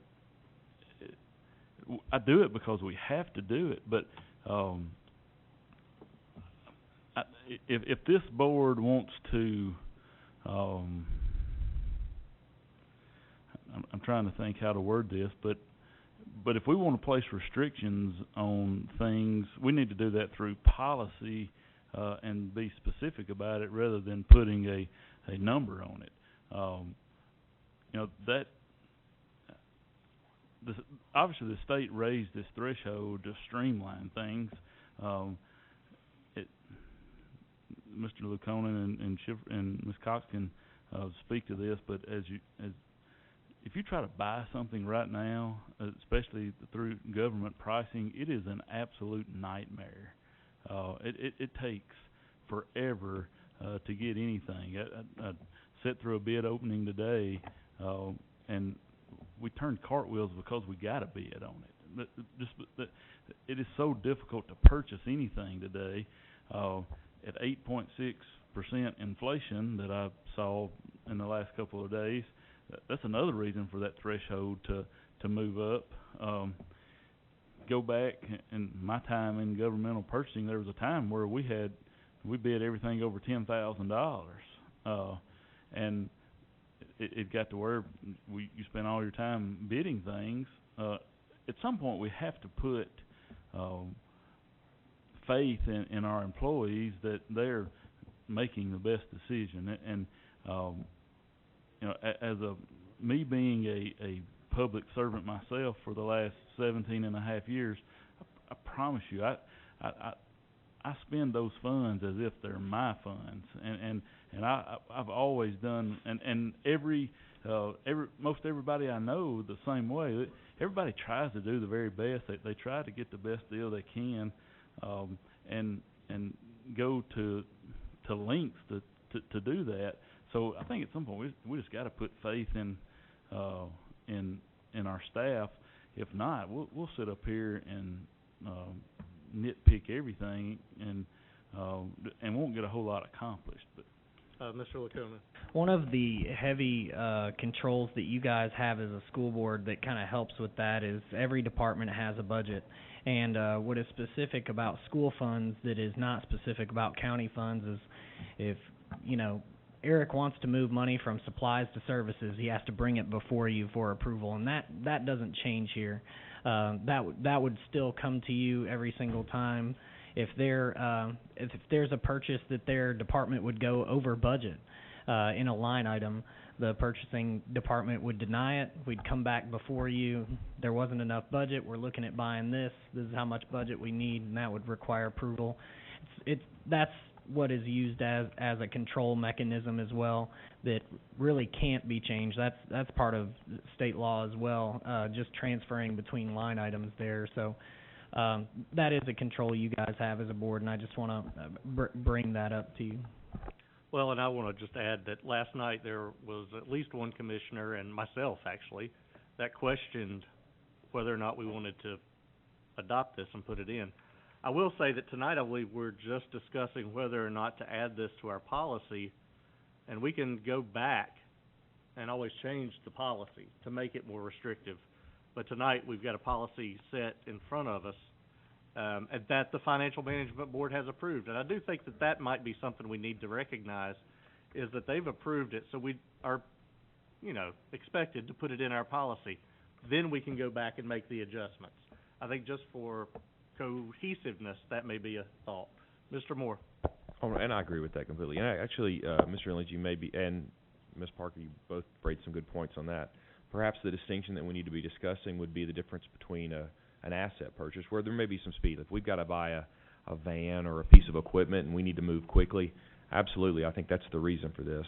I do it because we have to do it, but if this board wants to, I'm trying to think how to word this, but if we want to place restrictions on things, we need to do that through policy and be specific about it rather than putting a number on it. You know, that obviously the state raised this threshold to streamline things. Mr. Lukonen and Ms. Cox can speak to this, but if you try to buy something right now, especially through government pricing, it is an absolute nightmare. It takes forever to get anything. I sat through a bid opening today, and we turned cartwheels because we got a bid on it. It is so difficult to purchase anything today. At 8.6% inflation that I saw in the last couple of days, that's another reason for that threshold to move up. Go back in my time in governmental purchasing, there was a time where we bid everything over $10,000, and it got to where you spend all your time bidding things. At some point, we have to put faith in our employees that they're making the best decision. And you know, as me being a public servant myself for the last 17 and a half years, I promise you, I spend those funds as if they're my funds, and I've always done, and most everybody I know the same way. Everybody tries to do the very best. They try to get the best deal they can, and go to lengths to do that. So I think at some point we just got to put faith in our staff. If not, we'll sit up here and nitpick everything and won't get a whole lot accomplished. But Mr. Lacona. One of the heavy controls that you guys have as a school board that kind of helps with that is every department has a budget. And what is specific about school funds that is not specific about county funds is if, you know, Eric wants to move money from supplies to services, he has to bring it before you for approval, and that doesn't change here. That would still come to you every single time. If there's a purchase that their department would go over budget in a line item, the purchasing department would deny it. We'd come back before you. There wasn't enough budget. We're looking at buying this. This is how much budget we need, and that would require approval. That's what is used as a control mechanism as well that really can't be changed. That's part of state law as well, just transferring between line items there. So that is a control you guys have as a board, and I just want to bring that up to you. Well, and I want to just add that last night there was at least one commissioner, and myself actually, that questioned whether or not we wanted to adopt this and put it in. I will say that tonight I believe we're just discussing whether or not to add this to our policy And we can go back and always change the policy to make it more restrictive. But tonight, we've got a policy set in front of us, and that the Financial Management Board has approved. And I do think that that might be something we need to recognize, is that they've approved it, so we are, expected to put it in our policy. Then we can go back and make the adjustments. I think just for cohesiveness, that may be a thought. Mr. Moore? Oh, and I agree with that completely. And actually, Mr. Inledge, you may be, and Ms. Parker, you both raised some good points on that. Perhaps the distinction that we need to be discussing would be the difference between an asset purchase, where there may be some speed. If we've got to buy a van or a piece of equipment and we need to move quickly, absolutely, I think that's the reason for this.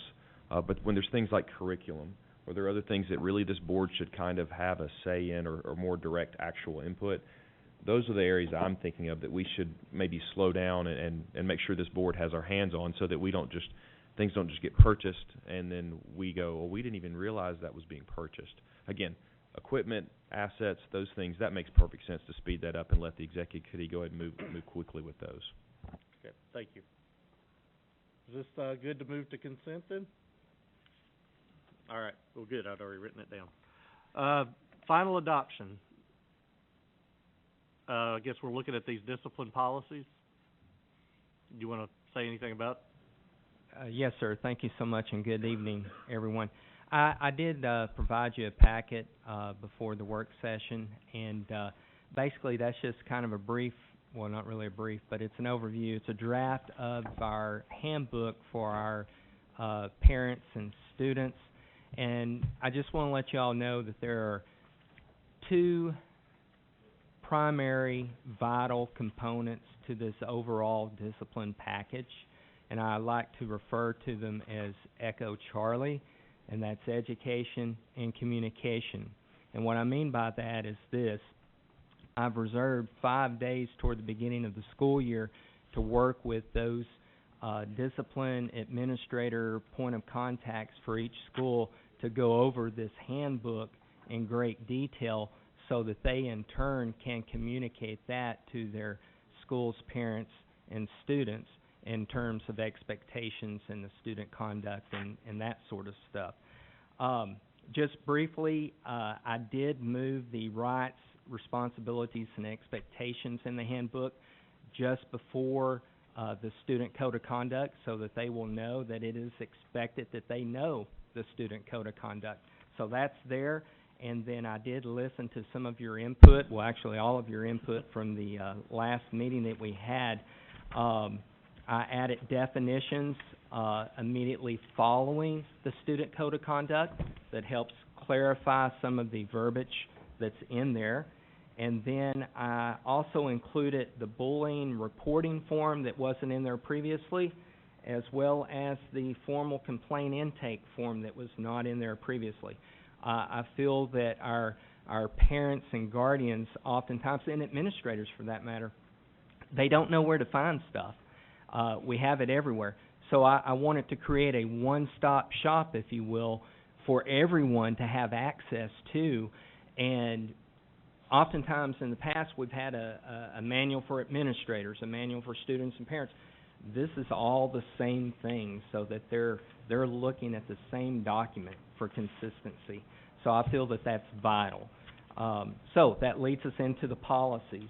But when there's things like curriculum, or there are other things that really this board should kind of have a say in, or more direct actual input, those are the areas I'm thinking of that we should maybe slow down and make sure this board has our hands on, so that things don't just get purchased and then we go, well, we didn't even realize that was being purchased. Again, equipment, assets, those things, that makes perfect sense to speed that up and let the executive committee go ahead and move quickly with those. Okay, thank you. Is this good to move to consent then? All right, well, good. I'd already written it down. Final adoption. I guess we're looking at these discipline policies. Do you want to say anything about it? Yes, sir. Thank you so much, and good evening, everyone. I did provide you a packet before the work session, and basically that's just kind of a brief, well, not really a brief, but it's an overview. It's a draft of our handbook for our parents and students, and I just want to let you all know that there are two primary vital components to this overall discipline package, and I like to refer to them as Echo Charlie, and that's education and communication. And what I mean by that is this: I've reserved 5 days toward the beginning of the school year to work with those discipline administrator point of contacts for each school to go over this handbook in great detail, so that they in turn can communicate that to their school's parents and students in terms of expectations and the student conduct and that sort of stuff. Just briefly, I did move the rights, responsibilities, and expectations in the handbook just before the student code of conduct, so that they will know that it is expected that they know the student code of conduct. So that's there. And then I did listen to some of your input, well, actually all of your input from the last meeting that we had. I added definitions immediately following the student code of conduct that helps clarify some of the verbiage that's in there. And then I also included the bullying reporting form that wasn't in there previously, as well as the formal complaint intake form that was not in there previously. I feel that our parents and guardians oftentimes, and administrators for that matter, they don't know where to find stuff. We have it everywhere. So I wanted to create a one-stop shop, if you will, for everyone to have access to. And oftentimes in the past we've had a manual for administrators, a manual for students and parents. This is all the same thing, so that they're looking at the same document for consistency. So I feel that that's vital. So that leads us into the policies.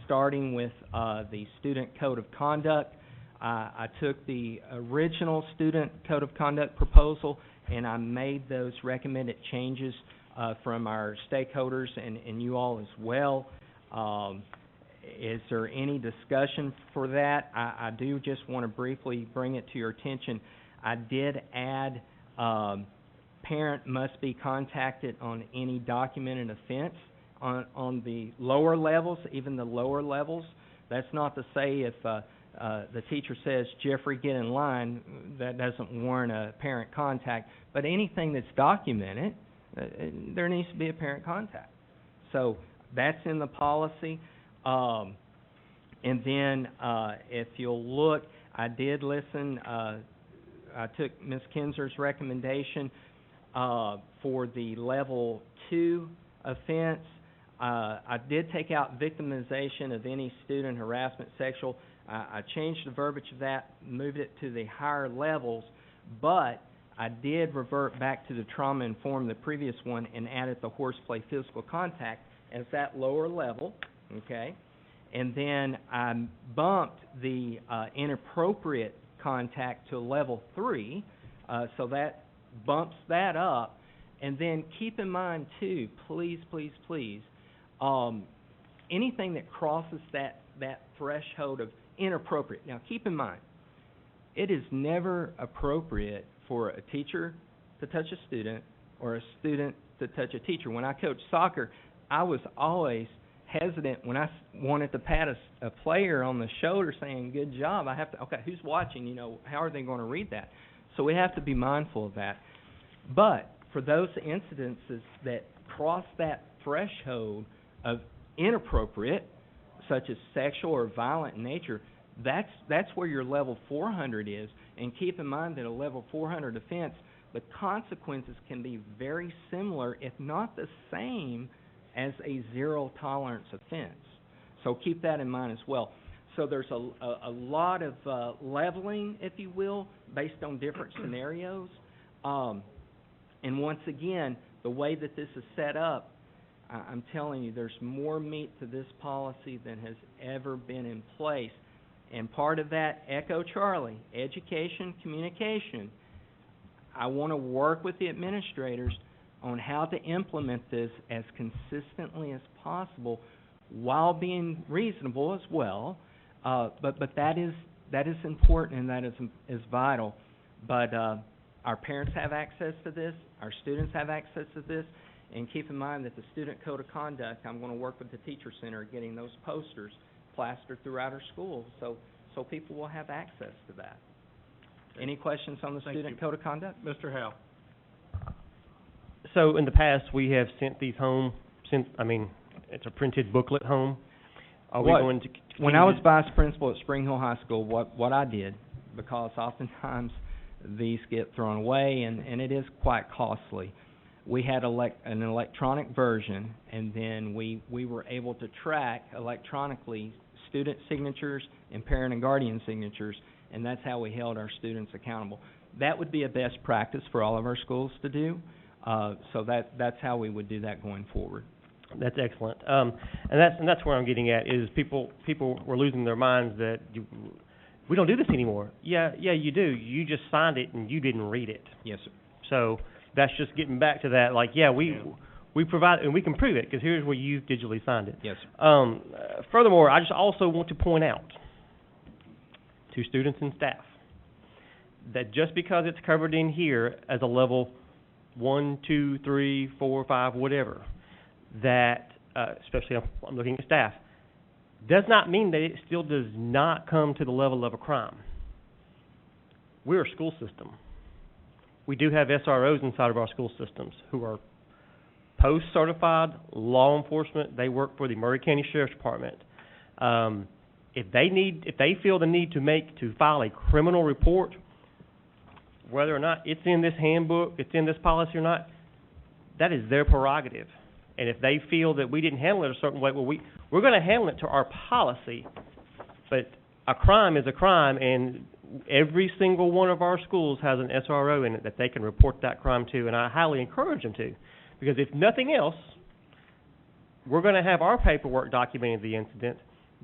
Starting with the Student Code of Conduct, I took the original Student Code of Conduct proposal and I made those recommended changes from our stakeholders and you all as well. Is there any discussion for that? I do just want to briefly bring it to your attention. I did add parent must be contacted on any documented offense on the lower levels, even the lower levels. That's not to say if the teacher says, Jeffrey, get in line, that doesn't warrant a parent contact. But anything that's documented, there needs to be a parent contact. So that's in the policy. And then if you'll look, I did listen, I took Ms. Kinzer's recommendation for the level 2 offense. I did take out victimization of any student harassment, sexual. I changed the verbiage of that, moved it to the higher levels, But I did revert back to the trauma-informed, the previous one, and added the horseplay physical contact as that lower level, okay? And then I bumped the inappropriate contact to level 3, so that bumps that up. And then keep in mind, too, please, anything that crosses that threshold of inappropriate. Now, keep in mind, it is never appropriate for a teacher to touch a student or a student to touch a teacher. When I coached soccer, I was always hesitant when I wanted to pat a player on the shoulder saying, good job. I have to, okay, who's watching? You know, how are they going to read that? So we have to be mindful of that. But for those incidences that cross that threshold of inappropriate, such as sexual or violent in nature, that's where your level 400 is. And keep in mind that a level 400 offense, the consequences can be very similar, if not the same, as a zero tolerance offense. So keep that in mind as well. So there's a lot of leveling, if you will, based on different scenarios. And once again, the way that this is set up, I'm telling you, there's more meat to this policy than has ever been in place. And part of that, echo Charlie, education, communication. I want to work with the administrators on how to implement this as consistently as possible while being reasonable as well. But that is important, and that is vital. But our parents have access to this. Our students have access to this. And keep in mind that the Student Code of Conduct, I'm going to work with the Teacher Center getting those posters plastered throughout our schools so people will have access to that. Any questions on the Student Code of Conduct? Mr. Howe. So in the past, we have sent these home, it's a printed booklet home. Are we going to continue when I was vice principal at Spring Hill High School, what I did, because oftentimes these get thrown away and it is quite costly, we had an electronic version, and then we were able to track electronically student signatures and parent and guardian signatures, and that's how we held our students accountable. That would be a best practice for all of our schools to do. So that's how we would do that going forward. That's excellent. And that's where I'm getting at is people were losing their minds that we don't do this anymore. Yeah, you do. You just signed it and you didn't read it. Yes, sir. So that's just getting back to that. Like, we provide and we can prove it because here's where you digitally signed it. Yes, sir. Furthermore, I just also want to point out to students and staff that just because it's covered in here as a level 1, 2, 3, 4, 5, whatever, that, especially I'm looking at staff, does not mean that it still does not come to the level of a crime. We're a school system. We do have SROs inside of our school systems who are post-certified law enforcement. They work for the Murray County Sheriff's Department. If they feel the need to file a criminal report, whether or not it's in this handbook, it's in this policy or not, that is their prerogative. And if they feel that we didn't handle it a certain way, well, we're going to handle it to our policy. But a crime is a crime, and every single one of our schools has an SRO in it that they can report that crime to, and I highly encourage them to. Because if nothing else, we're going to have our paperwork documenting the incident.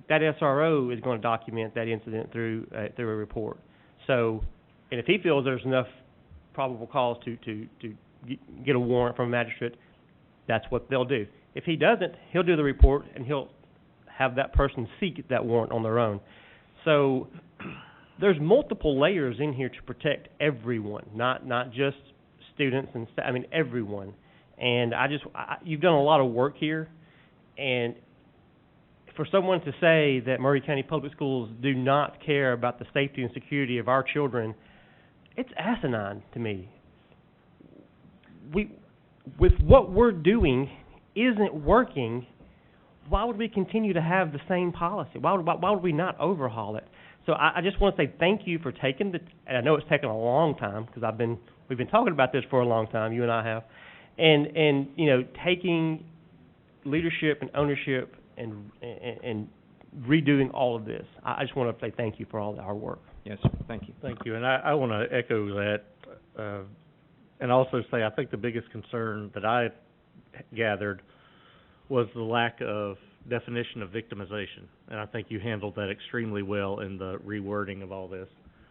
That SRO is going to document that incident through a report. So, and if he feels there's enough probable cause to get a warrant from a magistrate, that's what they'll do. If he doesn't, he'll do the report and he'll have that person seek that warrant on their own. So there's multiple layers in here to protect everyone, not just students and staff. I mean everyone. And you've done a lot of work here, and for someone to say that Murray County Public Schools do not care about the safety and security of our children, it's asinine to me. With what we're doing isn't working, why would we continue to have the same policy? Why would we not overhaul it? So I just want to say thank you for taking and I know it's taken a long time because we've been talking about this for a long time, you and I have, and taking leadership and ownership and redoing all of this. I just want to say thank you for all our work. Yes, thank you. Thank you, and I want to echo that. and also say, I think the biggest concern that I gathered was the lack of definition of victimization, and I think you handled that extremely well in the rewording of all this.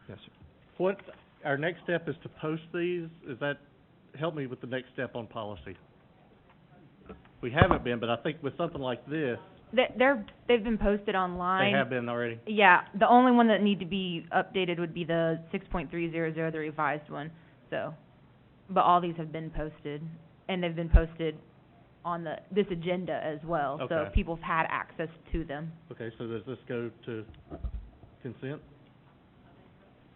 Yes, sir. What, our next step is to post these, is that, help me with the next step on policy. We haven't been, but I think with something like this, They've been posted online. they have been already. Yeah, the only one that need to be updated would be the 6.300, the revised one. So, but all these have been posted, and they've been posted on this agenda as well. So Okay. people have had access to them. Okay, so does this go to consent?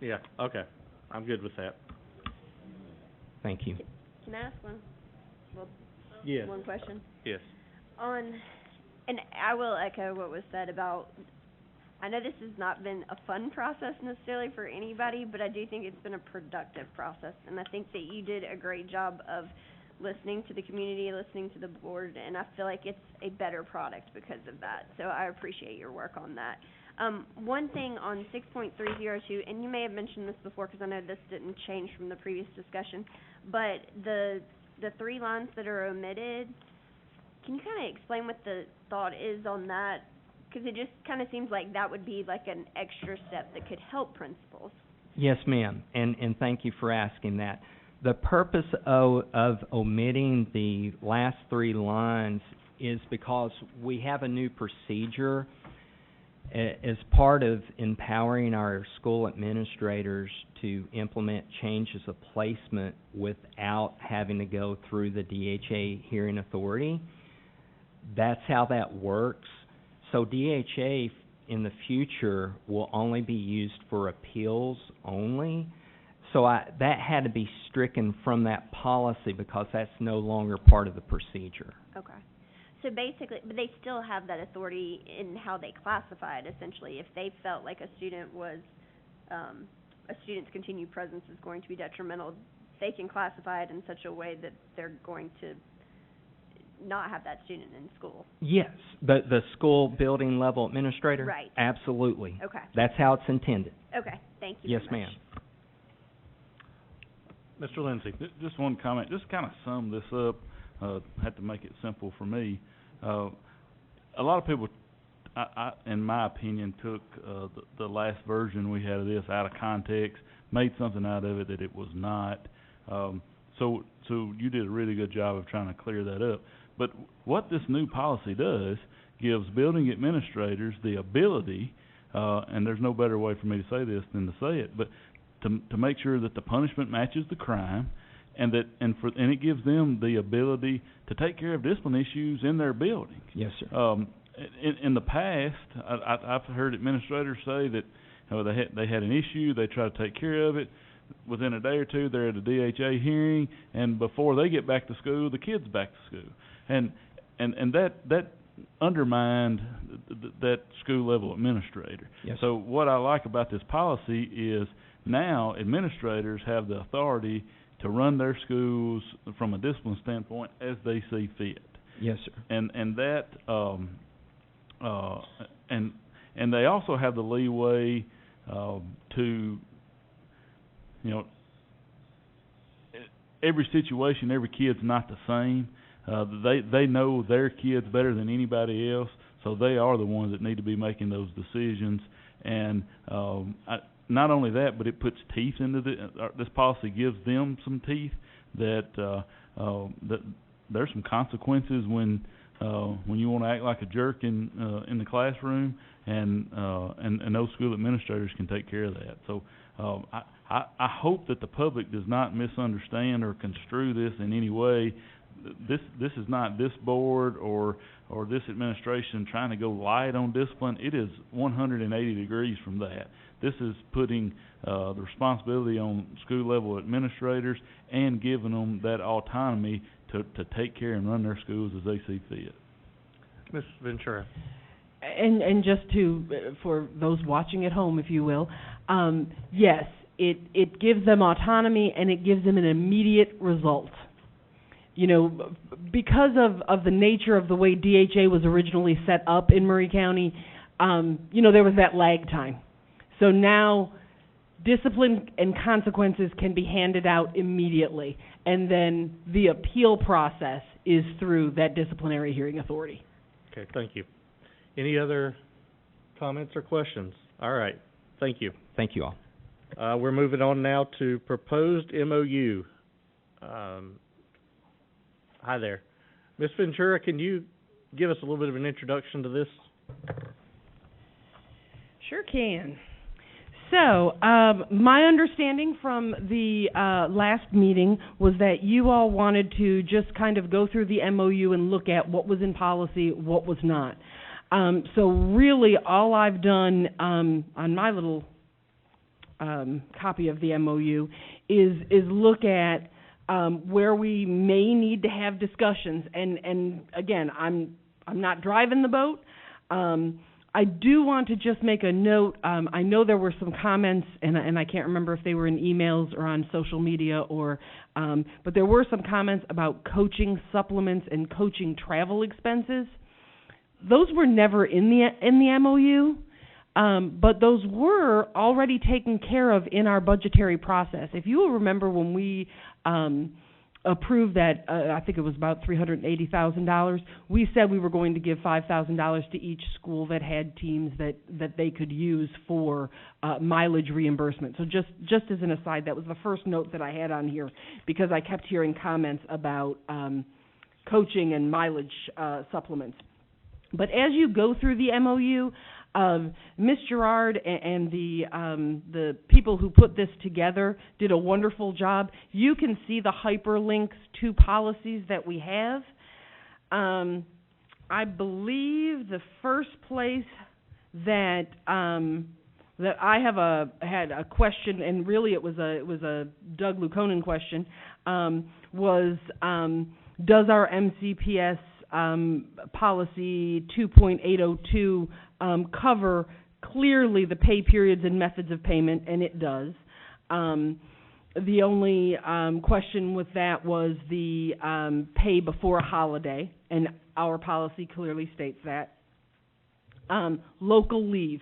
Yeah, okay, I'm good with that. Thank you. Can I ask one? Well, Yes. one question? Yes. And I will echo what was said about, I know this has not been a fun process necessarily for anybody, but I do think it's been a productive process. And I think that you did a great job of listening to the community, listening to the board, and I feel like it's a better product because of that. So I appreciate your work on that. One thing on 6.302, and you may have mentioned this before because I know this didn't change from the previous discussion, but the 3 lines that are omitted, can you kind of explain what the thought is on that? Because it just kind of seems like that would be like an extra step that could help principals. Yes, ma'am, and thank you for asking that. The purpose of omitting the last 3 lines is because we have a new procedure as part of empowering our school administrators to implement changes of placement without having to go through the DHA hearing authority. That's how that works. So DHA in the future will only be used for appeals only. So that had to be stricken from that policy because that's no longer part of the procedure. Okay. So basically, but they still have that authority in how they classify it, essentially. If they felt like a student was, a student's continued presence is going to be detrimental, they can classify it in such a way that they're going to not have that student in school. Yes, the school building level administrator? Right. Absolutely. Okay. That's how it's intended. Okay, thank you Yes, very much. ma'am. Mr. Lindsay. Just one comment, just kind of sum this up, had to make it simple for me. A lot of people, I in my opinion, took the last version we had of this out of context, made something out of it that it was not. So you did a really good job of trying to clear that up. But what this new policy does, gives building administrators the ability, and there's no better way for me to say this than to say it, but to make sure that the punishment matches the crime, and it gives them the ability to take care of discipline issues in their building. Yes, sir. In the past, I've heard administrators say that they had an issue, they try to take care of it. Within a day or two, they're at a DHA hearing, and before they get back to school, the kid's back to school, and that undermined that school level administrator. Yes. So what I like about this policy is now administrators have the authority to run their schools from a discipline standpoint as they see fit. Yes, sir. And that and they also have the leeway to, you know, every situation, every kid's not the same. They know their kids better than anybody else, so they are the ones that need to be making those decisions. And not only that, but it puts teeth into this policy gives them some teeth that that there's some consequences when you want to act like a jerk in the classroom, and those school administrators can take care of that. So I hope that the public does not misunderstand or construe this in any way. This is not this board or this administration trying to go light on discipline. It is 180 degrees from that. This is putting the responsibility on school level administrators and giving them that autonomy to take care and run their schools as they see fit. Ms. Ventura. And just for those watching at home, if you will, yes, it gives them autonomy and it gives them an immediate result. You know, because of the nature of the way DHA was originally set up in Maury County, there was that lag time. So now discipline and consequences can be handed out immediately, and then the appeal process is through that disciplinary hearing authority. Okay, thank you. Any other comments or questions? All right, thank you. Thank you all. We're moving on now to proposed MOU. Hi there. Ms. Ventura, can you give us a little bit of an introduction to this? Sure can. So, my understanding from the last meeting was that you all wanted to just kind of go through the MOU and look at what was in policy, what was not. So really, all I've done on my little copy of the MOU is look at where we may need to have discussions. And again, I'm not driving the boat. I do want to just make a note. I know there were some comments, and I can't remember if they were in emails or on social media, but there were some comments about coaching supplements and coaching travel expenses. Those were never in the MOU, but those were already taken care of in our budgetary process. If you will remember when we approved that, I think it was about $380,000, we said we were going to give $5,000 to each school that had teams that they could use for mileage reimbursement. So just as an aside, that was the first note that I had on here, because I kept hearing comments about coaching and mileage supplements. But as you go through the MOU, Ms. Gerard and the people who put this together did a wonderful job. You can see the hyperlinks to policies that we have. I believe the first place that I had a question, and really it was a Doug Lukonen question, was does our MCPS policy 2.802 cover clearly the pay periods and methods of payment, and it does. The only question with that was the pay before a holiday, and our policy clearly states that. Local leave.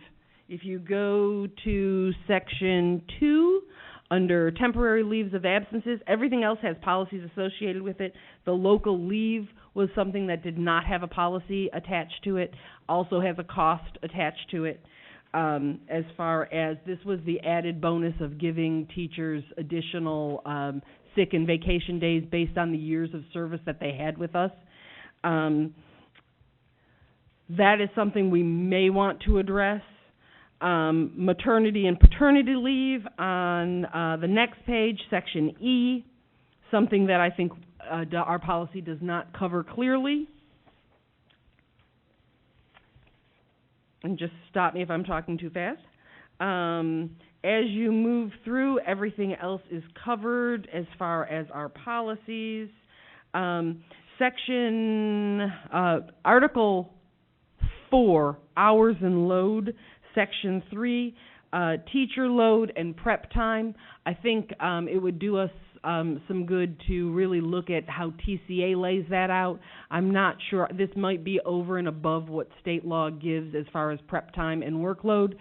If you go to Section 2, under temporary leaves of absences, everything else has policies associated with it. The local leave was something that did not have a policy attached to it, also has a cost attached to it. As far as this was the added bonus of giving teachers additional sick and vacation days based on the years of service that they had with us. That is something we may want to address. Maternity and paternity leave on the next page, Section E, something that I think our policy does not cover clearly. And just stop me if I'm talking too fast. As you move through, everything else is covered as far as our policies. Article 4, hours and load. Section 3, teacher load and prep time. I think it would do us some good to really look at how TCA lays that out. I'm not sure. This might be over and above what state law gives as far as prep time and workload.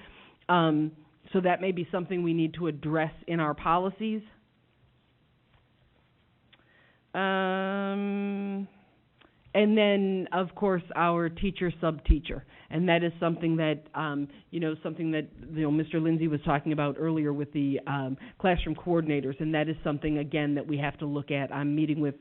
So that may be something we need to address in our policies. And then, of course, our teacher, sub-teacher. And that is something that, Mr. Lindsay was talking about earlier with the classroom coordinators. And that is something, again, that we have to look at. I'm meeting with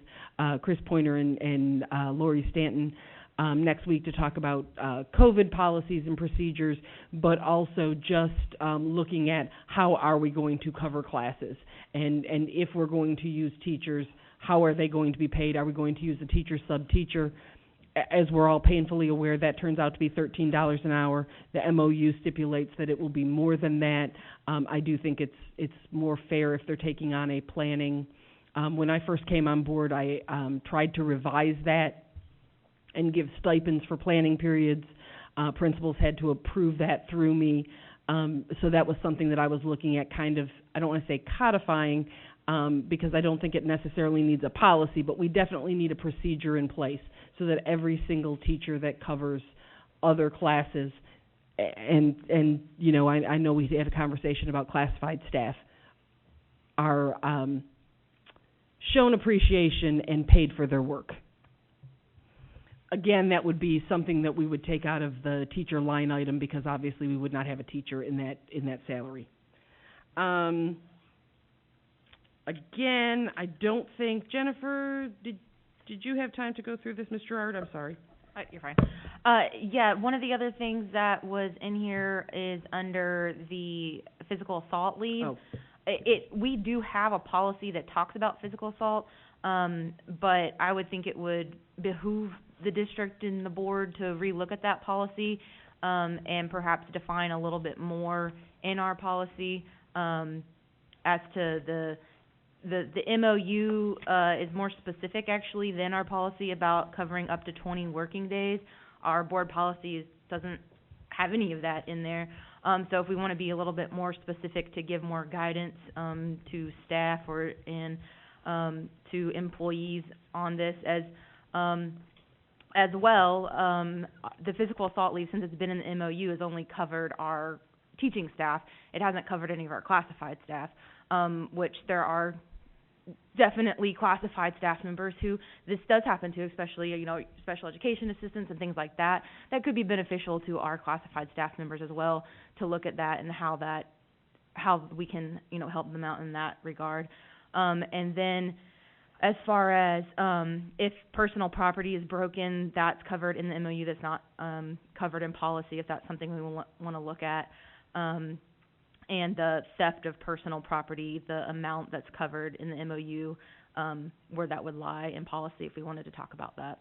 Chris Pointer and Lori Stanton next week to talk about COVID policies and procedures, but also just looking at how are we going to cover classes. And if we're going to use teachers, how are they going to be paid? Are we going to use a teacher, sub-teacher? As we're all painfully aware, that turns out to be $13 an hour. The MOU stipulates that it will be more than that. I do think it's more fair if they're taking on a planning. When I first came on board, I tried to revise that and give stipends for planning periods. Principals had to approve that through me. So that was something that I was looking at kind of, I don't want to say codifying, because I don't think it necessarily needs a policy, but we definitely need a procedure in place so that every single teacher that covers other classes and you know, I know we had a conversation about classified staff are shown appreciation and paid for their work. Again, that would be something that we would take out of the teacher line item, because obviously we would not have a teacher in that salary. Again, I don't think, Jennifer, did you have time to go through this, Ms. Gerard? I'm sorry. You're fine. Yeah, one of the other things that was in here is under the physical assault leave. Oh. We do have a policy that talks about physical assault, but I would think it would behoove the district and the board to relook at that policy, and perhaps define a little bit more in our policy, as to the MOU, is more specific actually than our policy about covering up to 20 working days. Our board policy doesn't have any of that in there. So if we want to be a little bit more specific to give more guidance, to staff and to employees on this as well, the physical assault leave, since it's been in the MOU, has only covered our teaching staff. It hasn't covered any of our classified staff, which there are definitely classified staff members who this does happen to, especially, you know, special education assistants and things like that. That could be beneficial to our classified staff members as well, to look at that and how we can, you know, help them out in that regard. And then as far as if personal property is broken, that's covered in the MOU. That's not covered in policy, if that's something we want to look at. And the theft of personal property, the amount that's covered in the MOU, where that would lie in policy if we wanted to talk about that.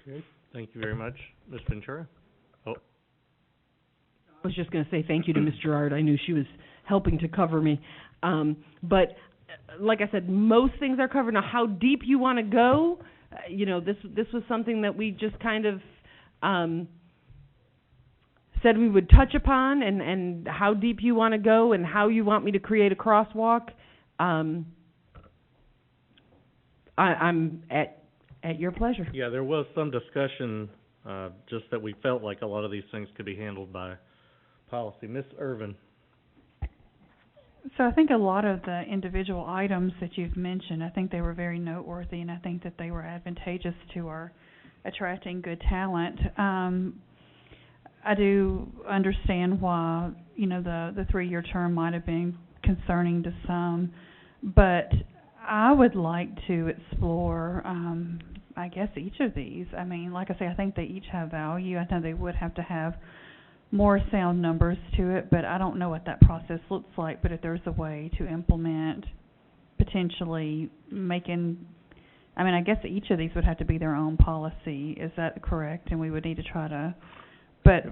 Okay, thank you very much. Ms. Ventura? Oh. I was just going to say thank you to Ms. Gerard. I knew she was helping to cover me. But like I said, most things are covered. Now, how deep you want to go, you know, this was something that we just kind of said we would touch upon, and how deep you want to go and how you want me to create a crosswalk. I'm at your pleasure. Yeah, there was some discussion, just that we felt like a lot of these things could be handled by policy. Ms. Irvin? So I think a lot of the individual items that you've mentioned, I think they were very noteworthy, and I think that they were advantageous to our attracting good talent. I do understand why, you know, the 3-year term might have been concerning to some, but I would like to explore, I guess, each of these. I mean, like I say, I think they each have value. I know they would have to have more sound numbers to it, but I don't know what that process looks like. But if there's a way to implement potentially making, I mean, I guess each of these would have to be their own policy. Is that correct? And we would need to try to, but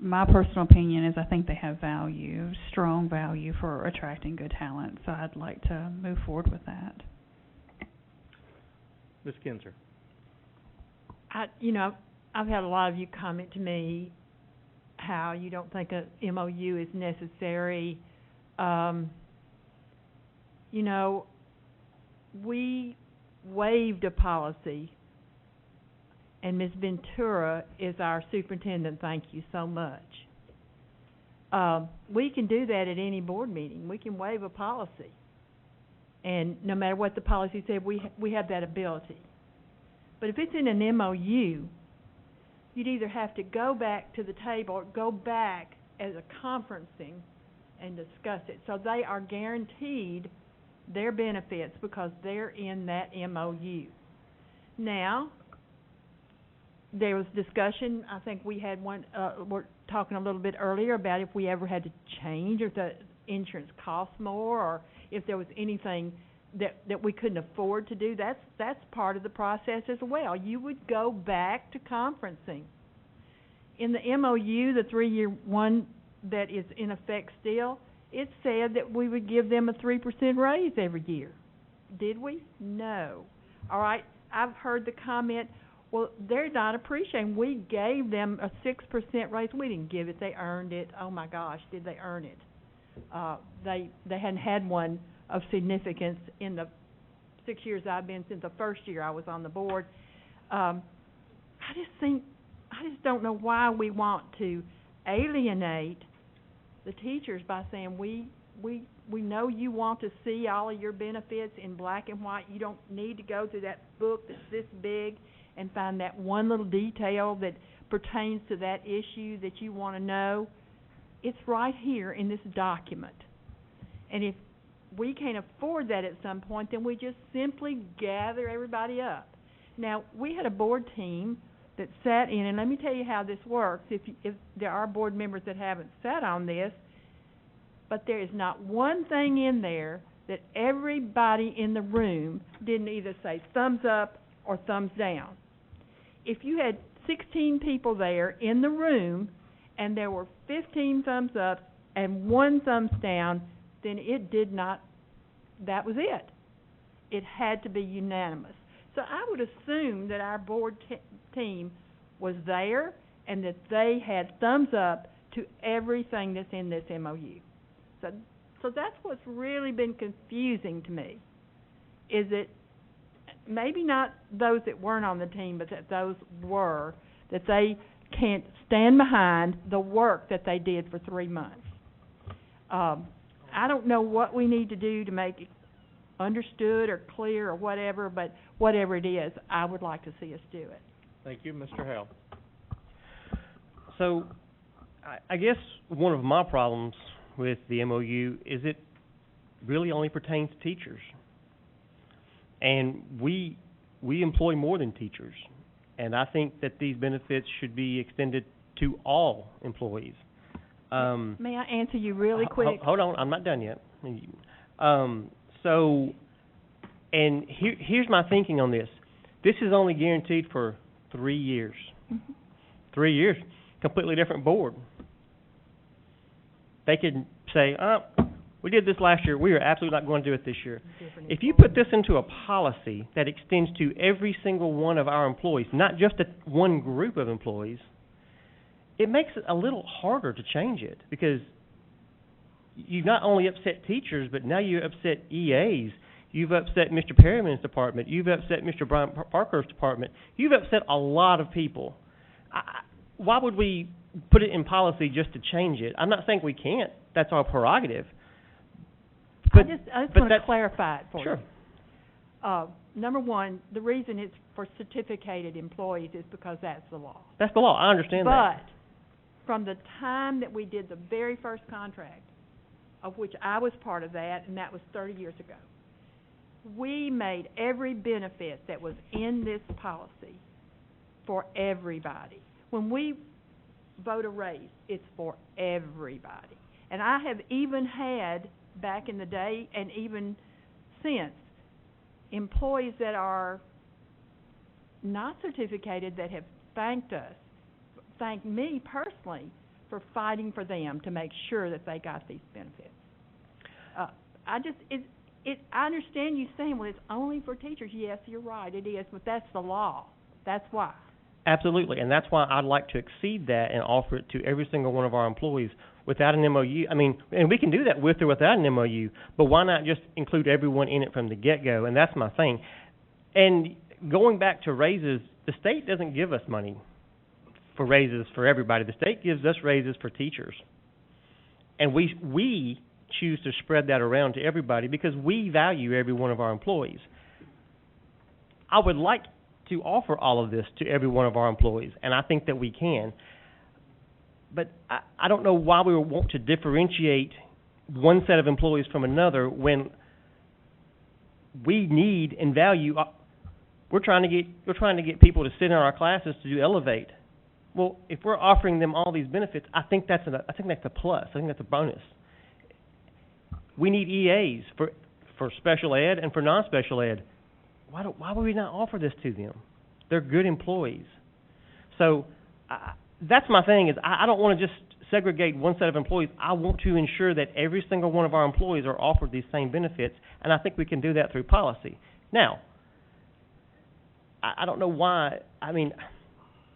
my personal opinion is I think they have value, strong value for attracting good talent. So I'd like to move forward with that. Ms. Kinzer? I've had a lot of you comment to me how you don't think a MOU is necessary. We waived a policy, and Ms. Ventura is our superintendent. Thank you so much. We can do that at any board meeting. We can waive a policy. And no matter what the policy said, we have that ability. But if it's in an MOU, you'd either have to go back to the table or go back as a conferencing and discuss it. So they are guaranteed their benefits because they're in that MOU. Now, there was discussion, I think we had one, we're talking a little bit earlier about if we ever had to change, or if the insurance costs more, or if there was anything that we couldn't afford to do. That's part of the process as well. You would go back to conferencing. In the MOU, the 3-year one that is in effect still, it said that we would give them a 3% raise every year. Did we? No. All right, I've heard the comment, well, they're not appreciating. We gave them a 6% raise. We didn't give it. They earned it. Oh, my gosh, did they earn it? They hadn't had one of significance in the 6 years I've been, since the first year I was on the board. I just don't know why we want to alienate the teachers by saying, we know you want to see all of your benefits in black and white. You don't need to go through that book that's this big and find that one little detail that pertains to that issue that you want to know. It's right here in this document. And if we can't afford that at some point, then we just simply gather everybody up. Now, we had a board team that sat in, and let me tell you how this works. If there are board members that haven't sat on this, but there is not one thing in there that everybody in the room didn't either say thumbs up or thumbs down. If you had 16 people there in the room and there were 15 thumbs up and 1 thumbs down, then it did not, that was it. It had to be unanimous. So I would assume that our board team was there and that they had thumbs up to everything that's in this MOU. So that's what's really been confusing to me, is that maybe not those that weren't on the team, but that those were, that they can't stand behind the work that they did for 3 months. I don't know what we need to do to make it understood or clear or whatever, but whatever it is, I would like to see us do it. Thank you, Mr. Howell. So, I guess one of my problems with the MOU is it really only pertains to teachers. And we employ more than teachers. And I think that these benefits should be extended to all employees. May I answer you really quick? Hold on, I'm not done yet. Here's my thinking on this. This is only guaranteed for 3 years. Mm-hmm. 3 years, completely different board. They could say, we did this last year, we are absolutely not going to do it this year. If you put this into a policy that extends to every single one of our employees, not just one group of employees, it makes it a little harder to change it, because you've not only upset teachers, but now you upset EAs. You've upset Mr. Perryman's department. You've upset Mr. Brian Parker's department. You've upset a lot of people. Why would we put it in policy just to change it? I'm not saying we can't. That's our prerogative. I just want to clarify it for you. Sure. Number one, the reason it's for certificated employees is because that's the law. That's the law. I understand that. But from the time that we did the very first contract, of which I was part of that, and that was 30 years ago, we made every benefit that was in this policy for everybody. When we vote a raise, it's for everybody. And I have even had, back in the day and even since, employees that are not certificated that have thanked us, thanked me personally for fighting for them to make sure that they got these benefits. I understand you saying, well, it's only for teachers. Yes, you're right, it is, but that's the law. That's why. Absolutely, and that's why I'd like to exceed that and offer it to every single one of our employees without an MOU. I mean, and we can do that with or without an MOU, but why not just include everyone in it from the get-go? And that's my thing. And going back to raises, the state doesn't give us money for raises for everybody. The state gives us raises for teachers. And we choose to spread that around to everybody because we value every one of our employees. I would like to offer all of this to every one of our employees, and I think that we can. But I don't know why we want to differentiate one set of employees from another when we need and value. We're trying to get people to sit in our classes to do Elevate. Well, if we're offering them all these benefits, I think that's a plus. I think that's a bonus. We need EAs for special ed and for non-special ed. Why would we not offer this to them? They're good employees. So that's my thing, is I don't want to just segregate one set of employees. I want to ensure that every single one of our employees are offered these same benefits, and I think we can do that through policy. Now, I don't know why. I mean,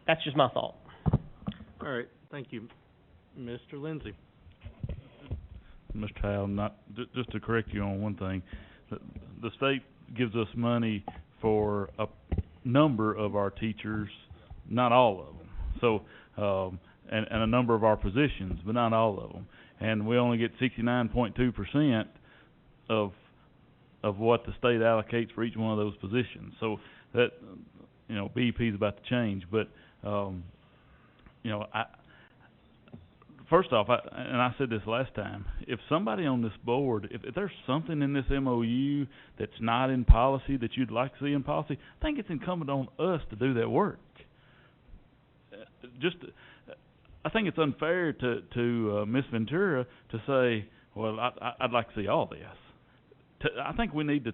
that's just my thought. All right. Thank you. Mr. Lindsay. Mr. Howell, just to correct you on one thing, the state gives us money for a number of our teachers, not all of them. So and a number of our positions, but not all of them. And we only get 69.2% of what the state allocates for each one of those positions. So that, you know, BEP is about to change. But, you know, first off, and I said this last time, if somebody on this board, if there's something in this MOU that's not in policy that you'd like to see in policy, I think it's incumbent on us to do that work. I think it's unfair to Ms. Ventura to say, well, I'd like to see all this. I think we need to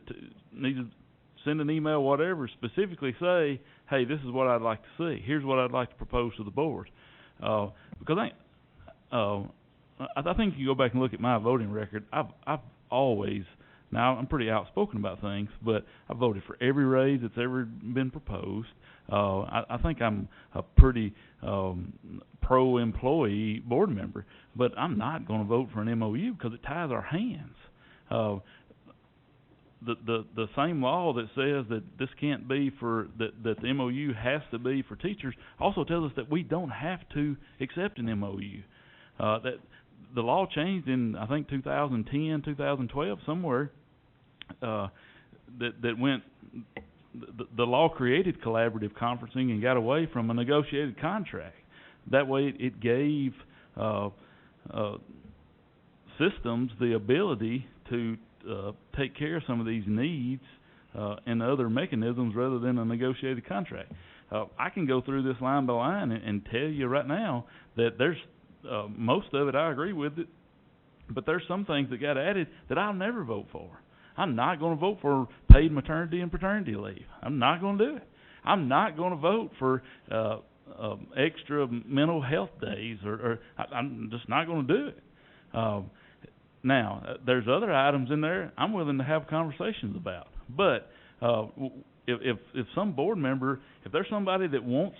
send an email, whatever, specifically say, hey, this is what I'd like to see. Here's what I'd like to propose to the board. Because I think if you go back and look at my voting record, I've always, now I'm pretty outspoken about things, but I voted for every raise that's ever been proposed. I think I'm a pretty pro-employee board member, but I'm not going to vote for an MOU because it ties our hands. The same law that says that this can't be for that the MOU has to be for teachers also tells us that we don't have to accept an MOU. That the law changed in, I think, 2010, 2012, somewhere. That went. The law created collaborative conferencing and got away from a negotiated contract. That way, it gave systems the ability to take care of some of these needs and other mechanisms rather than a negotiated contract. I can go through this line by line and tell you right now that there's most of it I agree with it, but there's some things that got added that I'll never vote for. I'm not going to vote for paid maternity and paternity leave. I'm not going to do it. I'm not going to vote for extra mental health days, or I'm just not going to do it. Now, there's other items in there I'm willing to have conversations about. But if some board member, if there's somebody that wants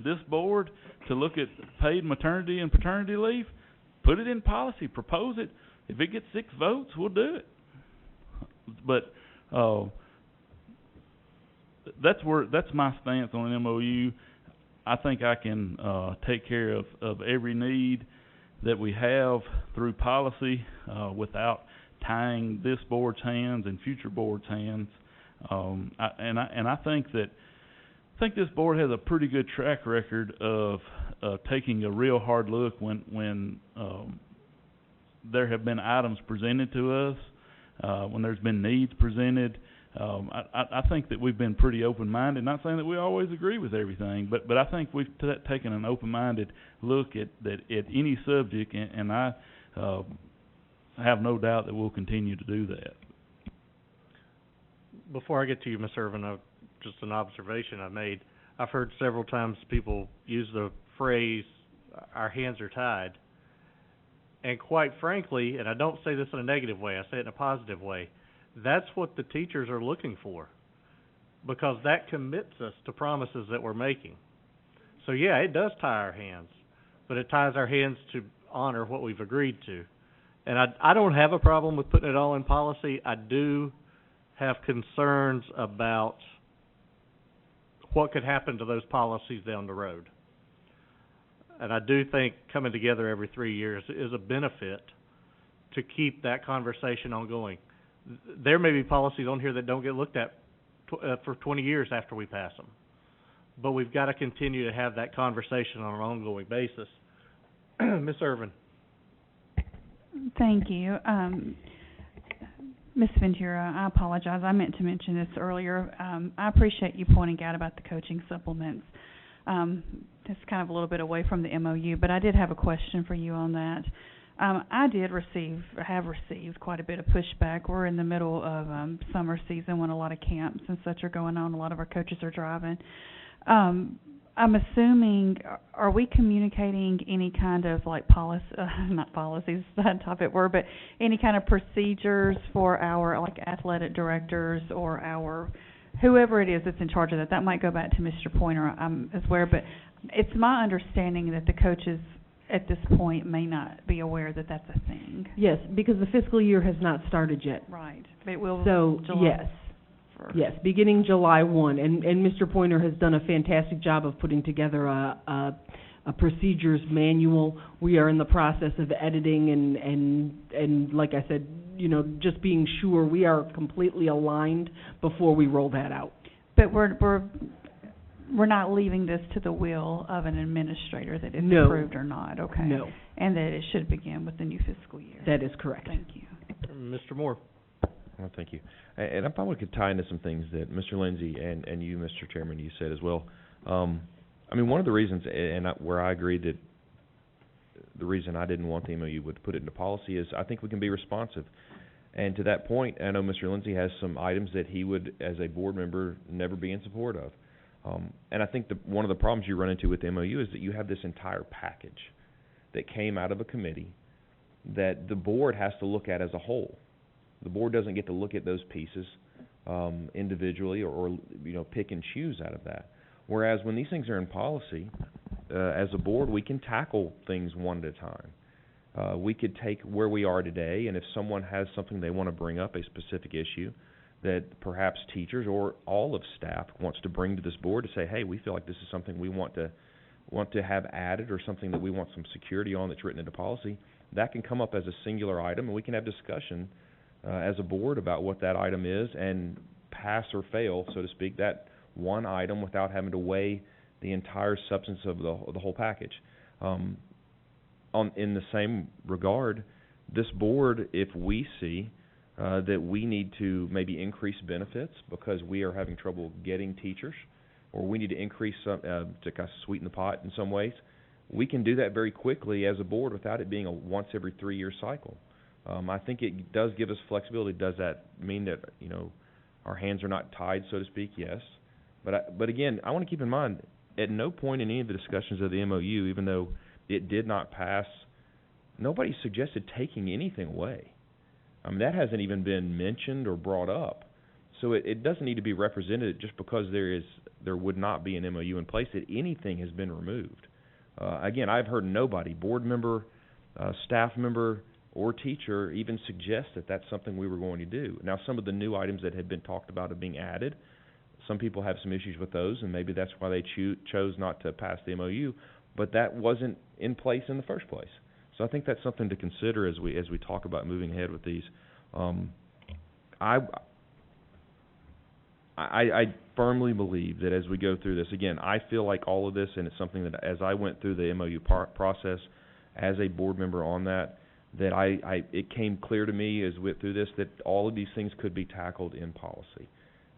this board to look at paid maternity and paternity leave, put it in policy, propose it. If it gets 6 votes, we'll do it. But that's my stance on an MOU. I think I can take care of every need that we have through policy without tying this board's hands and future boards' hands. I think this board has a pretty good track record of taking a real hard look when there have been items presented to us. When there's been needs presented, I think that we've been pretty open-minded. Not saying that we always agree with everything, but I think we've taken an open-minded look at any subject, and I have no doubt that we'll continue to do that. Before I get to you, Ms. Irvin, just an observation I made. I've heard several times people use the phrase, our hands are tied. And quite frankly, and I don't say this in a negative way, I say it in a positive way, that's what the teachers are looking for, because that commits us to promises that we're making. So yeah, it does tie our hands, but it ties our hands to honor what we've agreed to. And I don't have a problem with putting it all in policy. I do have concerns about what could happen to those policies down the road. And I do think coming together every 3 years is a benefit to keep that conversation ongoing. There may be policies on here that don't get looked at for 20 years after we pass them. But we've got to continue to have that conversation on an ongoing basis. Ms. Irvin. Thank you. Ms. Ventura, I apologize. I meant to mention this earlier. I appreciate you pointing out about the coaching supplements. It's kind of a little bit away from the MOU, but I did have a question for you on that. I have received quite a bit of pushback. We're in the middle of summer season when a lot of camps and such are going on. A lot of our coaches are driving. I'm assuming, are we communicating any kind of like not policies, that type of word, but any kind of procedures for our like athletic directors or our whoever it is that's in charge of that? That might go back to Mr. Pointer, as well, but it's my understanding that the coaches at this point may not be aware that that's a thing. Yes, because the fiscal year has not started yet. Right. It will. So, July yes, beginning July 1, and Mr. Pointer has done a fantastic job of putting together a a procedures manual. We are in the process of editing and like I said, you know, just being sure we are completely aligned before we roll that out. But we're not leaving this to the will of an administrator that it's No. approved or not, okay? No, And that it should begin with the new fiscal year. that is correct. Thank you. Mr. Moore? Well, thank you. And if I could tie into some things that Mr. Lindsay and you, Mr. Chairman, you said as well. I mean, one of the reasons, where I agree that the reason I didn't want the MOU would put it into policy is I think we can be responsive. And to that point, I know Mr. Lindsay has some items that he would, as a board member, never be in support of. And I think one of the problems you run into with the MOU is that you have this entire package that came out of a committee that the board has to look at as a whole. The board doesn't get to look at those pieces individually or you know, pick and choose out of that. Whereas when these things are in policy, as a board, we can tackle things one at a time. We could take where we are today, and if someone has something they want to bring up, a specific issue that perhaps teachers or all of staff wants to bring to this board to say, hey, we feel like this is something we want to have added or something that we want some security on that's written into policy, that can come up as a singular item, and we can have discussion as a board about what that item is and pass or fail, so to speak, that one item without having to weigh the entire substance of the whole package. In the same regard, this board, if we see that we need to maybe increase benefits because we are having trouble getting teachers, or we need to increase some, to kind of sweeten the pot in some ways, we can do that very quickly as a board without it being a once every 3-year cycle. I think it does give us flexibility. Does that mean that, you know, our hands are not tied, so to speak? Yes. But again, I want to keep in mind, at no point in any of the discussions of the MOU, even though it did not pass, nobody suggested taking anything away. I mean, that hasn't even been mentioned or brought up. So it doesn't need to be represented just because there would not be an MOU in place, that anything has been removed. Again, I've heard nobody, board member, staff member, or teacher even suggest that that's something we were going to do. Now, some of the new items that had been talked about are being added. Some people have some issues with those, and maybe that's why they chose not to pass the MOU, but that wasn't in place in the first place. So I think that's something to consider as we talk about moving ahead with these. I firmly believe that as we go through this, again, I feel like all of this, and it's something that as I went through the MOU process as a board member on that it came clear to me as we went through this that all of these things could be tackled in policy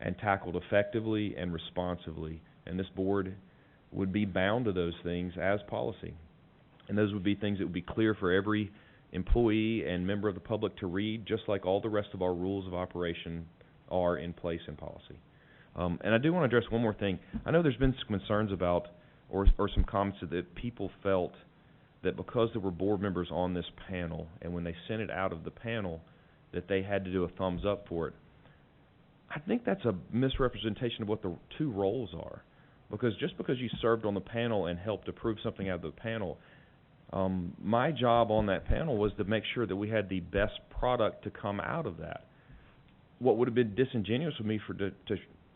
and tackled effectively and responsively, and this board would be bound to those things as policy. And those would be things that would be clear for every employee and member of the public to read, just like all the rest of our rules of operation are in place in policy. And I do want to address one more thing. I know there's been some concerns about, or some comments that people felt that because there were board members on this panel, and when they sent it out of the panel, that they had to do a thumbs up for it. I think that's a misrepresentation of what the two roles are. Because just because you served on the panel and helped approve something out of the panel, my job on that panel was to make sure that we had the best product to come out of that. What would have been disingenuous for me to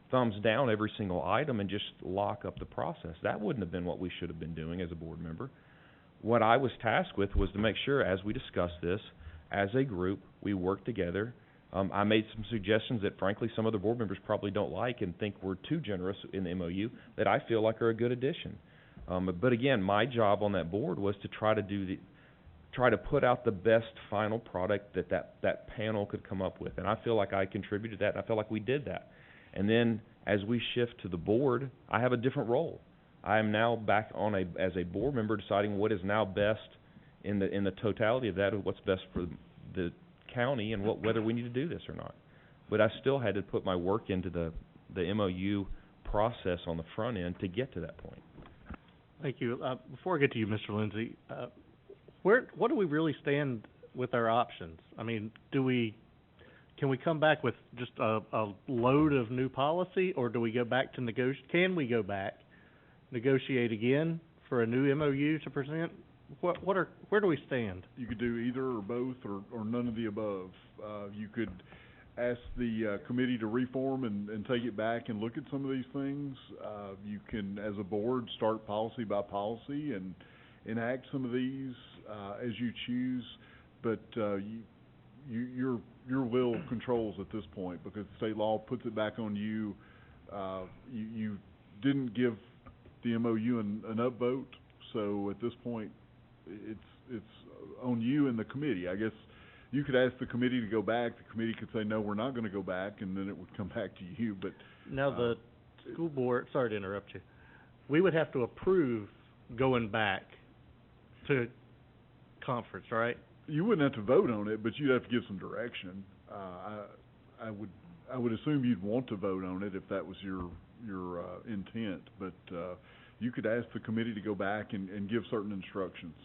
thumbs down every single item and just lock up the process. That wouldn't have been what we should have been doing as a board member. What I was tasked with was to make sure, as we discussed this, as a group, we worked together. I made some suggestions that, frankly, some other board members probably don't like and think we're too generous in the MOU that I feel like are a good addition. But again, my job on that board was to try to put out the best final product that panel could come up with. And I feel like I contributed that, and I feel like we did that. And then as we shift to the board, I have a different role. I am now back as a board member deciding what is now best in the totality of that, what's best for the county and whether we need to do this or not. But I still had to put my work into the MOU process on the front end to get to that point. Thank you. Before I get to you, Mr. Lindsay, what do we really stand with our options? I mean, can we come back with just a load of new policy, or do we go back to can we go back, negotiate again for a new MOU to present? Where do we stand? You could do either or both or none of the above. You could, ask the committee to reform and take it back and look at some of these things. You can, as a board, start policy by policy and enact some of these as you choose, but your will controls at this point, because state law puts it back on you. You didn't give the MOU an upvote, so at this point, it's on you and the committee. I guess you could ask the committee to go back. The committee could say, no, we're not going to go back, and then it would come back to you. But now the school board, sorry to interrupt you, we would have to approve going back to conference, right? You wouldn't have to vote on it, but you'd have to give some direction. I would assume you'd want to vote on it if that was your intent, but you could ask the committee to go back and give certain instructions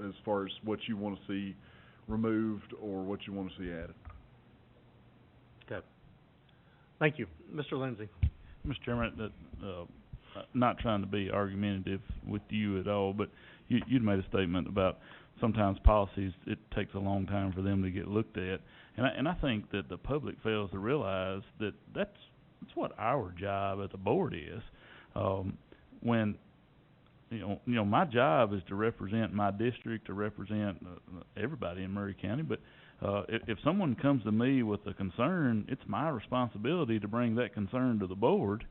as far as what you want to see removed or what you want to see added. Okay. Thank you. Mr. Lindsay. Mr. Chairman, not trying to be argumentative with you at all, but you'd made a statement about sometimes policies, it takes a long time for them to get looked at. And I think that the public fails to realize that that's what our job as a board is. When you know, my job is to represent my district, to represent everybody in Murray County. But if someone comes to me with a concern, it's my responsibility to bring that concern to the board.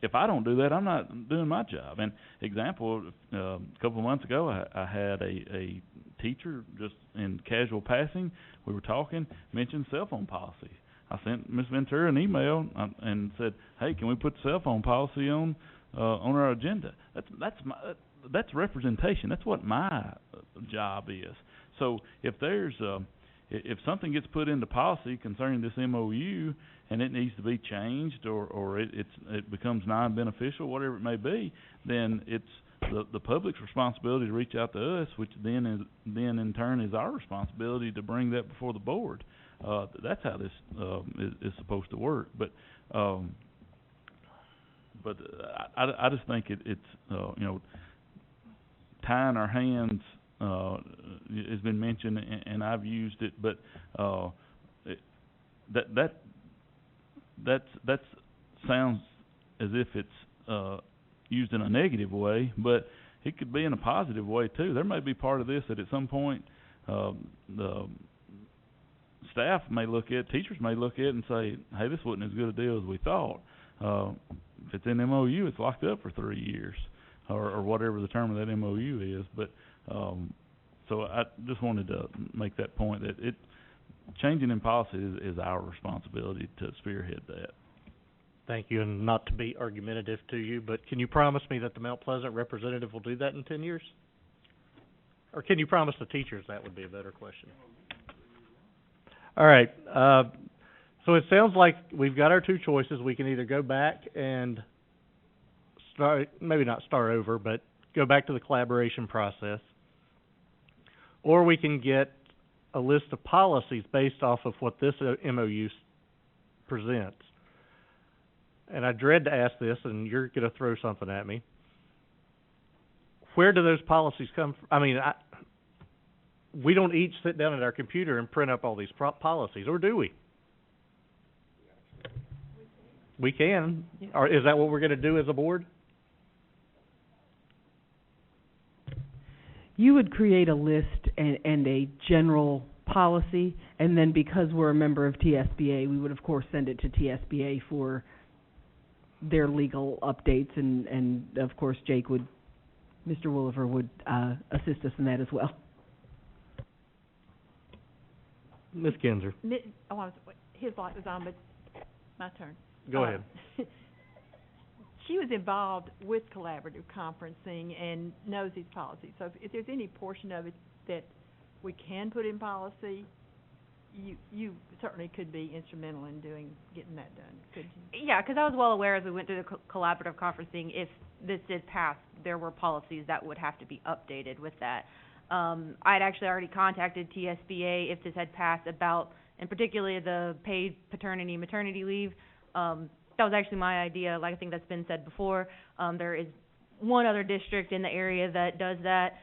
If I don't do that, I'm not doing my job. And example, a couple of months ago, I had a teacher just in casual passing. We were talking, mentioned cell phone policy. I sent Ms. Ventura an email and said, "Hey, can we put the cell phone policy on our agenda?" That's representation. That's what my job is. So if there's if something gets put into policy concerning this MOU and it needs to be changed or it becomes non-beneficial, whatever it may be, then it's the public's responsibility to reach out to us, which then in turn is our responsibility to bring that before the board. That's how this is supposed to work. But I just think it's you know, tying our hands has been mentioned, and I've used it, but that sounds as if it's used in a negative way, but it could be in a positive way too. There may be part of this that at some point the staff may look at, teachers may look at and say, "Hey, this wasn't as good a deal as we thought." If it's an MOU, it's locked up for 3 years, or whatever the term of that MOU is. But so I just wanted to make that point that changing in policy is our responsibility to spearhead that. Thank you, and not to be argumentative to you, but can you promise me that the Mount Pleasant representative will do that in 10 years? Or can you promise the teachers? That would be a better question. All right, so it sounds like we've got our two choices. We can either go back and start, maybe not start over, but go back to the collaboration process, or we can get a list of policies based off of what this MOU presents. And I dread to ask this, and you're going to throw something at me. Where do those policies come from? I mean, we don't each sit down at our computer and print up all these policies, or do we? We can. Or is that what we're going to do as a board? You would create a list and a general policy, and then because we're a member of TSBA, we would of course send it to TSBA for their legal updates, and of course Mr. Wooliver would assist us in that as well. Ms. Kinzer. His light was on, but my turn. Go ahead. She was involved with collaborative conferencing and knows these policies. So if there's any portion of it that we can put in policy, you certainly could be instrumental in getting that done, could you? Yeah, because I was well aware as we went through the collaborative conferencing, if this did pass, there were policies that would have to be updated with that. I'd actually already contacted TSBA if this had passed about, and particularly the paid paternity and maternity leave. That was actually my idea. Like I think that's been said before. There is one other district in the area that does that.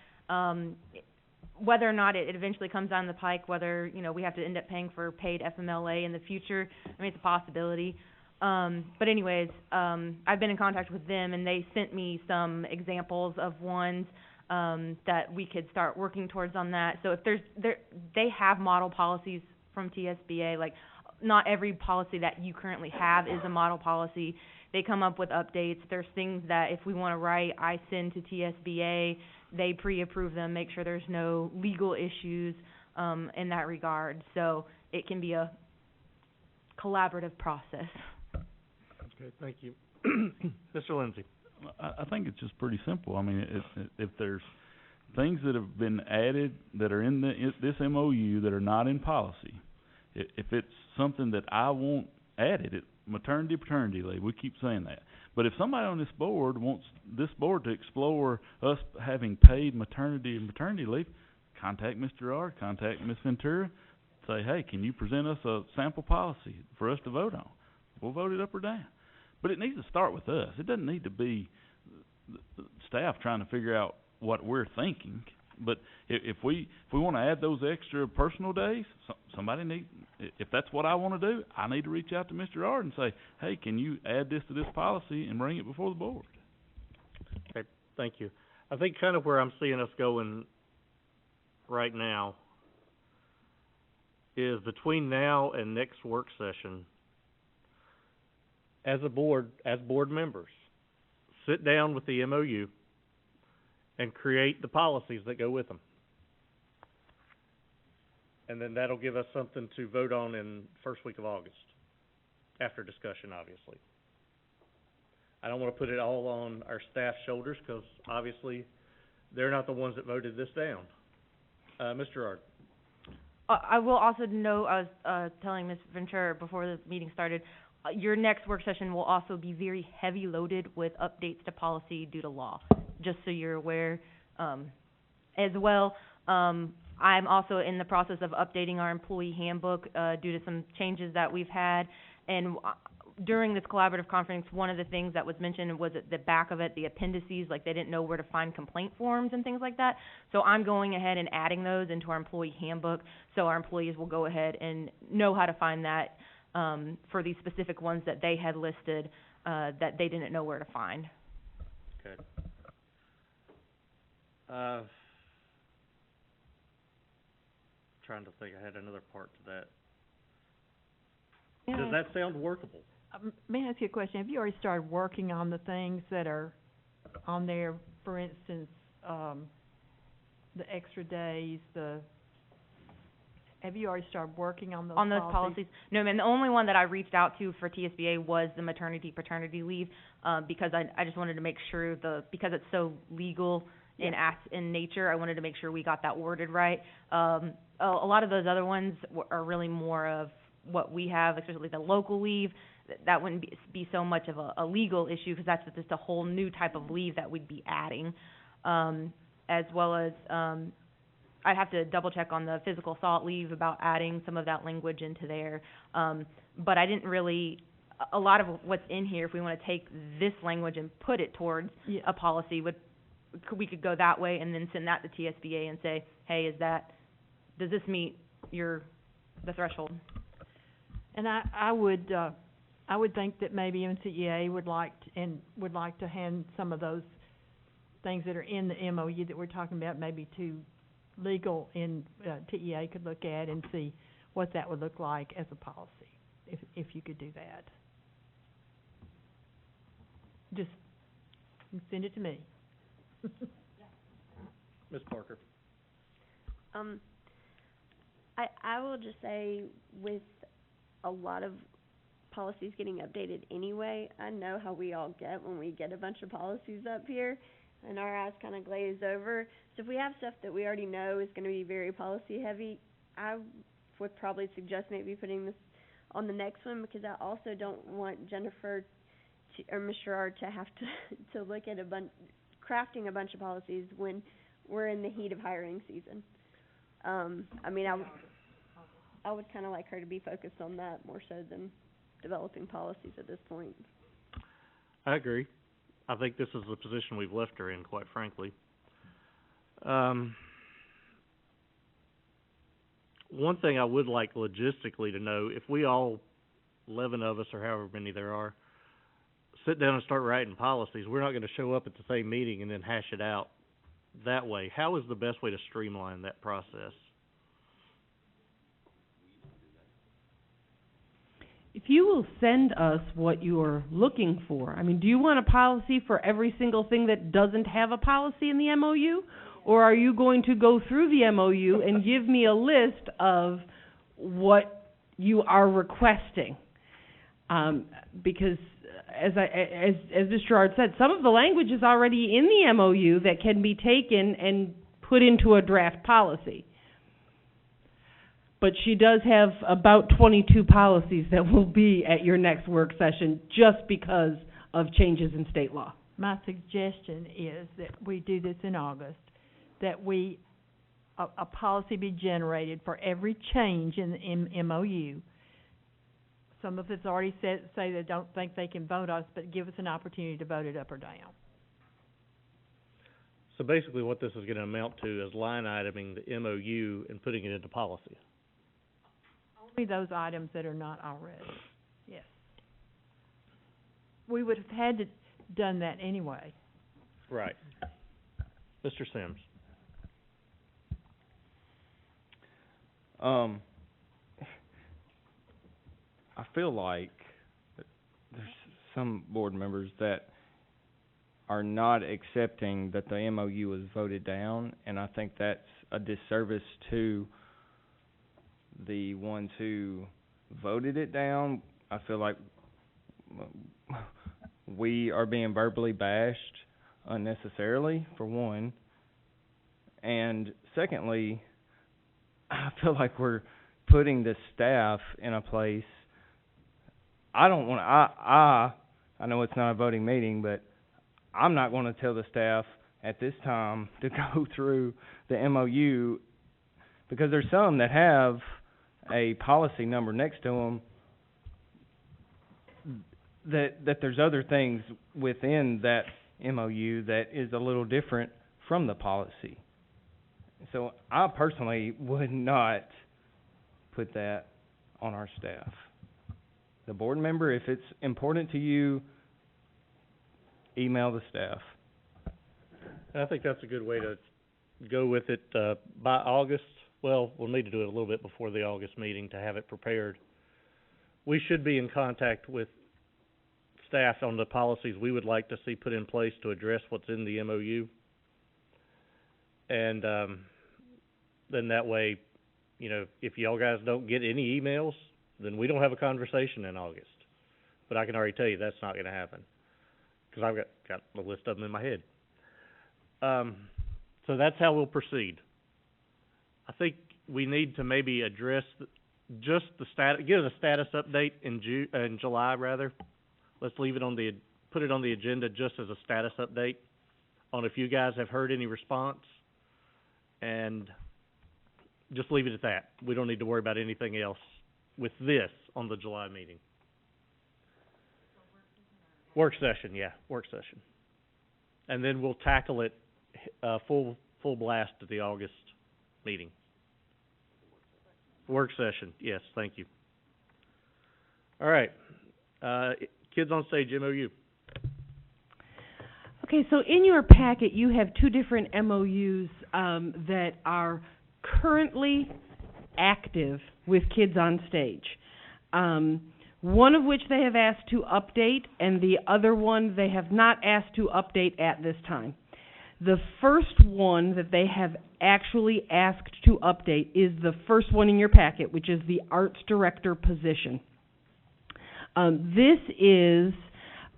whether or not it eventually comes down the pike, whether, you know, we have to end up paying for paid FMLA in the future, I mean, it's a possibility. But anyways, I've been in contact with them, and they sent me some examples of ones that we could start working towards on that. So if they have model policies from TSBA, like not every policy that you currently have is a model policy. They come up with updates. There's things that if we want to write, I send to TSBA. They pre-approve them, make sure there's no legal issues in that regard. So it can be a collaborative process. Okay, thank you. Mr. Lindsay. I think it's just pretty simple. I mean, if there's things that have been added that are in this MOU that are not in policy, if it's something that I want added, maternity, paternity leave, we keep saying that. But if somebody on this board wants this board to explore us having paid maternity and paternity leave, contact Mr. R, contact Ms. Ventura, say, hey, can you present us a sample policy for us to vote on? We'll vote it up or down. But it needs to start with us. It doesn't need to be staff trying to figure out what we're thinking. But if we want to add those extra personal days, somebody needs, if that's what I want to do, I need to reach out to Mr. Ard and say, hey, can you add this to this policy and bring it before the board? Okay, thank you. I think kind of where I'm seeing us going right now is between now and next work session, as a board, as board members, sit down with the MOU and create the policies that go with them. And then that'll give us something to vote on in first week of August, after discussion, obviously. I don't want to put it all on our staff's shoulders, because obviously they're not the ones that voted this down. Mr. Ard. I will also note, I was telling Ms. Ventura before the meeting started, your next work session will also be very heavy loaded with updates to policy due to law, just so you're aware. As well, I'm also in the process of updating our employee handbook due to some changes that we've had. And during this collaborative conference, one of the things that was mentioned was at the back of it, the appendices, like they didn't know where to find complaint forms and things like that. So I'm going ahead and adding those into our employee handbook, so our employees will go ahead and know how to find that for these specific ones that they had listed that they didn't know where to find. Okay. Trying to think, I had another part to that. Does that sound workable? May I ask you a question? Have you already started working on the things that are on there, for instance, the extra days, have you already started working on those policies? On those policies? No, ma'am. The only one that I reached out to for TSBA was the maternity, paternity leave, because I just wanted to make sure because it's so legal in nature, I wanted to make sure we got that worded right. A lot of those other ones are really more of what we have, especially the local leave. That wouldn't be so much of a legal issue, because that's just a whole new type of leave that we'd be adding, as well as I'd have to double check on the physical assault leave about adding some of that language into there. But I didn't really, a lot of what's in here, if we want to take this language and put it towards a policy, we could go that way and then send that to TSBA and say, hey, does this meet the threshold? And I would think that maybe MCEA would like to hand some of those things that are in the MOU that we're talking about maybe to legal, and TEA could look at and see what that would look like as a policy, if you could do that. Just send it to me. Ms. Parker. I will just say, with a lot of policies getting updated anyway, I know how we all get when we get a bunch of policies up here and our eyes kind of glaze over. So if we have stuff that we already know is going to be very policy heavy, I would probably suggest maybe putting this on the next one, because I also don't want Jennifer or Mr. R to have to look at crafting a bunch of policies when we're in the heat of hiring season. I mean, I would kind of like her to be focused on that more so than developing policies at this point. I agree. I think this is the position we've left her in, quite frankly. One thing I would like logistically to know, if we all, 11 of us or however many there are, sit down and start writing policies, we're not going to show up at the same meeting and then hash it out that way. How is the best way to streamline that process? If you will send us what you're looking for, I mean, do you want a policy for every single thing that doesn't have a policy in the MOU? Or are you going to go through the MOU and give me a list of what you are requesting? Because as Mr. Ard said, some of the language is already in the MOU that can be taken and put into a draft policy. But she does have about 22 policies that will be at your next work session just because of changes in state law. My suggestion is that we do this in August, that a policy be generated for every change in the MOU. Some of it's already say they don't think they can vote us, but give us an opportunity to vote it up or down. So basically what this is going to amount to is line iteming the MOU and putting it into policy. Only those items that are not already, yes. We would have had to done that anyway. Right. Mr. Sims. I feel like there's some board members that are not accepting that the MOU was voted down, and I think that's a disservice to the ones who voted it down. I feel like we are being verbally bashed unnecessarily, for one, and secondly, I feel like we're putting the staff in a place. I don't want to, I know it's not a voting meeting, but I'm not going to tell the staff at this time to go through the MOU, because there's some that have a policy number next to them that there's other things within that MOU that is a little different from the policy. So I personally would not put that on our staff. The board member, if it's important to you, email the staff. I think that's a good way to go with it by August. Well, we'll need to do it a little bit before the August meeting to have it prepared. We should be in contact with staff on the policies we would like to see put in place to address what's in the MOU. And then that way, you know, if y'all guys don't get any emails, then we don't have a conversation in August. But I can already tell you that's not going to happen, because I've got a list of them in my head. So that's how we'll proceed. I think we need to maybe address just the status, give a status update in July rather. Let's leave it on put it on the agenda just as a status update on if you guys have heard any response, and just leave it at that. We don't need to worry about anything else with this on the July meeting. Work session, yeah, work session. And then we'll tackle it full blast at the August meeting. Work session, yes, thank you. All right, Kids on Stage MOU. Okay, so in your packet you have two different MOUs that are currently active with Kids on Stage. One of which they have asked to update, and the other one they have not asked to update at this time. The first one that they have actually asked to update is the first one in your packet, which is the Arts Director position. This is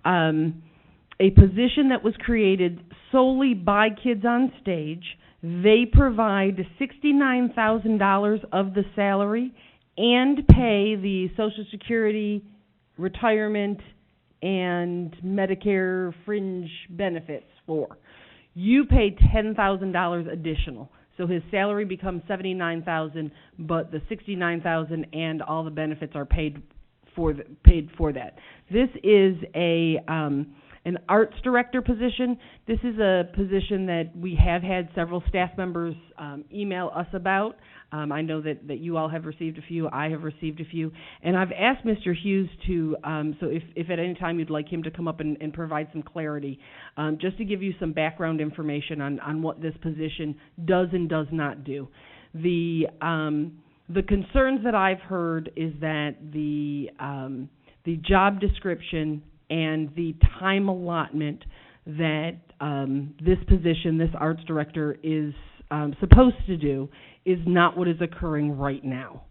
a position that was created solely by Kids on Stage. They provide $69,000 of the salary and pay the Social Security, retirement, and Medicare fringe benefits for. You pay $10,000 additional. So his salary becomes $79,000, but the $69,000 and all the benefits are paid for that. This is a An arts director position, this is a position that we have had several staff members email us about. I know that you all have received a few, I have received a few, and I've asked Mr. Hughes to, so if at any time you'd like him to come up and provide some clarity, just to give you some background information on what this position does and does not do. The concerns that I've heard is that the job description and the time allotment that this position, this arts director, is supposed to do is not what is occurring right now.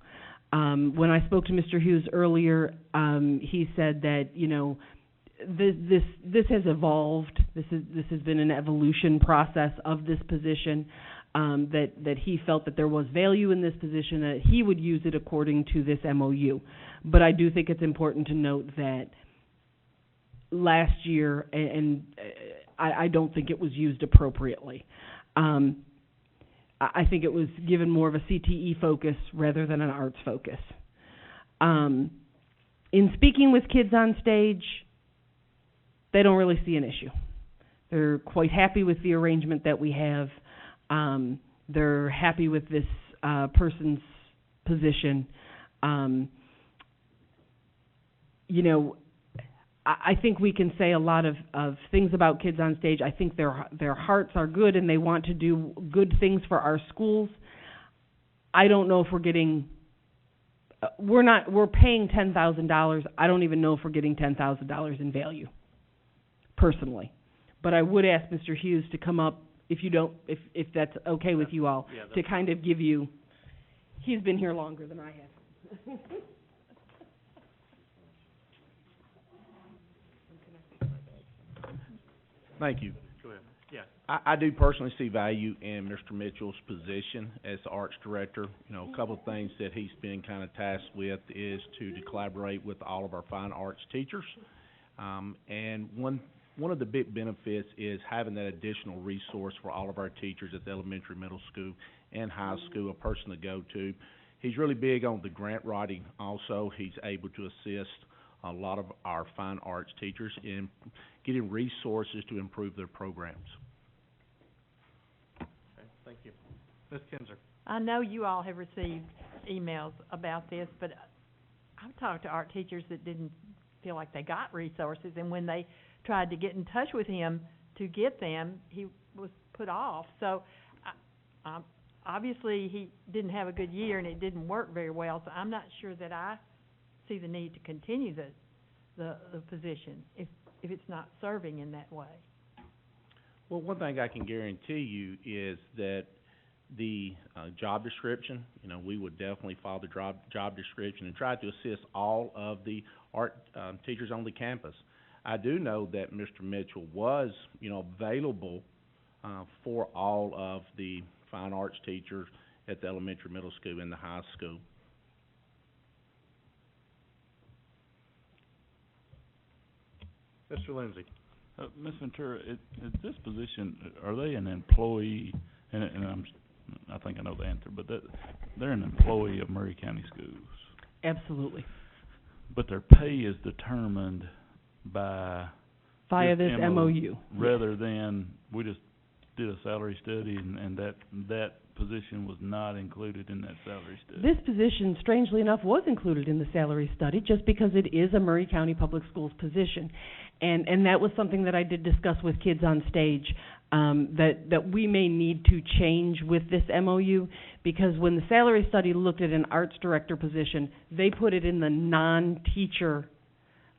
When I spoke to Mr. Hughes earlier, he said that, you know, this has evolved. This has been an evolution process of this position. That he felt that there was value in this position, that he would use it according to this MOU. But I do think it's important to note that last year, and I don't think it was used appropriately. I think it was given more of a CTE focus rather than an arts focus. In speaking with kids on stage, they don't really see an issue. They're quite happy with the arrangement that we have. They're happy with this person's position. You know, I think we can say a lot of things about kids on stage. I think their hearts are good and they want to do good things for our schools. I don't know if we're getting, we're paying $10,000. I don't even know if we're getting $10,000 in value, personally. But I would ask Mr. Hughes to come up, if that's okay with you all, to kind of give you, he's been here longer than I have. Thank you. Go ahead. Yeah. I do personally see value in Mr. Mitchell's position as the arts director. You know, a couple of things that he's been kind of tasked with is to collaborate with all of our fine arts teachers. And one of the big benefits is having that additional resource for all of our teachers at the elementary, middle school, and high school, a person to go to. He's really big on the grant writing also. He's able to assist a lot of our fine arts teachers in getting resources to improve their programs. Okay, thank you. Ms. Kinzer. I know you all have received emails about this, but I've talked to art teachers that didn't feel like they got resources, and when they tried to get in touch with him to get them, he was put off. So obviously he didn't have a good year and it didn't work very well, so I'm not sure that I see the need to continue the position if it's not serving in that way. Well, one thing I can guarantee you is that the job description, you know, we would definitely follow the job description and try to assist all of the art teachers on the campus. I do know that Mr. Mitchell was, you know, available for all of the fine arts teachers at the elementary, middle school, and the high school. Mr. Lindsay. Ms. Ventura, is this position, are they an employee, and I think I know the answer, but they're an employee of Murray County Schools? Absolutely. But their pay is determined via this MOU. Rather than, we just did a salary study and that position was not included in that salary study. This position, strangely enough, was included in the salary study just because it is a Murray County Public Schools position. And that was something that I did discuss with kids on stage, that we may need to change with this MOU, because when the salary study looked at an arts director position, they put it in the non-teacher,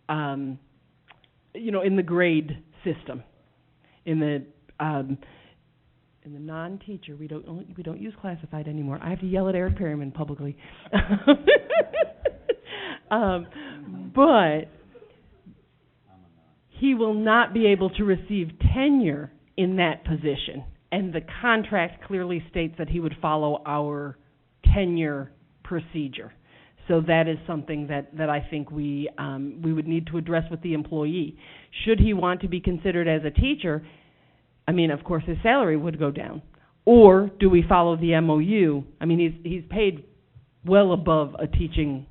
in the grade system. In the non-teacher, we don't use classified anymore. I have to yell at Eric Perryman publicly. But he will not be able to receive tenure in that position, and the contract clearly states that he would follow our tenure procedure. So that is something that I think we would need to address with the employee. Should he want to be considered as a teacher, I mean, of course, his salary would go down. Or do we follow the MOU? I mean, he's paid well above a teaching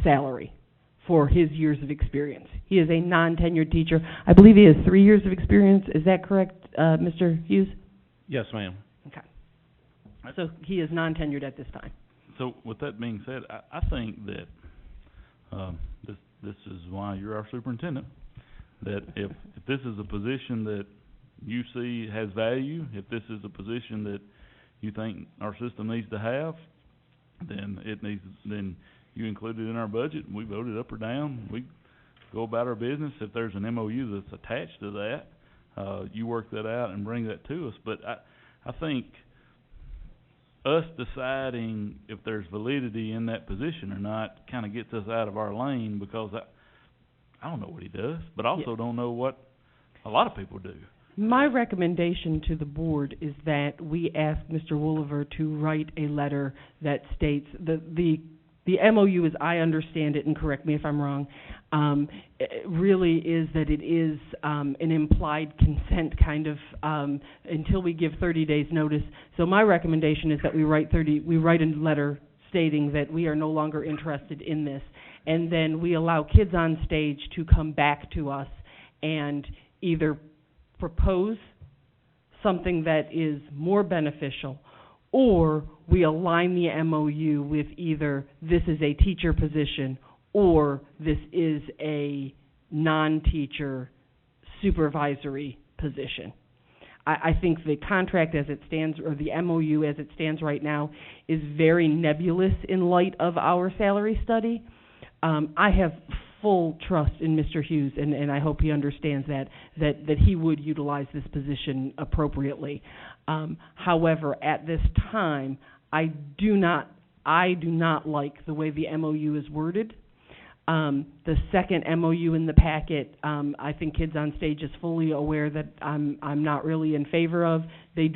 salary for his years of experience. He is a non-tenured teacher. I believe he has 3 years of experience. Is that correct, Mr. Hughes? Yes, ma'am. Okay. So he is non-tenured at this time. So with that being said, I think that, this is why you're our superintendent, that if this is a position that you see has value, if this is a position that you think our system needs to have, then you include it in our budget, and we vote it up or down. We go about our business. If there's an MOU that's attached to that, you work that out and bring that to us. But I think us deciding if there's validity in that position or not kind of gets us out of our lane, because I don't know what he does, but I also don't know what a lot of people do. My recommendation to the board is that we ask Mr. Wooliver to write a letter that states the MOU, as I understand it, and correct me if I'm wrong, really is that it is an implied consent kind of until we give 30 days notice. So my recommendation is that we write a letter stating that we are no longer interested in this, and then we allow Kids on Stage to come back to us and either propose something that is more beneficial, or we align the MOU with either this is a teacher position or this is a non-teacher supervisory position. I think the contract as it stands, or the MOU as it stands right now, is very nebulous in light of our salary study. I have full trust in Mr. Hughes, and I hope he understands that he would utilize this position appropriately. However, at this time, I do not like the way the MOU is worded. The second MOU in the packet, I think Kids on Stage is fully aware that I'm not really in favor of. They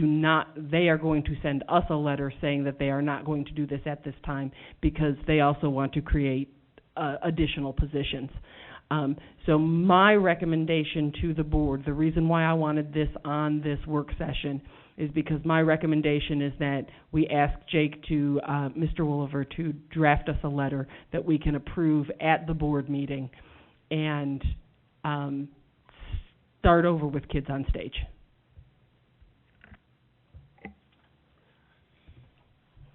are going to send us a letter saying that they are not going to do this at this time because they also want to create additional positions. So my recommendation to the board, the reason why I wanted this on this work session, is because my recommendation is that we ask Jake to, Mr. Wooliver, to draft us a letter that we can approve at the board meeting and start over with Kids on Stage.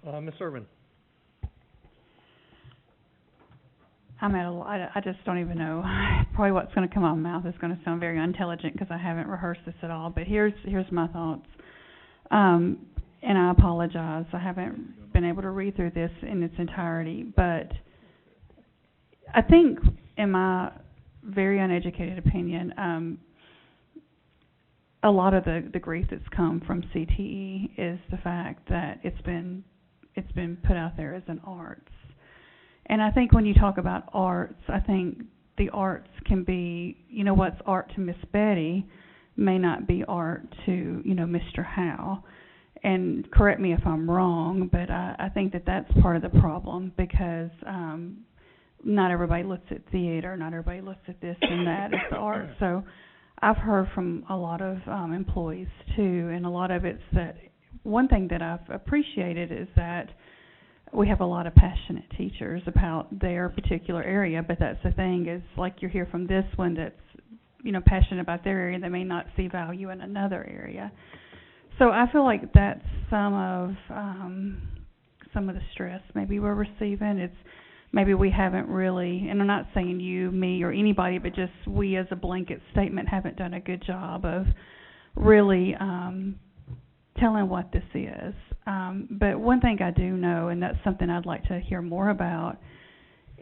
Ms. Irvin. I'm at I just don't even know. Probably what's going to come out of my mouth is going to sound very unintelligent because I haven't rehearsed this at all. But here's my thoughts. And I apologize. I haven't been able to read through this in its entirety. But I think, in my very uneducated opinion, a lot of the grief that's come from CTE is the fact that it's been put out there as an arts. And I think when you talk about arts, I think the arts can be, what's art to Miss Betty may not be art to, Mr. Howe. And correct me if I'm wrong, but I think that that's part of the problem because not everybody looks at theater, not everybody looks at this and that as the art. So I've heard from a lot of employees too, and a lot of it's that one thing that I've appreciated is that we have a lot of passionate teachers about their particular area, but that's the thing is like you hear from this one that's, passionate about their area, they may not see value in another area. So I feel like that's some of the stress maybe we're receiving. It's maybe we haven't really, and I'm not saying you, me, or anybody, but just we as a blanket statement haven't done a good job of really telling what this is. But one thing I do know, and that's something I'd like to hear more about,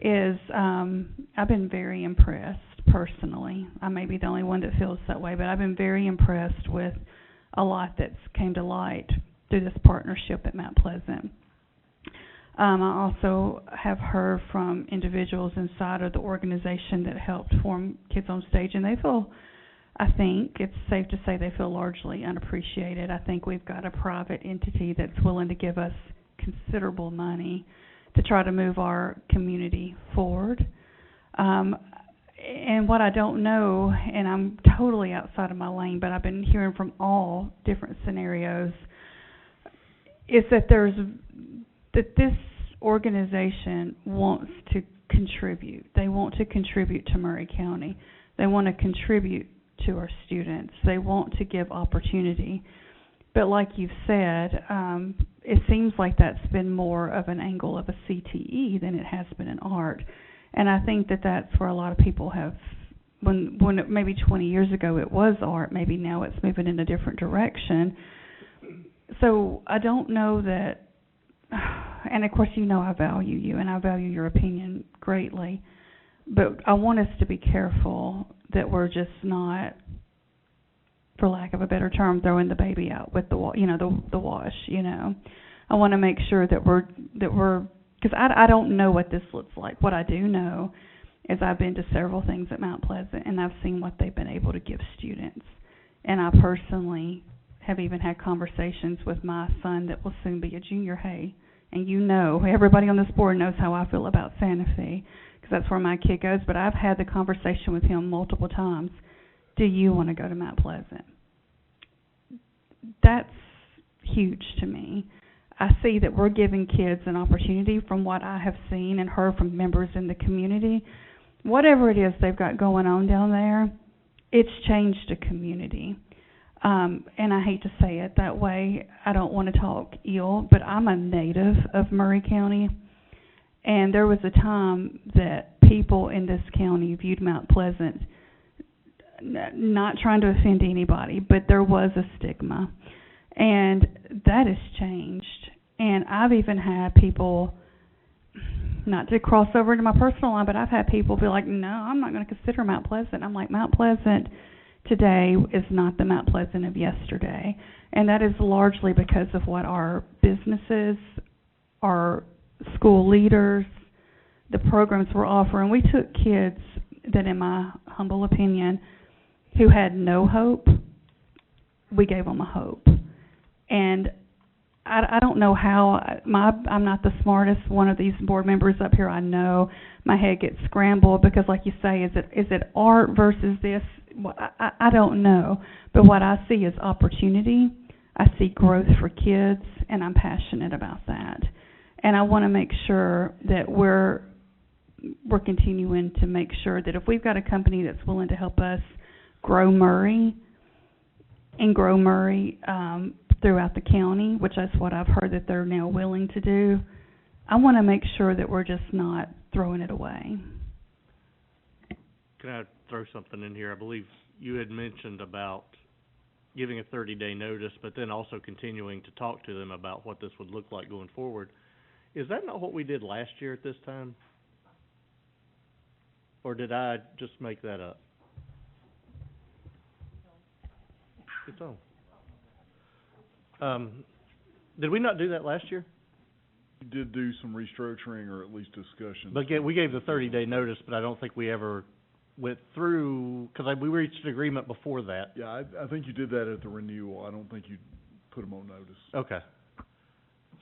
is I've been very impressed personally. I may be the only one that feels that way, but I've been very impressed with a lot that's came to light through this partnership at Mount Pleasant. I also have heard from individuals inside of the organization that helped form Kids on Stage, and they feel, I think it's safe to say they feel largely unappreciated. I think we've got a private entity that's willing to give us considerable money to try to move our community forward. And what I don't know, and I'm totally outside of my lane, but I've been hearing from all different scenarios, is that this organization wants to contribute. They want to contribute to Murray County. They want to contribute to our students. They want to give opportunity. But like you've said, it seems like that's been more of an angle of a CTE than it has been an art. And I think that that's where a lot of people have, when it, maybe 20 years ago it was art, maybe now it's moving in a different direction. So I don't know that, and of course you know I value you and I value your opinion greatly, but I want us to be careful that we're just not, for lack of a better term, throwing the baby out with the wash. I want to make sure that we're because I don't know what this looks like. What I do know is I've been to several things at Mount Pleasant and I've seen what they've been able to give students. And I personally have even had conversations with my son that will soon be a junior. Hey, and everybody on this board knows how I feel about Santa Fe because that's where my kid goes. But I've had the conversation with him multiple times. Do you want to go to Mount Pleasant? That's huge to me. I see that we're giving kids an opportunity from what I have seen and heard from members in the community. Whatever it is they've got going on down there, it's changed a community. And I hate to say it that way. I don't want to talk ill, but I'm a native of Murray County. And there was a time that people in this county viewed Mount Pleasant, not trying to offend anybody, but there was a stigma. And that has changed. And I've even had people, not to cross over into my personal line, but I've had people be like, no, I'm not going to consider Mount Pleasant. I'm like, Mount Pleasant today is not the Mount Pleasant of yesterday. And that is largely because of what our businesses, our school leaders, the programs we're offering. We took kids that, in my humble opinion, who had no hope, we gave them a hope. And I don't know how, I'm not the smartest one of these board members up here. I know my head gets scrambled because, like you say, is it art versus this? Well, I don't know. But what I see is opportunity. I see growth for kids, and I'm passionate about that. And I want to make sure that we're continuing to make sure that if we've got a company that's willing to help us grow Murray throughout the county, which is what I've heard that they're now willing to do, I want to make sure that we're just not throwing it away. Can I throw something in here? I believe you had mentioned about giving a 30-day notice, but then also continuing to talk to them about what this would look like going forward. Is that not what we did last year at this time? Or did I just make that up? It's on. Did we not do that last year? We did do some restructuring or at least discussion. But we gave the 30-day notice, but I don't think we ever went through, because we reached an agreement before that. Yeah, I think you did that at the renewal. I don't think you put them on notice. Okay.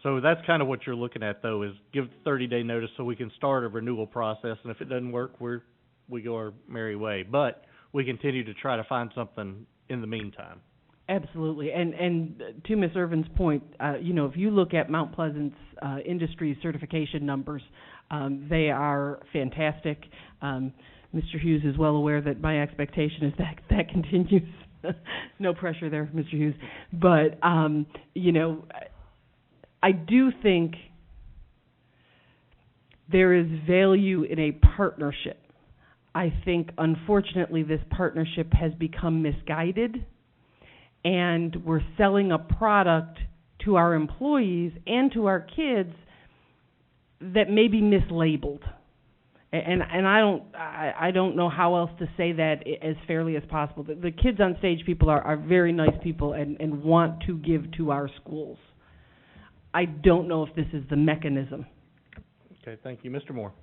So that's kind of what you're looking at, though, is give 30-day notice so we can start a renewal process, and if it doesn't work, we go our merry way. But we continue to try to find something in the meantime. Absolutely, and to Ms. Irvin's point, if you look at Mount Pleasant's industry certification numbers, they are fantastic. Mr. Hughes is well aware that my expectation is that continues. No pressure there, Mr. Hughes. But I do think there is value in a partnership. I think, unfortunately, this partnership has become misguided, and we're selling a product to our employees and to our kids that may be mislabeled. And I don't know how else to say that as fairly as possible. The kids on stage people are very nice people and want to give to our schools. I don't know if this is the mechanism. Okay, thank you. Mr. Moore.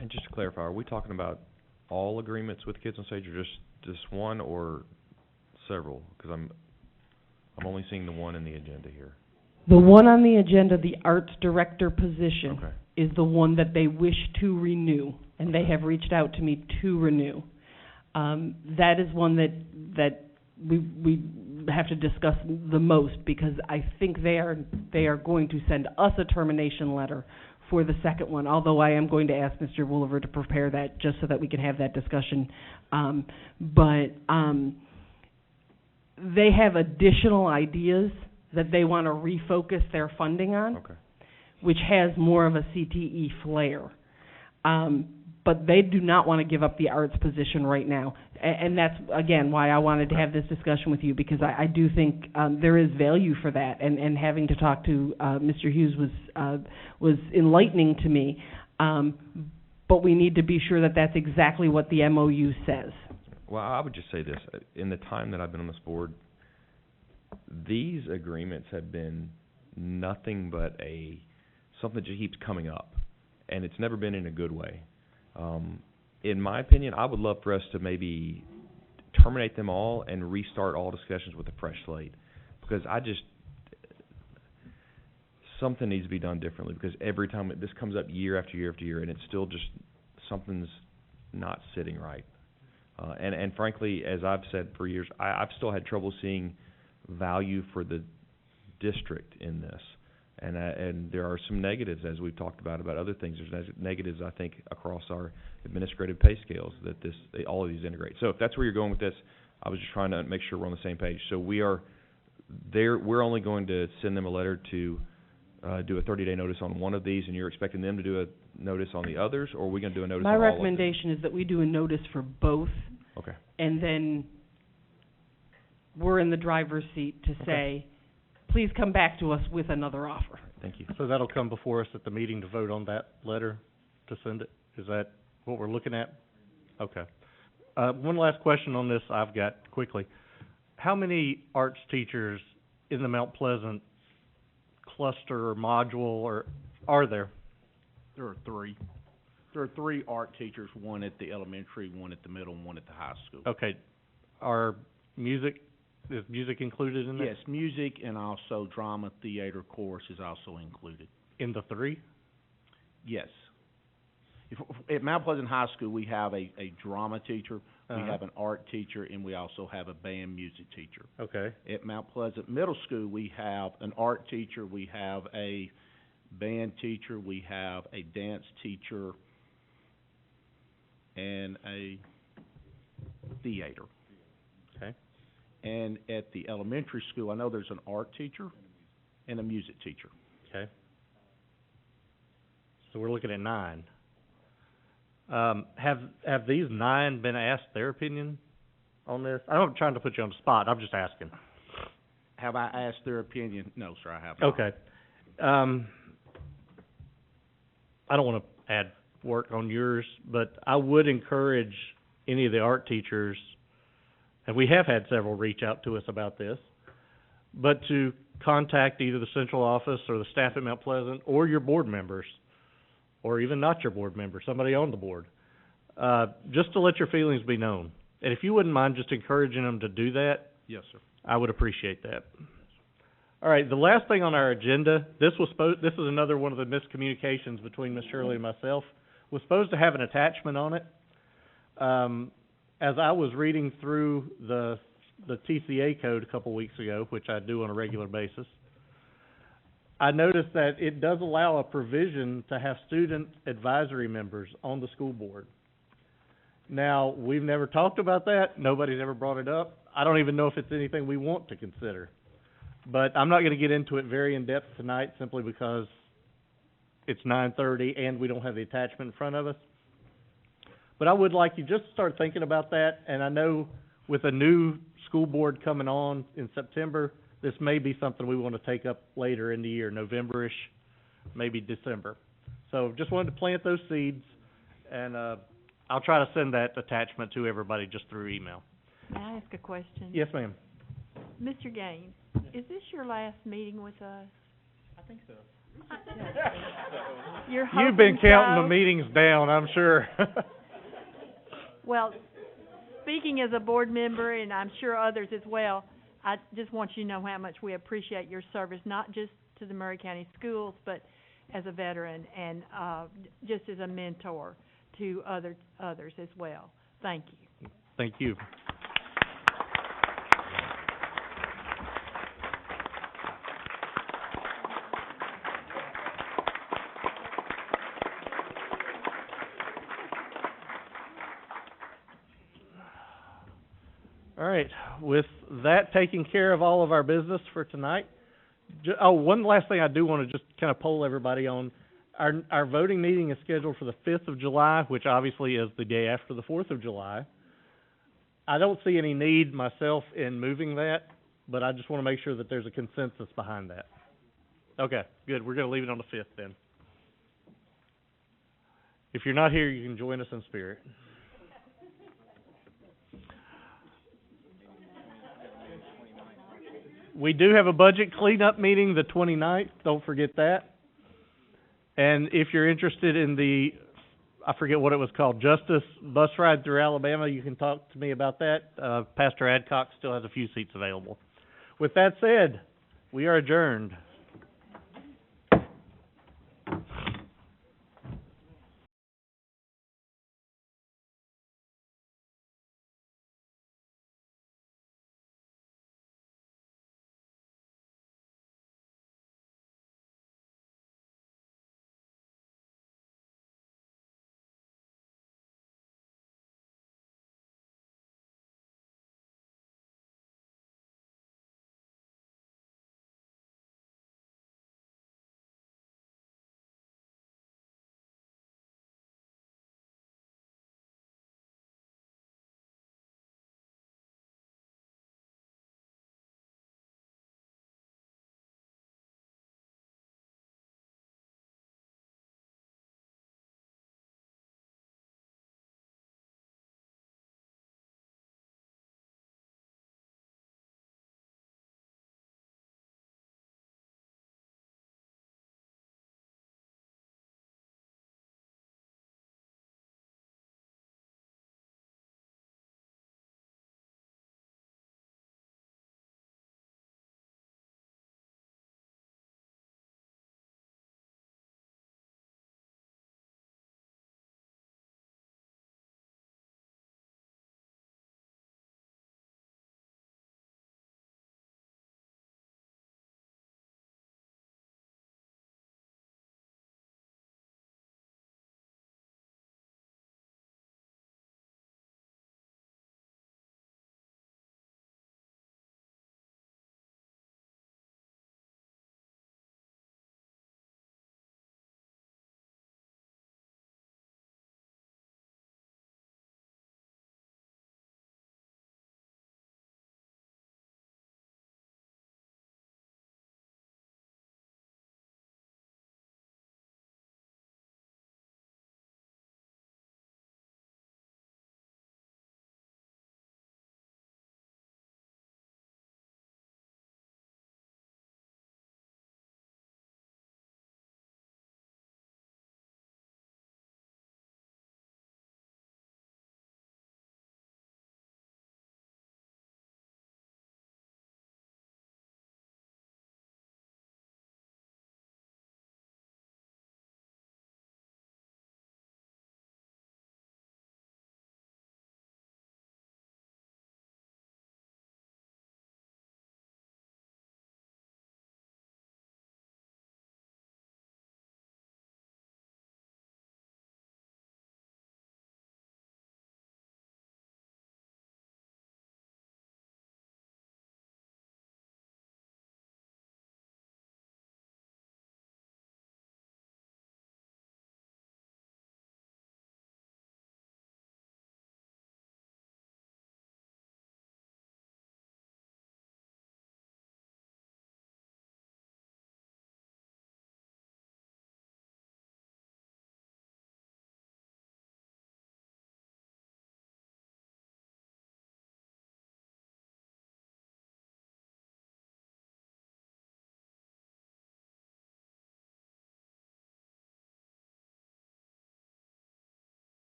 And just to clarify, are we talking about all agreements with kids on stage, or just one, or several? Because I'm only seeing the one in the agenda here. The one on the agenda, the arts director position, is the one that they wish to renew, and they have reached out to me to renew. That is one that we have to discuss the most, because I think they are going to send us a termination letter for the second one, although I am going to ask Mr. Wooliver to prepare that just so that we can have that discussion. They have additional ideas that they want to refocus their funding on, which has more of a CTE flair. But they do not want to give up the arts position right now. And that's, again, why I wanted to have this discussion with you, because I do think there is value for that. And having to talk to Mr. Hughes was enlightening to me. But we need to be sure that that's exactly what the MOU says. Well, I would just say this. In the time that I've been on this board, these agreements have been nothing but something that just keeps coming up. And it's never been in a good way. In my opinion, I would love for us to maybe terminate them all and restart all discussions with a fresh slate. Because something needs to be done differently, because every time this comes up year after year after year, and it's still just, something's not sitting right. And frankly, as I've said for years, I've still had trouble seeing value for the district in this. And there are some negatives, as we've talked about other things. There's negatives, I think, across our administrative pay scales that all of these integrate. So if that's where you're going with this, I was just trying to make sure we're on the same page. So we're only going to send them a letter to do a 30-day notice on one of these, and you're expecting them to do a notice on the others, or are we going to do a notice on all of them? My recommendation is that we do a notice for both. Okay. And then we're in the driver's seat to say, please come back to us with another offer. Thank you. So that'll come before us at the meeting to vote on that letter to send it? Is that what we're looking at? Okay. One last question on this I've got quickly. How many arts teachers in the Mount Pleasant cluster or module or are there? There are three. There are 3 art teachers, one at the elementary, one at the middle, and one at the high school. Okay. Is music included in that? Yes, music and also drama, theater, chorus is also included. In the 3? Yes. At Mount Pleasant High School, we have a drama teacher, we have an art teacher, and we also have a band music teacher. Okay. At Mount Pleasant Middle School, we have an art teacher, we have a band teacher, we have a dance teacher, and a theater. Okay. And at the elementary school, I know there's an art teacher and a music teacher. Okay. So we're looking at 9. Have these 9 been asked their opinion on this? I'm trying to put you on the spot. I'm just asking. Have I asked their opinion? No, sir, I have not. Okay. I don't want to add work on yours, but I would encourage any of the art teachers, and we have had several reach out to us about this, but to contact either the central office or the staff at Mount Pleasant or your board members, or even not your board member, somebody on the board, just to let your feelings be known. And if you wouldn't mind just encouraging them to do that, Yes, sir. I would appreciate that. All right, the last thing on our agenda, this is another one of the miscommunications between Ms. Shirley and myself, was supposed to have an attachment on it. As I was reading through the TCA code a couple weeks ago, which I do on a regular basis, I noticed that it does allow a provision to have student advisory members on the school board. Now, we've never talked about that. Nobody's ever brought it up. I don't even know if it's anything we want to consider. But I'm not going to get into it very in-depth tonight simply because it's 9:30 and we don't have the attachment in front of us. But I would like you just to start thinking about that. And I know with a new school board coming on in September, this may be something we want to take up later in the year, November-ish, maybe December. So just wanted to plant those seeds, and I'll try to send that attachment to everybody just through email. May I ask a question? Yes, ma'am. Mr. Gaines, is this your last meeting with us? I think so. You've been counting the meetings down, I'm sure. Well, speaking as a board member, and I'm sure others as well, I just want you to know how much we appreciate your service, not just to the Murray County Schools, but as a veteran and just as a mentor to others as well. Thank you. Thank you. All right, with that taking care of all of our business for tonight, one last thing I do want to just kind of poll everybody on. Our voting meeting is scheduled for the 5th of July, which obviously is the day after the 4th of July. I don't see any need myself in moving that, but I just want to make sure that there's a consensus behind that. Okay, good. We're going to leave it on the 5th then. If you're not here, you can join us in spirit. We do have a budget cleanup meeting the 29th. Don't forget that. And if you're interested in I forget what it was called, Justice Bus Ride Through Alabama, you can talk to me about that. Pastor Adcock still has a few seats available. With that said, we are adjourned.